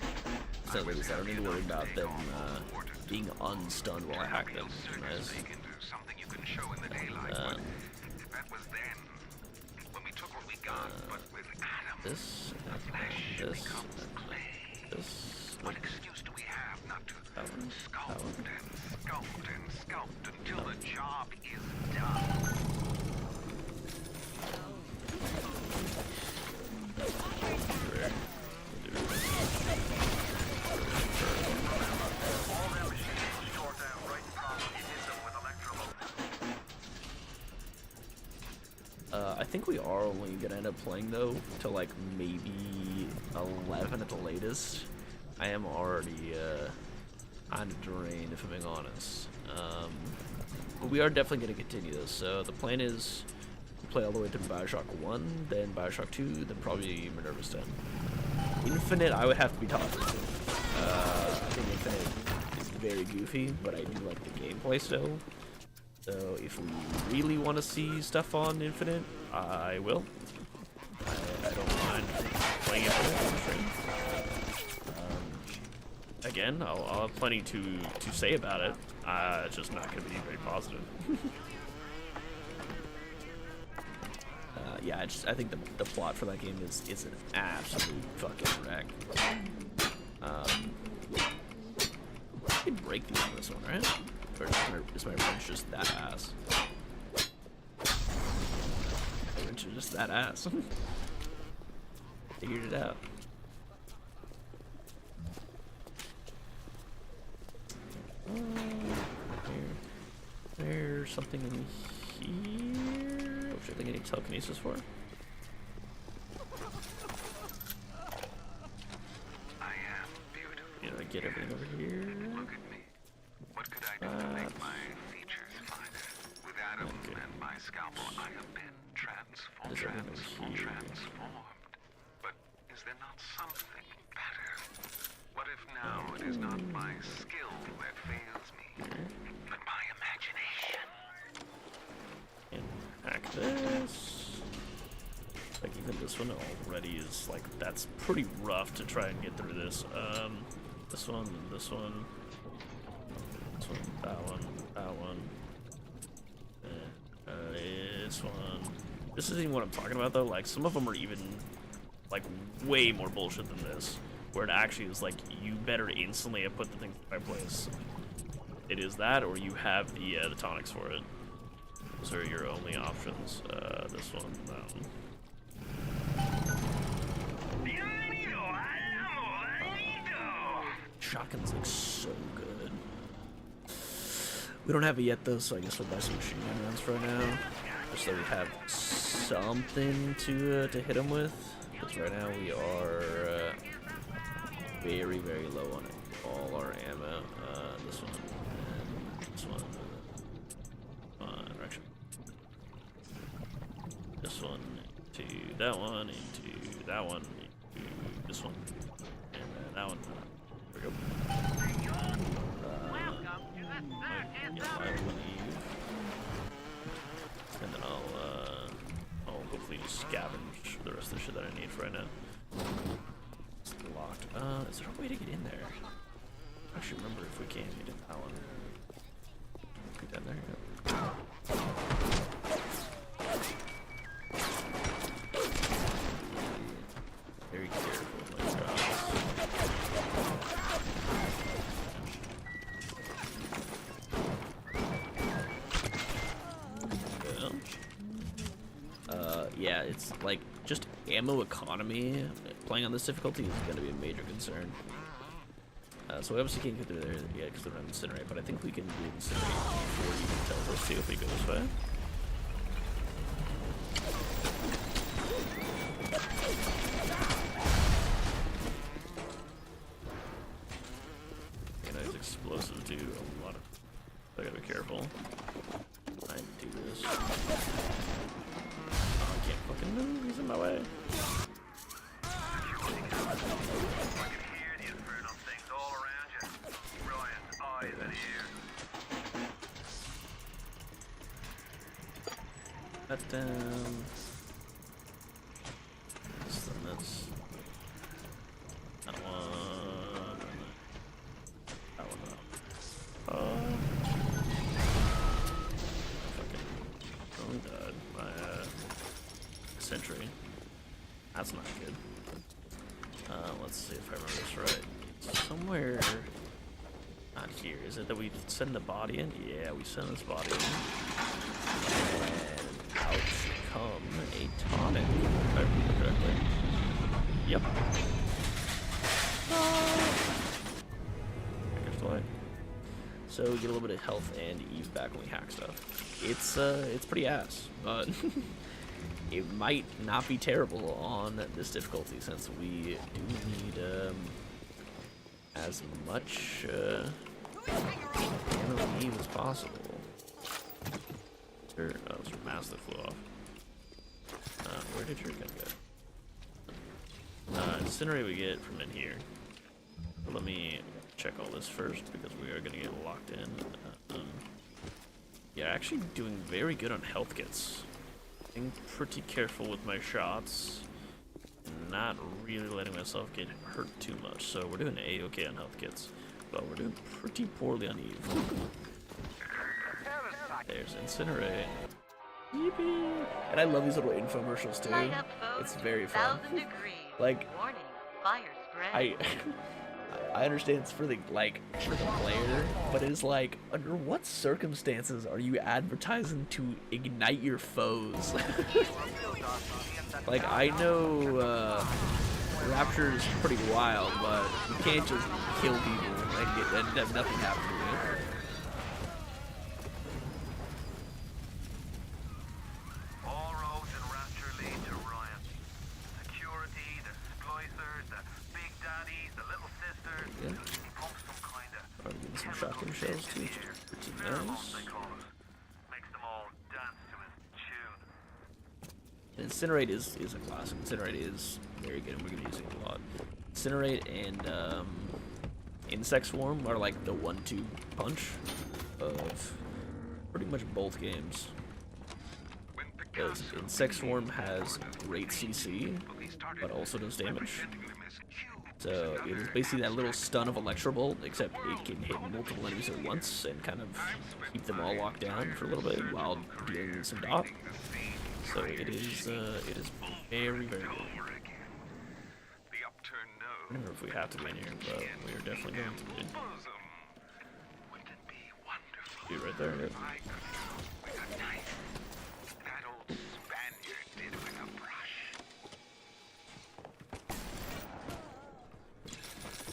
So at least I don't need to worry about them being unstunned while I hack them. Nice. Something you can show in the daylight. That was then. When we took what we got, but with Adam, this, the flesh becomes clay. this. What excuse do we have not to sculpt and sculpt until the job is done? All them machines short out right and properly hit them with electrolytes. I think we are only gonna end up playing though till like maybe 11 at the latest. I am already kind of drained if I'm being honest. But we are definitely gonna continue this. So the plan is to play all the way to Bioshock 1, then Bioshock 2, then probably Minerva's 10. Infinite, I would have to be tougher to. I think Infinite is very goofy, but I do like the gameplay still. So if we really want to see stuff on Infinite, I will. I don't mind playing Infinite on the stream. Again, I'll have plenty to say about it. It's just not going to be very positive. Yeah, I think the plot for that game is an absolute fucking wreck. I can break these on this one, right? Or is my wrench just that ass? My wrench is just that ass. Figured it out. There's something in here. Which I think I need telekinesis for. I am beautiful. You know, I get everything over here. Look at me. What could I do to make my features finer? With Adam and my scalpel, I have been transformed. But is there not something better? What if now it is not my skill that fails me, but my imagination? And hack this. Like even this one already is like that's pretty rough to try and get through this. This one, this one, this one, that one, this one. This isn't even what I'm talking about though. Like some of them are even like way more bullshit than this, where it actually is like you better instantly have put the thing in the right place. It is that, or you have the tonics for it. Those are your only options. This one, that one. Shotgun's like so good. We don't have it yet though, so I guess we'll buy some machine gun rounds for right now, just so we have something to hit him with. Because right now we are very, very low on all our ammo. This one, and this one. Direction. This one into that one, into that one, into this one, and that one. There we go. most of the shit that I need for right now. It's locked. Is there a way to get in there? I actually remember if we can get in that one. Get down there. Yep. Very careful with my shots. Yeah, it's like just ammo economy playing on this difficulty is going to be a major concern. So we obviously can't get through there yet because they're on incinerate, but I think we can do incinerate before you can tell us to if we go this way. And it's explosive too. A lot of. I gotta be careful. I do this. I can't fucking move, he's in my way. I can hear the infernal things all around you. Ryan's eyes and ears. That's down. That's that one. That one up. Fucking died by sentry. That's not good. Let's see if I remember this right. Somewhere not here. Is it that we send the body in? Yeah, we send this body in. And out should come a tonic, if I remember correctly. Yep. So we get a little bit of health and Eve back when we hack stuff. It's pretty ass, but it might not be terrible on this difficulty since we do need as much ammo and Eve as possible. Sure. Oh, it's your mask that flew off. Where did your gun go? Incinerate we get from in here. But let me check all this first because we are gonna get locked in. Yeah, actually doing very good on health kits. Being pretty careful with my shots. Not really letting myself get hurt too much. So we're doing A-okay on health kits. But we're doing pretty poorly on Eve. There's Incinerate. Yippee! And I love these little infomercials too. Light up, folks. It's very fun. 1,000 degrees. Like, Warning, fire spread. I understand it's for the player, but it's like, under what circumstances are you advertising to ignite your foes? Like, I know Rapture is pretty wild, but you can't just kill people and have nothing happen to you. All roads in Rapture lead to Ryan. Security, the splicers, the big daddies, the little sisters. Yeah. He pumps some kind of I'm getting some shotgun shells too, which is pretty nice. they call it. Makes them all dance to his tune. And Incinerate is a classic. Incinerate is very good, and we're gonna use it a lot. Incinerate and Insect Swarm are like the 1-2 punch of pretty much both games. Because Insect Swarm has great CC, but also does damage. So it is basically that little stun of Electro Bolt, except it can hit multiple enemies at once and kind of keep them all locked down for a little bit while dealing some dot. So it is very, very good. I don't know if we have to be in here, but we are definitely going to be. Dude, right there. Yep.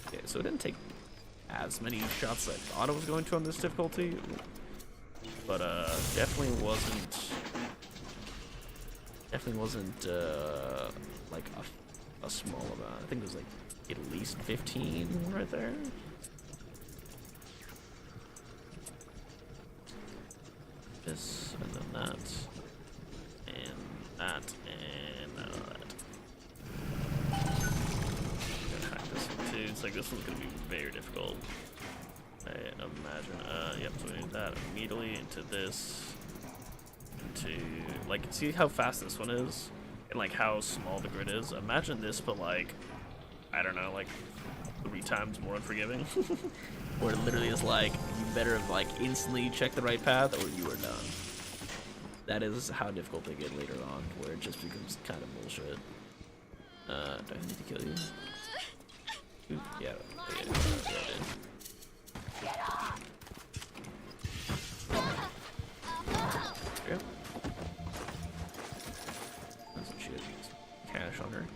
Okay, so it didn't take as many shots as I thought it was going to on this difficulty, but definitely wasn't like a small amount. I think it was like at least 15 right there. This and then that and that and that. This one too. It's like this one's gonna be very difficult. I imagine. Yep. So we need that immediately into this. Into like, see how fast this one is. and like how small the grid is. Imagine this, but like, I don't know, like 3 times more unforgiving. Where it literally is like, you better have like instantly checked the right path or you are done. That is how difficult they get later on, where it just becomes kind of bullshit. Do I need to kill you? Ooh, yeah, I did. Yep. That's what she has. Cash on her.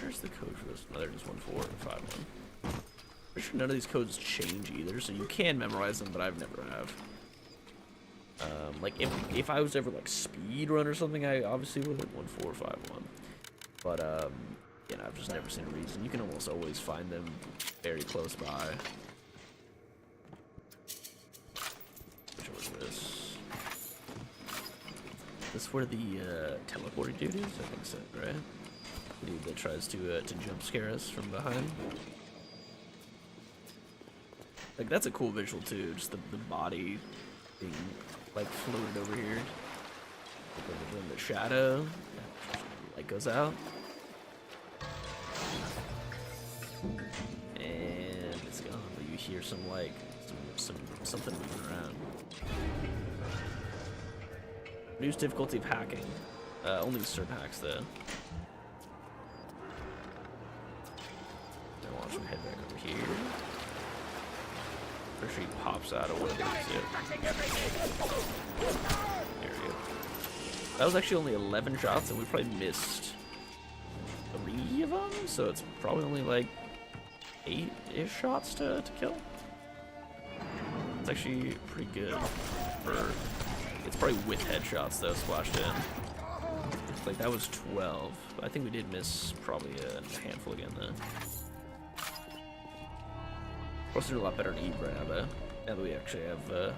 Where's the code for this? No, they're just 14551. Pretty sure none of these codes change either, so you can memorize them, but I've never have. Like if I was ever like speed run or something, I obviously would have 1451. But you know, I've just never seen a reason. You can almost always find them very close by. Which was this? This where the teleporting dude is? I think so, right? The dude that tries to jump scare us from behind. Like that's a cool visual too, just the body being like floated over here. In the shadow, light goes out. And it's gone, but you hear some like something moving around. Reduce difficulty of hacking. Only certain hacks though. Now watch him head back over here. Pretty sure he pops out of whatever it is. There we go. That was actually only 11 shots, and we probably missed 3 of them, so it's probably only like 8-ish shots to kill. It's actually pretty good for. It's probably with headshots though splashed in. Like that was 12. I think we did miss probably a handful again though. Of course, they're a lot better to eat right now though. Now that we actually have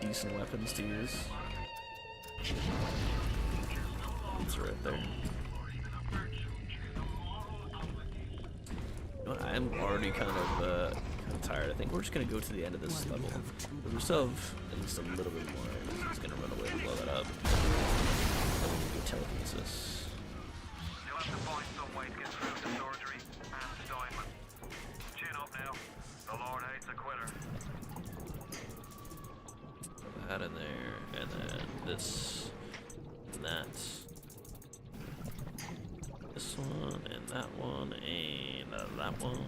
decent weapons to use. It's right there. You know what, I'm already kind of tired. I think we're just gonna go to the end of this level. But we still have at least a little bit more. He's gonna run away and blow that up. Then we can do telekinesis. You'll have to find some way to get through to surgery and Steinman. Chin up now. The Lord hates a quitter. Put that in there, and then this, and that. This one, and that one, and that one,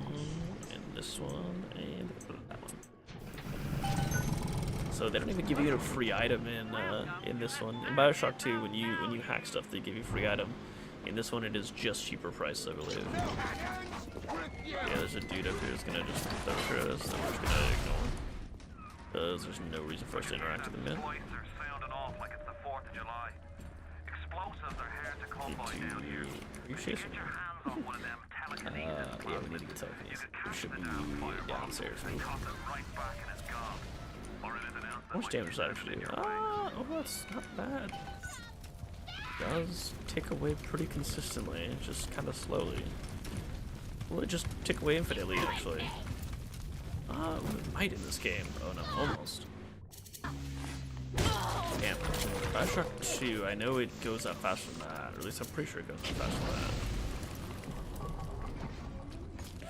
and this one, and that one. So they don't even give you a free item in this one. In BioShock 2, when you hack stuff, they give you a free item. In this one, it is just cheaper price, I believe. Yeah, there's a dude up here who's gonna just throw through us, and we're just gonna ignore him. Because there's no reason for us to interact with him yet. Sounding off like it's the 4th of July. Explosives are hard to come by down here. Are you chasing me? Yeah, we need to get telekinesis. It should be downstairs. How much damage does that actually do? Oh, that's not bad. It does tick away pretty consistently, just kind of slowly. Will it just tick away infinitely, actually? It might in this game. Oh no, almost. Damn. BioShock 2, I know it goes up faster than that, or at least I'm pretty sure it goes up faster than that. Yeah,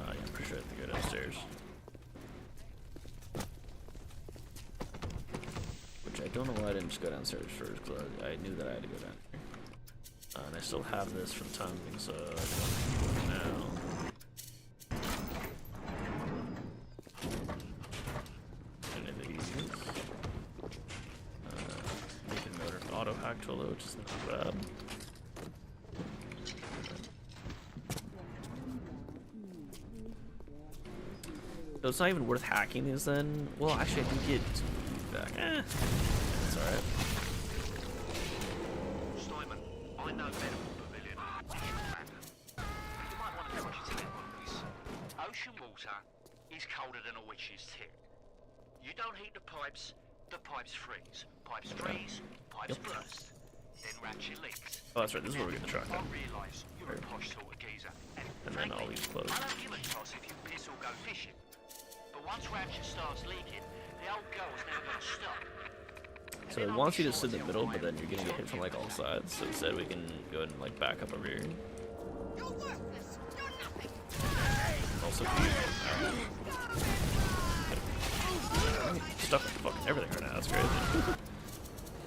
I'm pretty sure I have to go downstairs. Which I don't know why I didn't just go downstairs first, because I knew that I had to go down here. And I still have this from timing, so I don't know now. Anything easy? Make another auto hack tool, which is not bad. So it's not even worth hacking these then? Well, actually I do get some feedback. That's alright. Steinman, I know medical pavilion. You might want to watch your boys. Ocean water is colder than a witch's tit. You don't heat the pipes freeze. Pipes freeze, pipes burst. then Ratchet leaks. Oh, that's right. This is where we get the shotgun. I realise you're a posh sort of geezer, And then all these clothes. I don't give a toss if you piss or go fishing. But once Ratchet starts leaking, the old girl's never gonna stop. So it wants you to sit in the middle, but then you're gonna get hit from like all sides. So instead, we can go ahead and like back up over here. Also, stuck with fucking everything right now. That's crazy.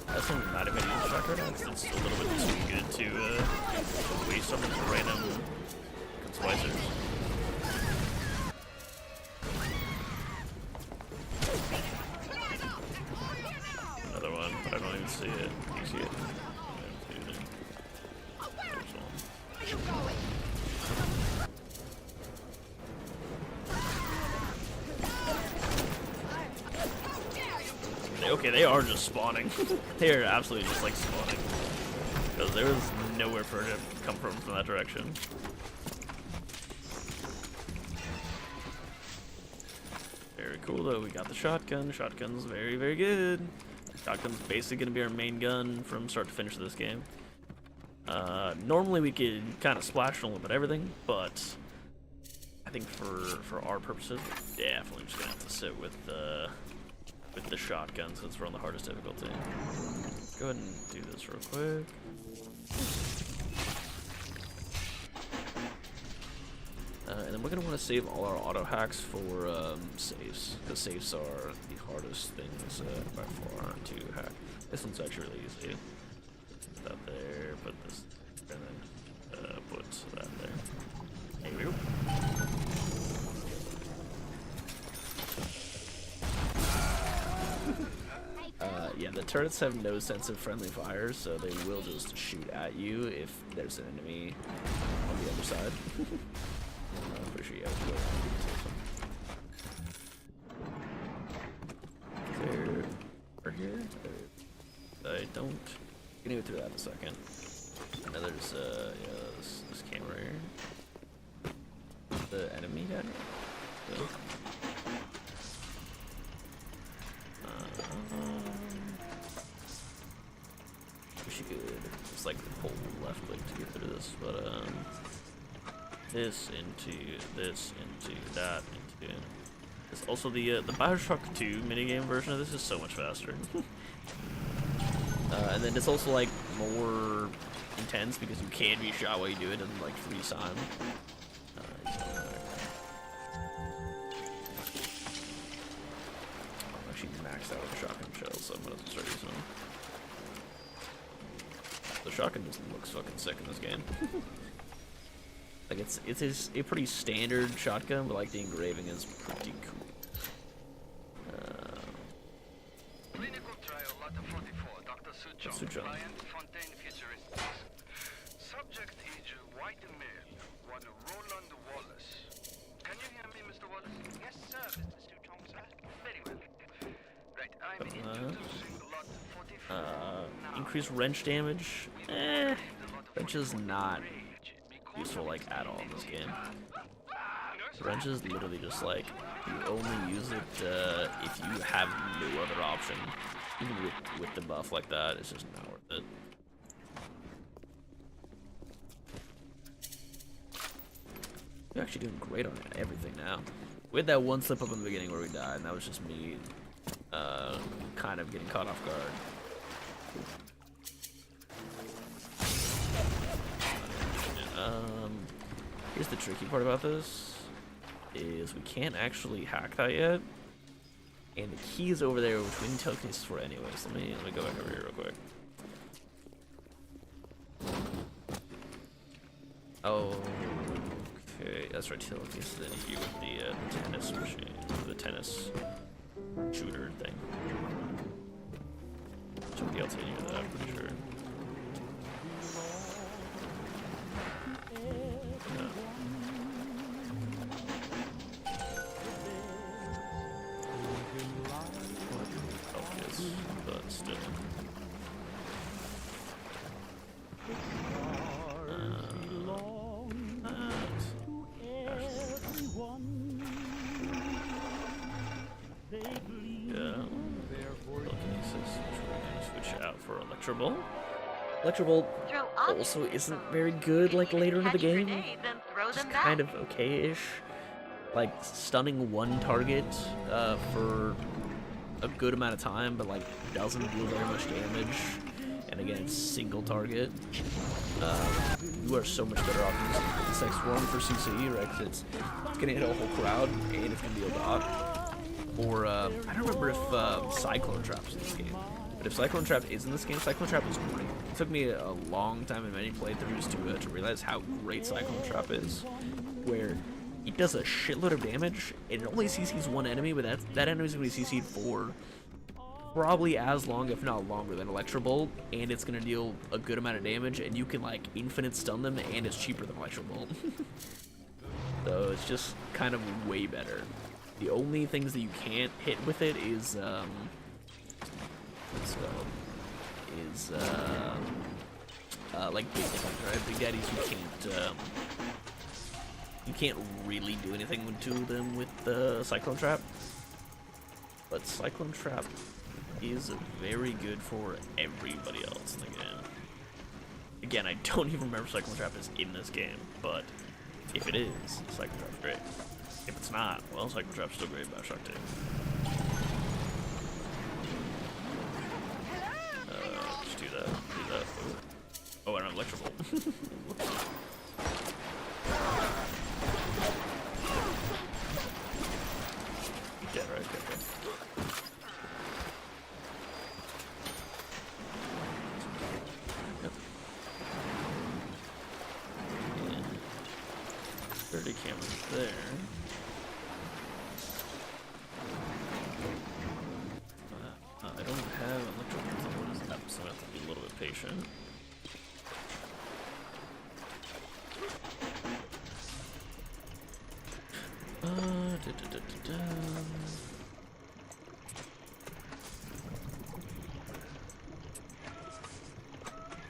That's something not even use the shot right now. It's a little bit too good to waste on these random splicers. Another one, but I don't even see it. You see it? There's one. Okay, they are just spawning. They are absolutely just like spawning. Because there was nowhere for it to come from that direction. Very cool though, we got the shotgun. Shotgun's very, very good. Shotgun's basically gonna be our main gun from start to finish of this game. Normally we could kind of splash on a little bit of everything, but I think for our purposes, we're definitely just gonna have to sit with the shotgun since we're on the hardest difficulty. Go ahead and do this real quick. And then we're gonna want to save all our auto hacks for saves, because saves are the hardest things by far to hack. This one's actually really easy. Put that there, put this, and then put that there. Here we go. Yeah, the turrets have no sense of friendly fire, so they will just shoot at you if there's an enemy on the other side. I'm pretty sure you have to go around. Is there here? I don't. You can go through that in a second. And then there's yeah, this camera here. The enemy guy. So, wish you could just like hold left click to get through this, but this into that into. It's also the Bioshock 2 minigame version of this is so much faster. And then it's also like more intense because you can be shot while you do it and like freeze time. I'm actually maxed out with the shotgun shells, so I'm gonna start using them. The shotgun just looks fucking sick in this game. Like it's a pretty standard shotgun, but like the engraving is pretty cool. Clinical trial lot 44, Dr. Suchong, client Fontaine Futurist. Subject is white male, one Roland Wallace. Can you hear me, Mr. Wallace? Yes, sir, Mr. Suchong, sir. Very well. Right, I'm introducing lot 44. Increased wrench damage. Wrench is not useful like at all in this game. Wrench is literally just like you only use it if you have no other option. Even with the buff like that, it's just not worth it. You're actually doing great on everything now. We had that one slip up in the beginning where we died, and that was just me kind of getting caught off guard. Here's the tricky part about this, is we can't actually hack that yet, and the key is over there, which we need telekinesis for anyways. Let me go back over here real quick. Oh, okay, that's right, telekinesis then you with the tennis machine, the tennis shooter thing. Somebody else hit you with that, I'm pretty sure. But still. Yeah. Telekinesis, which we're going to switch out for Electro Ball. Electrobolt Throw also objects. isn't very good, like, later in the Catch game. grenades and throw Just them back. kind of okay-ish. Like, stunning one target for a good amount of time, but, like, doesn't deal very much damage. And again, it's single target. You are so much better off using Insect Swarm for CC, right? 'Cause it's gonna hit a whole crowd, and it's gonna be a dot. Or, I don't remember if Cyclone Trap's in this game. But if Cyclone Trap is in this game, Cyclone Trap is great. It took me a long time in many playthroughs to realize how great Cyclone Trap is. Where it does a shitload of damage, and it only CCs one enemy, but that enemy's gonna be CC'd for probably as long, if not longer, than Electrobolt, and it's gonna deal a good amount of damage, and you can, like, infinite stun them, and it's cheaper than Electrobolt. So it's just kind of way better. The only things that you can't hit with it is, like Big Daddies, right? Big Daddies you can't really do anything to them with the Cyclone Trap. But Cyclone Trap is very good for everybody else in the game. Again, I don't even remember if Cyclone Trap is in this game, but if it is, Cyclone Trap's great. If it's not, well, Cyclone Trap's still great in Bioshock 2. Just do that. Oh, and Electrobolt. Dead, right? Okay. Yep. And 30 cameras there. I don't have Electrobolt, so I have to be a little bit patient.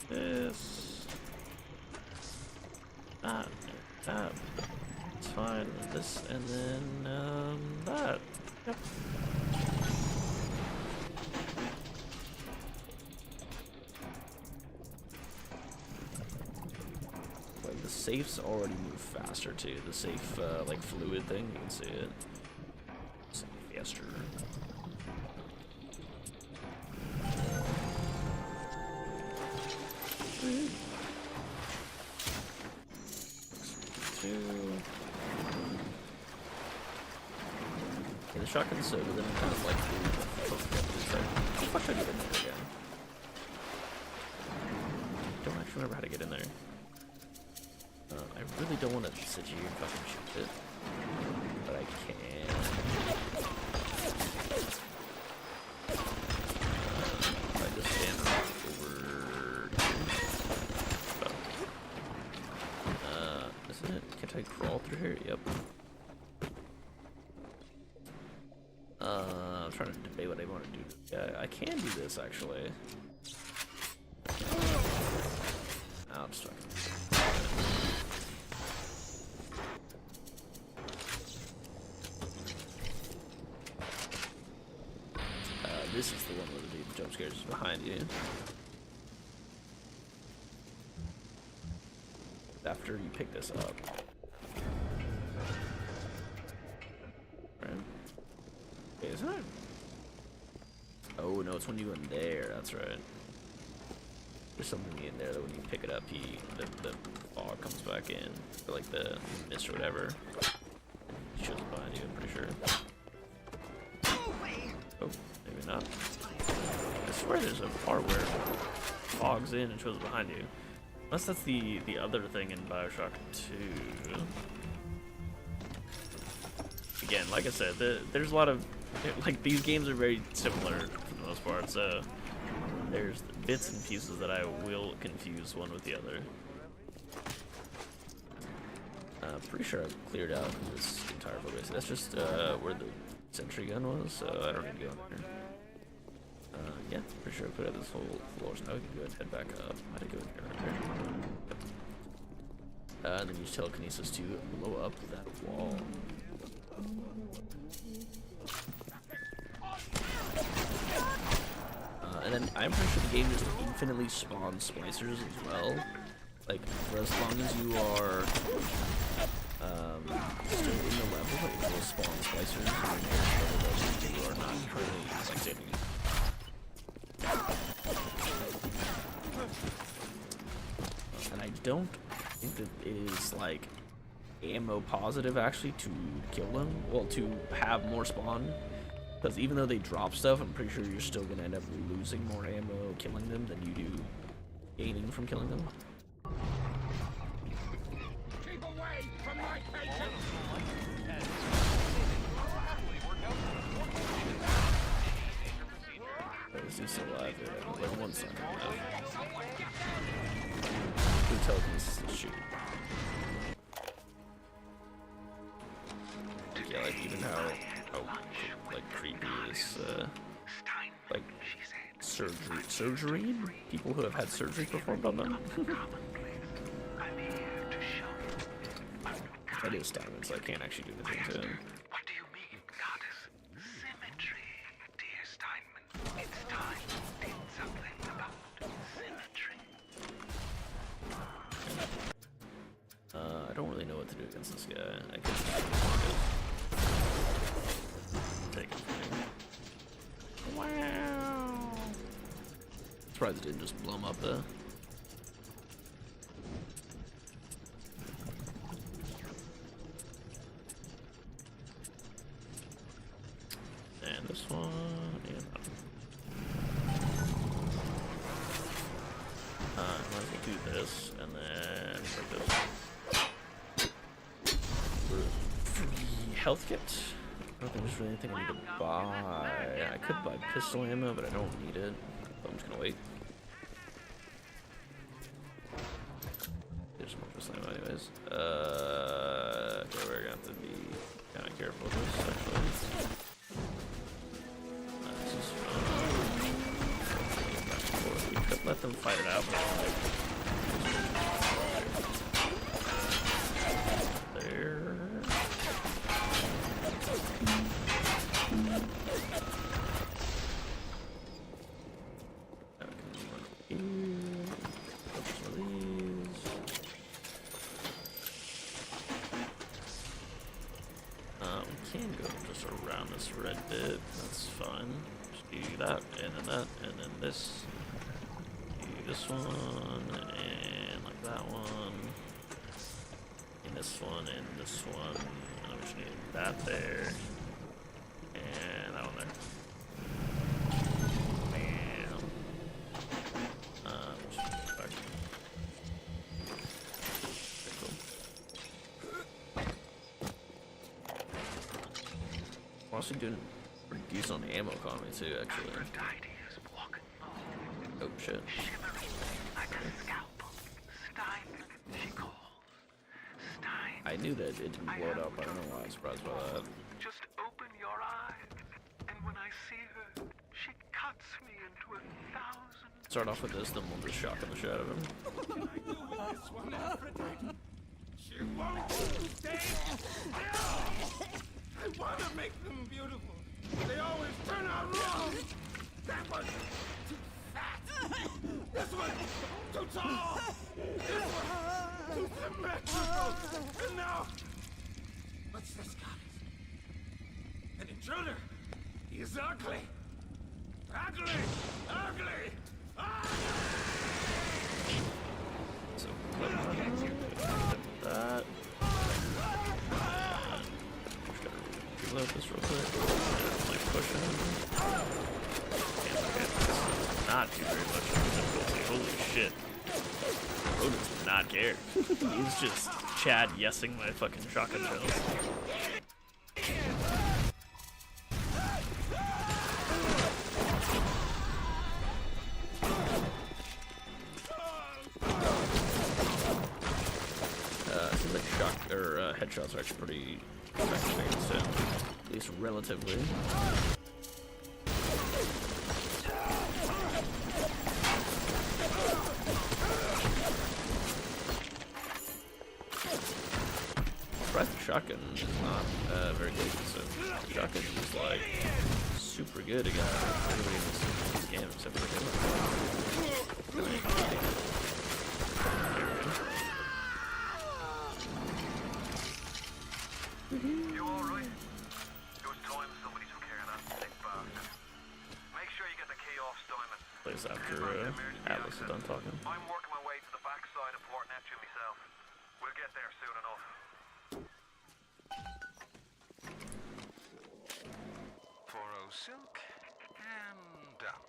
This. It's fine. This, and then, that. Yep. Like, the safes already move faster, too. The safe, like, fluid thing, you can see it. Safe faster. Yeah, the shotgun's so good, then I'm kind of like, how the fuck did I get in there again? I don't actually remember how to get in there. I really don't want to sit here and fucking shoot it, but I can. If I just stand over here. Isn't it? Can't I crawl through here? Yep. I'm trying to debate what I want to do. Yeah, I can do this actually. I'll just fucking. This is the one where the jump scares is behind you. After you pick this up. Right? Okay, isn't it? Oh no, it's when you go in there, that's right. There's something in there that when you pick it up, the fog comes back in. Or like the mist or whatever. It shows it behind you, I'm pretty sure. Oh, maybe not. I swear there's a part where it fogs in and shows it behind you. Unless that's the other thing in Bioshock 2. Again, like I said, there's a lot of, like, these games are very similar for the most part, so there's bits and pieces that I will confuse one with the other. I'm pretty sure I've cleared out this entire focus. That's just where the sentry gun was, so I don't need to go in there. Yeah, pretty sure I put out this whole floor, so now we can go ahead and head back up. I had to go in here right there. And then use telekinesis to blow up that wall. And And then I'm pretty sure the game just infinitely spawns splicers as well. Like, for as long as you are still in the level, it will spawn splicers in your nearest level that you are not currently like saving it. And I don't think that it is like ammo positive actually to kill them. Well, to have more spawn. Because even though they drop stuff, I'm pretty sure you're still gonna end up losing more ammo killing them than you do gaining from killing them. Keep away from my patient! Is he still alive? Yeah, like one second left. Who tells me this is a shoot? Yeah, like even how like creepy is like surgery? People who have had surgery performed on them. That is diamond, so I can't actually do anything to him. What do you mean, goddess? Symmetry, dear Steinman. It's time you did something about symmetry. I don't really know what to do against this guy. I could take him from him. Wow. Surprised it didn't just blow him up though. And this one, and that one. Might as well do this, and then break this. Free health kit. I don't think there's really anything I need to buy. I could buy pistol ammo, but I don't need it. So I'm just gonna wait. There's more pistol ammo anyways. Okay, we're gonna have to be kind of careful with this, actually. This is fun. We could let them fight it out, but there. We can go just around this red bit. That's fine. Just do that, and then that, and then this. Do this one, and like that one. And this one, and this one. And I'm just need that there. And that one there. Bam. Just back. Okay, cool. I'm also doing pretty decent on the ammo economy too, actually. Oh shit. I knew that it didn't blow it up. I don't know why I was surprised by that. Just open your eyes, and when I see her, she cuts me into 1,000. Start off with this, then we'll just shotgun the shit out of him. She won't stay still! I want to make them beautiful. They always turn out wrong. That was too fat. This one too tall. This one too symmetrical. And now, what's this goddess? An intruder. He is ugly. Ugly. Ugly. So, clip that. Reload this real quick. And like pushing. Not do very much difficulty. Holy shit. Bro does not care. He's just Chad yesing my fucking shotgun shells. Seems like headshots are actually pretty effective against him, at least relatively. Surprised the shotgun is not very good against him. Shotgun is like super good against everybody in this game except for him. You alright? It was time somebody took care of that sick bastard. Make sure you get the key off Steinman. Plays after Atlas is done talking. I'm working my way to the backside of Port Neptune myself. We'll get there soon enough. Poro silk and down.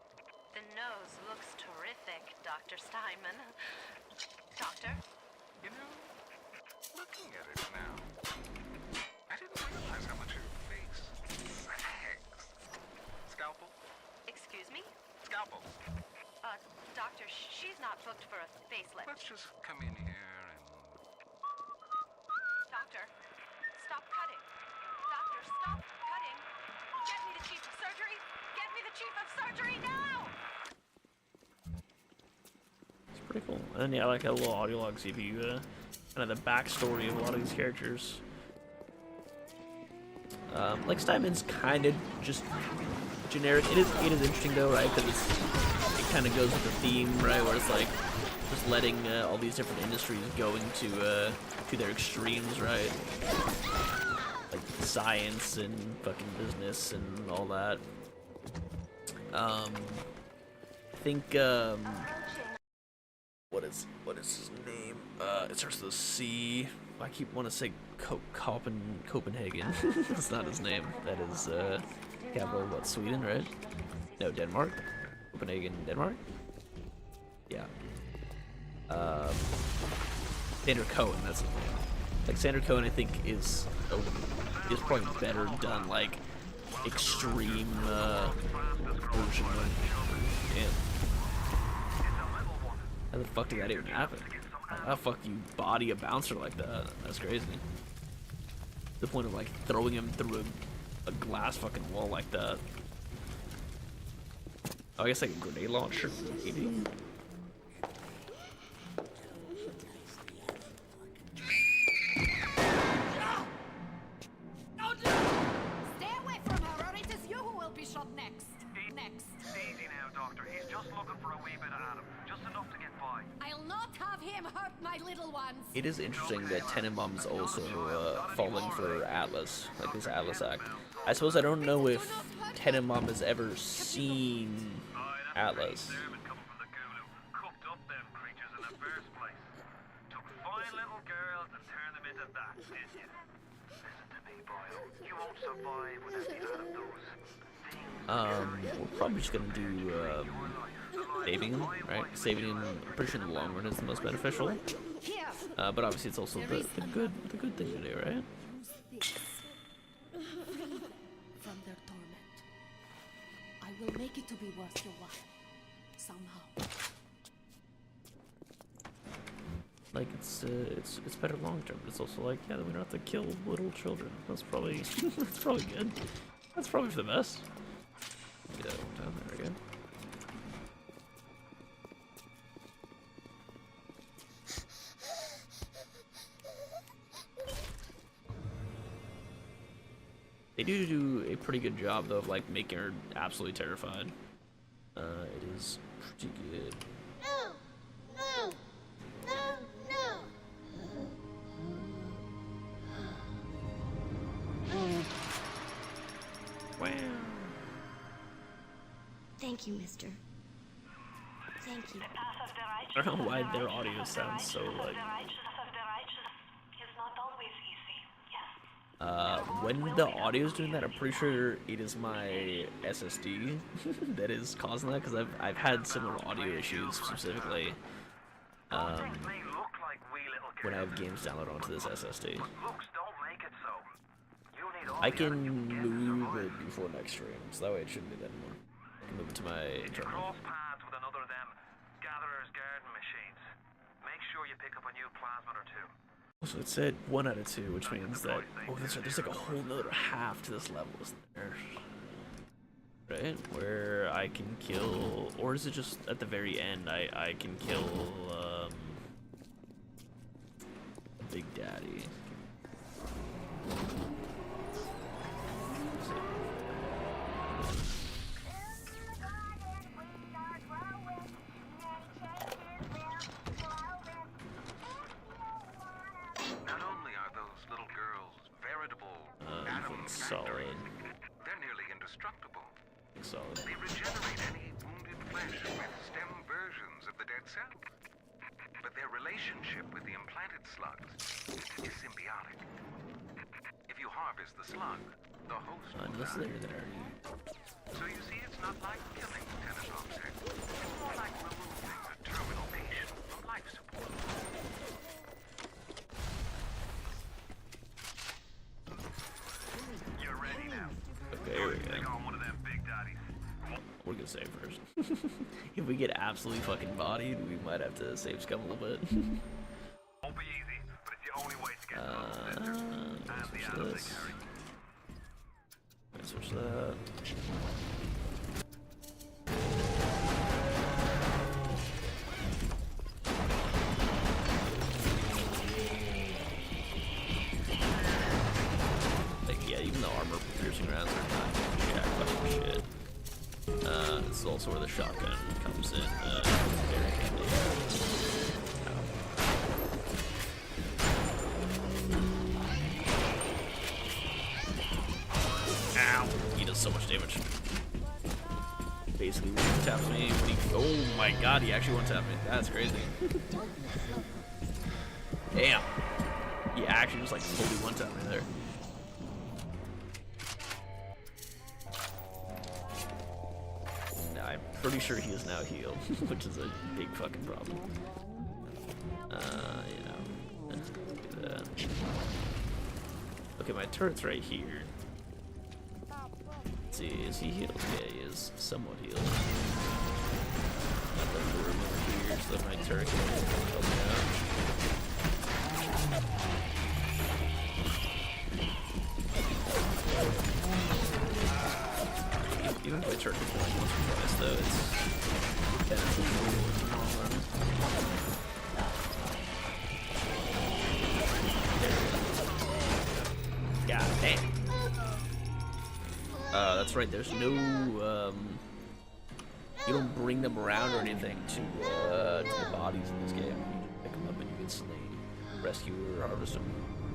The nose looks terrific, Dr. Steinman. Doctor? You know, looking at it now, I didn't realize how much your face sags. Scalpel? Excuse me? Scalpel. Doctor, she's not booked for a facelift. Let's just come in here and... Doctor, stop cutting. Doctor, stop cutting. Get me the chief of surgery. Get me the chief of surgery now! It's pretty cool. And yeah, I like a little audio log see if you kind of the backstory of a lot of these characters. Like Steinman's kind of just generic. It is interesting though, right? Because it kind of goes with the theme, right? Where it's like just letting all these different industries going to their extremes, right? Like science and fucking business and all that. I think what is his name? It starts with a C. I keep want to say Copenhagen. That's not his name. That is capital what? Sweden, right? No, Denmark. Copenhagen, Denmark. Yeah. Sander Cohen. That's his name. Like Sander Cohen, I think is probably better done like extreme version of him. How the fuck did that even happen? How the fuck you body a bouncer like that? That's crazy. The point of like throwing him through a glass fucking wall like that. Oh, I guess like a grenade launcher, maybe? Stay away from her, or it is you who will be shot next. Easy now, Doctor. He's just looking for a wee bit of Adam. Just enough to get by. I'll not have him hurt my little ones. It is interesting that Tenenbaum's also falling for Atlas, like this Atlas act. I suppose I don't know if Tenenbaum has ever seen Atlas. Coming from the ghoul who cooked up them creatures in the first place. Took fine little girls and turned them into that, did you? Listen to me, boy. You won't survive without the out of those things. We're probably just gonna do saving him, right? Saving him, I'm pretty sure in the long run is the most beneficial. Here, But obviously it's also the good thing to do, right? use this. From their torment. I will make it to be worth your while. Somehow. Like it's better long term, but it's also like, yeah, we don't have to kill little children. That's probably that's probably good. That's probably for the best. Yeah, there we go. They do a pretty good job though of like making her absolutely terrified. It is pretty good. Wow. Thank you, mister. Thank you. I don't know why their audio sounds so like. When the audio's doing that, I'm pretty sure it is my SSD that is causing that, because I've had similar audio issues specifically when I have games downloaded onto this SSD. I can move it before next stream, so that way it shouldn't be that anymore. I can move it to my internal. Cross paths with another of them gatherer's garden machines. Make sure you pick up a new plasmid or two. So it said 1 out of 2, which means that there's like a whole nother half to this level, isn't there? Right? Where I can kill, or is it just at the very end I can kill Big Daddy? solid. They regenerate any wounded flesh with stem versions of the dead cell. But their relationship with the implanted slugs is symbiotic. If you harvest the slug, the host will Unless die. they're there. So you see, it's not like killing Lieutenant Object. It's more like removing a terminal patient from life support. You're ready now. Okay, here we Take go. on one of them big daddies. We're gonna save first. If we get absolutely fucking bodied, we might have to save scum a little bit. Won't be easy, but it's the only way to get to those sisters and the switch atoms this. they carry. Let's switch that. Like, yeah, even the armor piercing rounds are not jack fucking shit. This is also where the shotgun comes in. Very handy. Ow. He does so much damage. Basically one taps me when he, oh my god, he actually one tapped me. That's crazy. Damn. He actually just like fully one tapped me there. Now I'm pretty sure he is now healed, which is a big fucking problem. You know, let's do that. Okay, my turret's right here. Let's see, is he healed? Yeah, he is somewhat healed. Got the room over here so that my turret can help me out. Even if my turret gets like once or twice, though, it's beneficial in the long run. God damn. That's right, there's no, you don't bring them around or anything to the bodies in this game. You just pick them up and you instantly rescue or harvest them.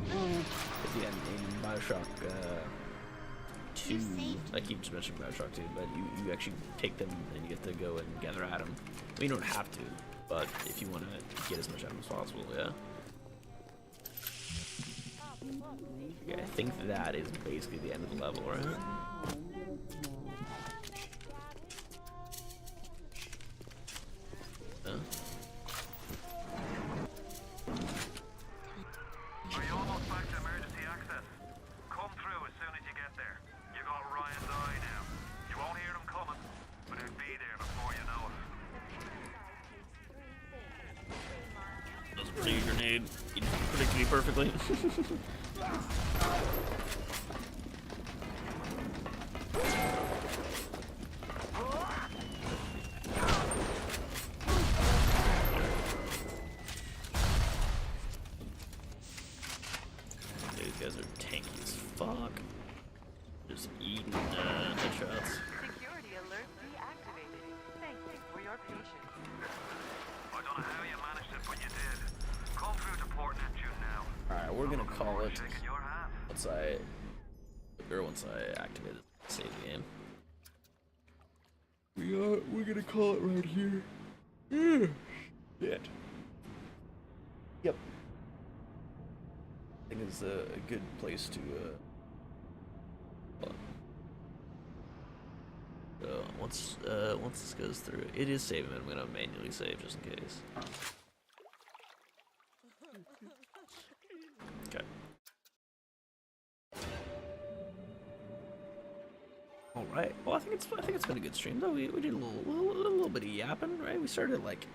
At the end, in Bioshock 2, I keep just mentioning Bioshock 2, but you actually take them and you get to go and gather at them. I mean, you don't have to, but if you want to get as much out of them as possible, yeah. Okay, I think that is basically the end of the level, right? Are you almost back to emergency access? Come through as soon as you get there. You got Ryan's eye now. You won't hear them coming, but he'll be there before you know it. That was a pretty good grenade. He predicted me perfectly. These guys are tanky as fuck. Just eating headshots. Security alert deactivated. Thank you for your patience. I don't know how you managed it, but you did. Come through to Port Neptune now. Alright, we're gonna call it Shaking your hand. once I activate it, save the game. We're gonna call it right here. Shit. Yep. I think it's a good place to so once this goes through, it is saving. I'm gonna manually save just in case. Okay. All right. Well, I think it's been a good stream though. We did a little bit of yapping, right? We started at like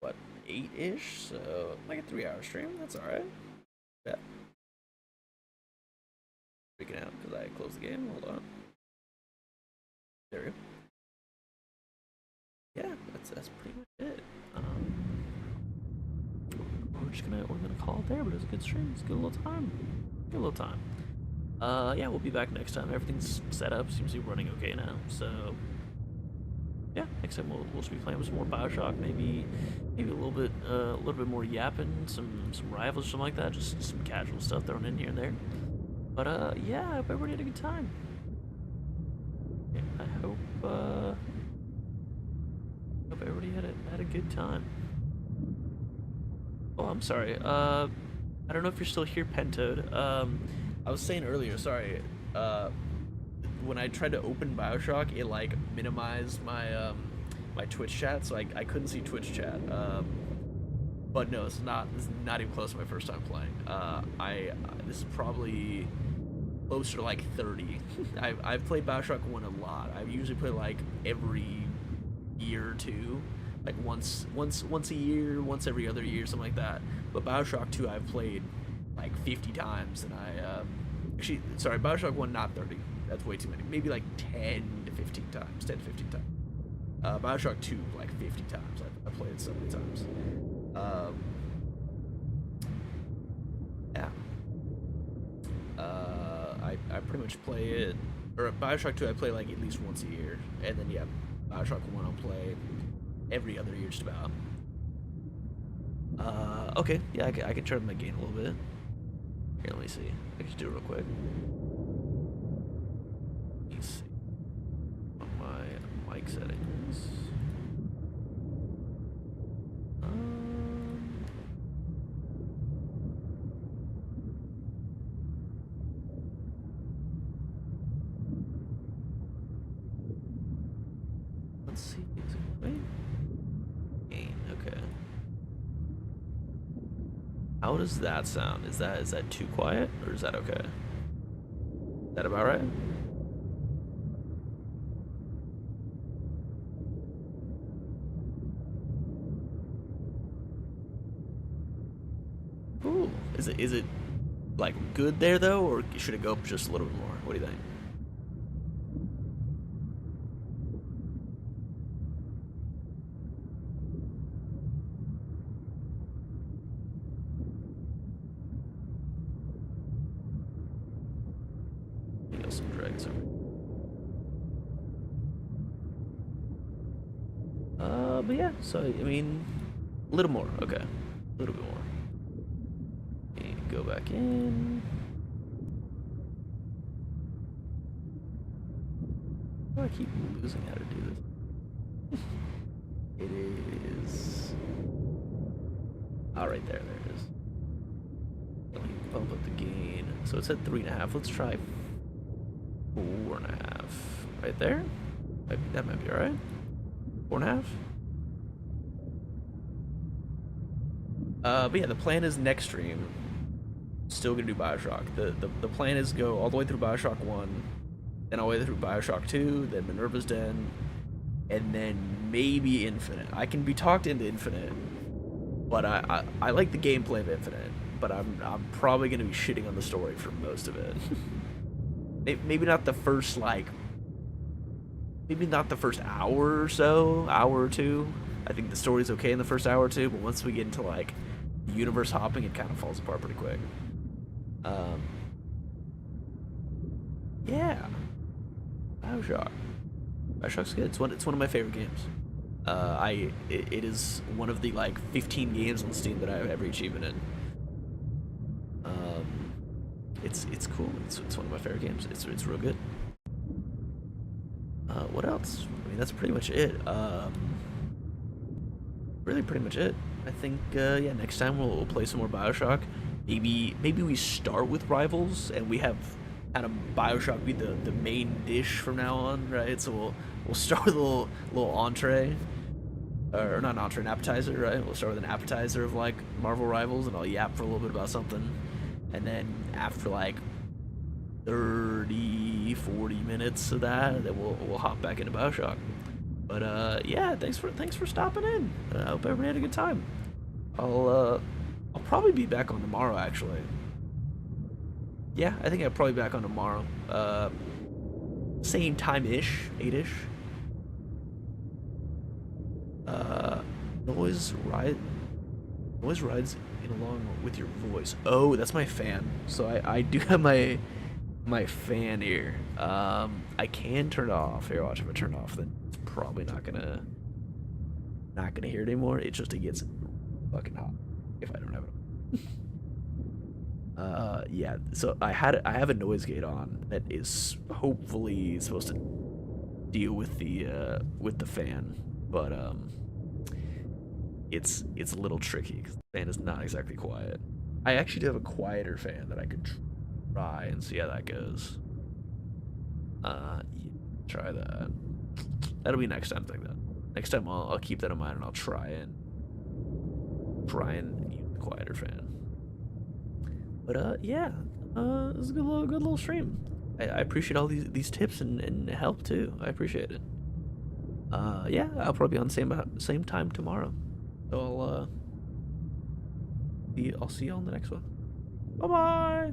what 8-ish, so like a 3-hour stream. That's all right. Yeah. Freaking out because I closed the game. Hold on. There we go. Yeah, that's pretty much it. We're gonna call it there, but it was a good stream. It's a good little time. Good little time. Yeah, we'll be back next time. Everything's set up. Seems to be running okay now. So yeah, next time we'll just be playing with some more Bioshock. Maybe a little bit more yapping, some rivals, something like that. Just some casual stuff thrown in here and there. But yeah, I hope everybody had a good time. Yeah, I hope good time. Oh, I'm sorry. I don't know if you're still here, Pentoad. I was saying earlier, sorry. When I tried to open Bioshock, it like minimized my my Twitch chat, so I couldn't see Twitch chat. But no, this is not even close to my first time playing. This is probably closer to like 30. I've played Bioshock 1 a lot. I usually play like every year or two, like once a year, once every other year, something like that. But Bioshock 2 I've played like 50 times, and actually, sorry, Bioshock 1 not 30. That's way too many. Maybe like 10 to 15 times. Bioshock 2 like 50 times. I played it so many times. Yeah. I pretty much play it, or Bioshock 2 I play like at least once a year, and then yeah, Bioshock 1 I'll play every other year just about. Okay, yeah, I can turn my gain a little bit. Here, let me see. I can just do it real quick. Let me see. On my mic settings. Let's see. Wait. Gain. Okay. How does that sound? Is that too quiet, or is that okay? Is that about right? Ooh, is it like good there though, or should it go up just a little bit more? What do you think? You got some dregs over. But yeah. So I mean, a little more. Okay, a little bit more. And go back in. Oh, I keep losing how to do this. It is. Oh, right there. There it is. Let me bump up the gain. So it's at 3.5. Let's try 4.5. Right there. That might be all right. 4.5. But yeah, the plan is next stream. Still gonna do Bioshock. The plan is go all the way through Bioshock 1, then all the way through Bioshock 2, then Minerva's Den, and then maybe Infinite. I can be talked into Infinite, but I like the gameplay of Infinite, but I'm probably gonna be shitting on the story for most of it. Maybe not the first maybe not the first hour or so, hour or two. I think the story's okay in the first hour or two, but once we get into like universe hopping, it kind of falls apart pretty quick. Yeah, Bioshock. Bioshock's good. It's one of my favorite games. It is one of the like 15 games on Steam that I have every achievement in. It's cool. It's one of my favorite games. It's real good. What else? I mean, that's pretty much it. Really pretty much it. I think yeah, next time we'll play some more Bioshock. Maybe we start with Rivals and we have kind of Bioshock be the main dish from now on, right? So we'll start with a little entree, or not an entree, an appetizer, right? We'll start with an appetizer of like Marvel Rivals, and I'll yap for a little bit about something, and then after like 30, 40 minutes of that, then we'll hop back into Bioshock. But yeah, thanks for stopping in. I hope everybody had a good time. I'll probably be back on tomorrow, actually. Yeah, I think I'll probably be back on tomorrow. Same time-ish, 8-ish. Noise rides in along with your voice. Oh, that's my fan. So I do have my fan here. I can turn it off. Here, watch. If I turn it off, then it's probably not gonna hear it anymore. It gets fucking hot if I don't have it on. Yeah. So I have a noise gate on that is hopefully supposed to deal with the fan, but it's a little tricky because the fan is not exactly quiet. I actually do have a quieter fan that I could try and see how that goes. Yeah, try that. That'll be next time thing though. Next time I'll keep that in mind and I'll try and use the quieter fan. But yeah, it was a good little stream. I appreciate all these tips and help too. I appreciate it. Yeah, I'll probably be on same time tomorrow. So I'll see you on the next one. Bye bye.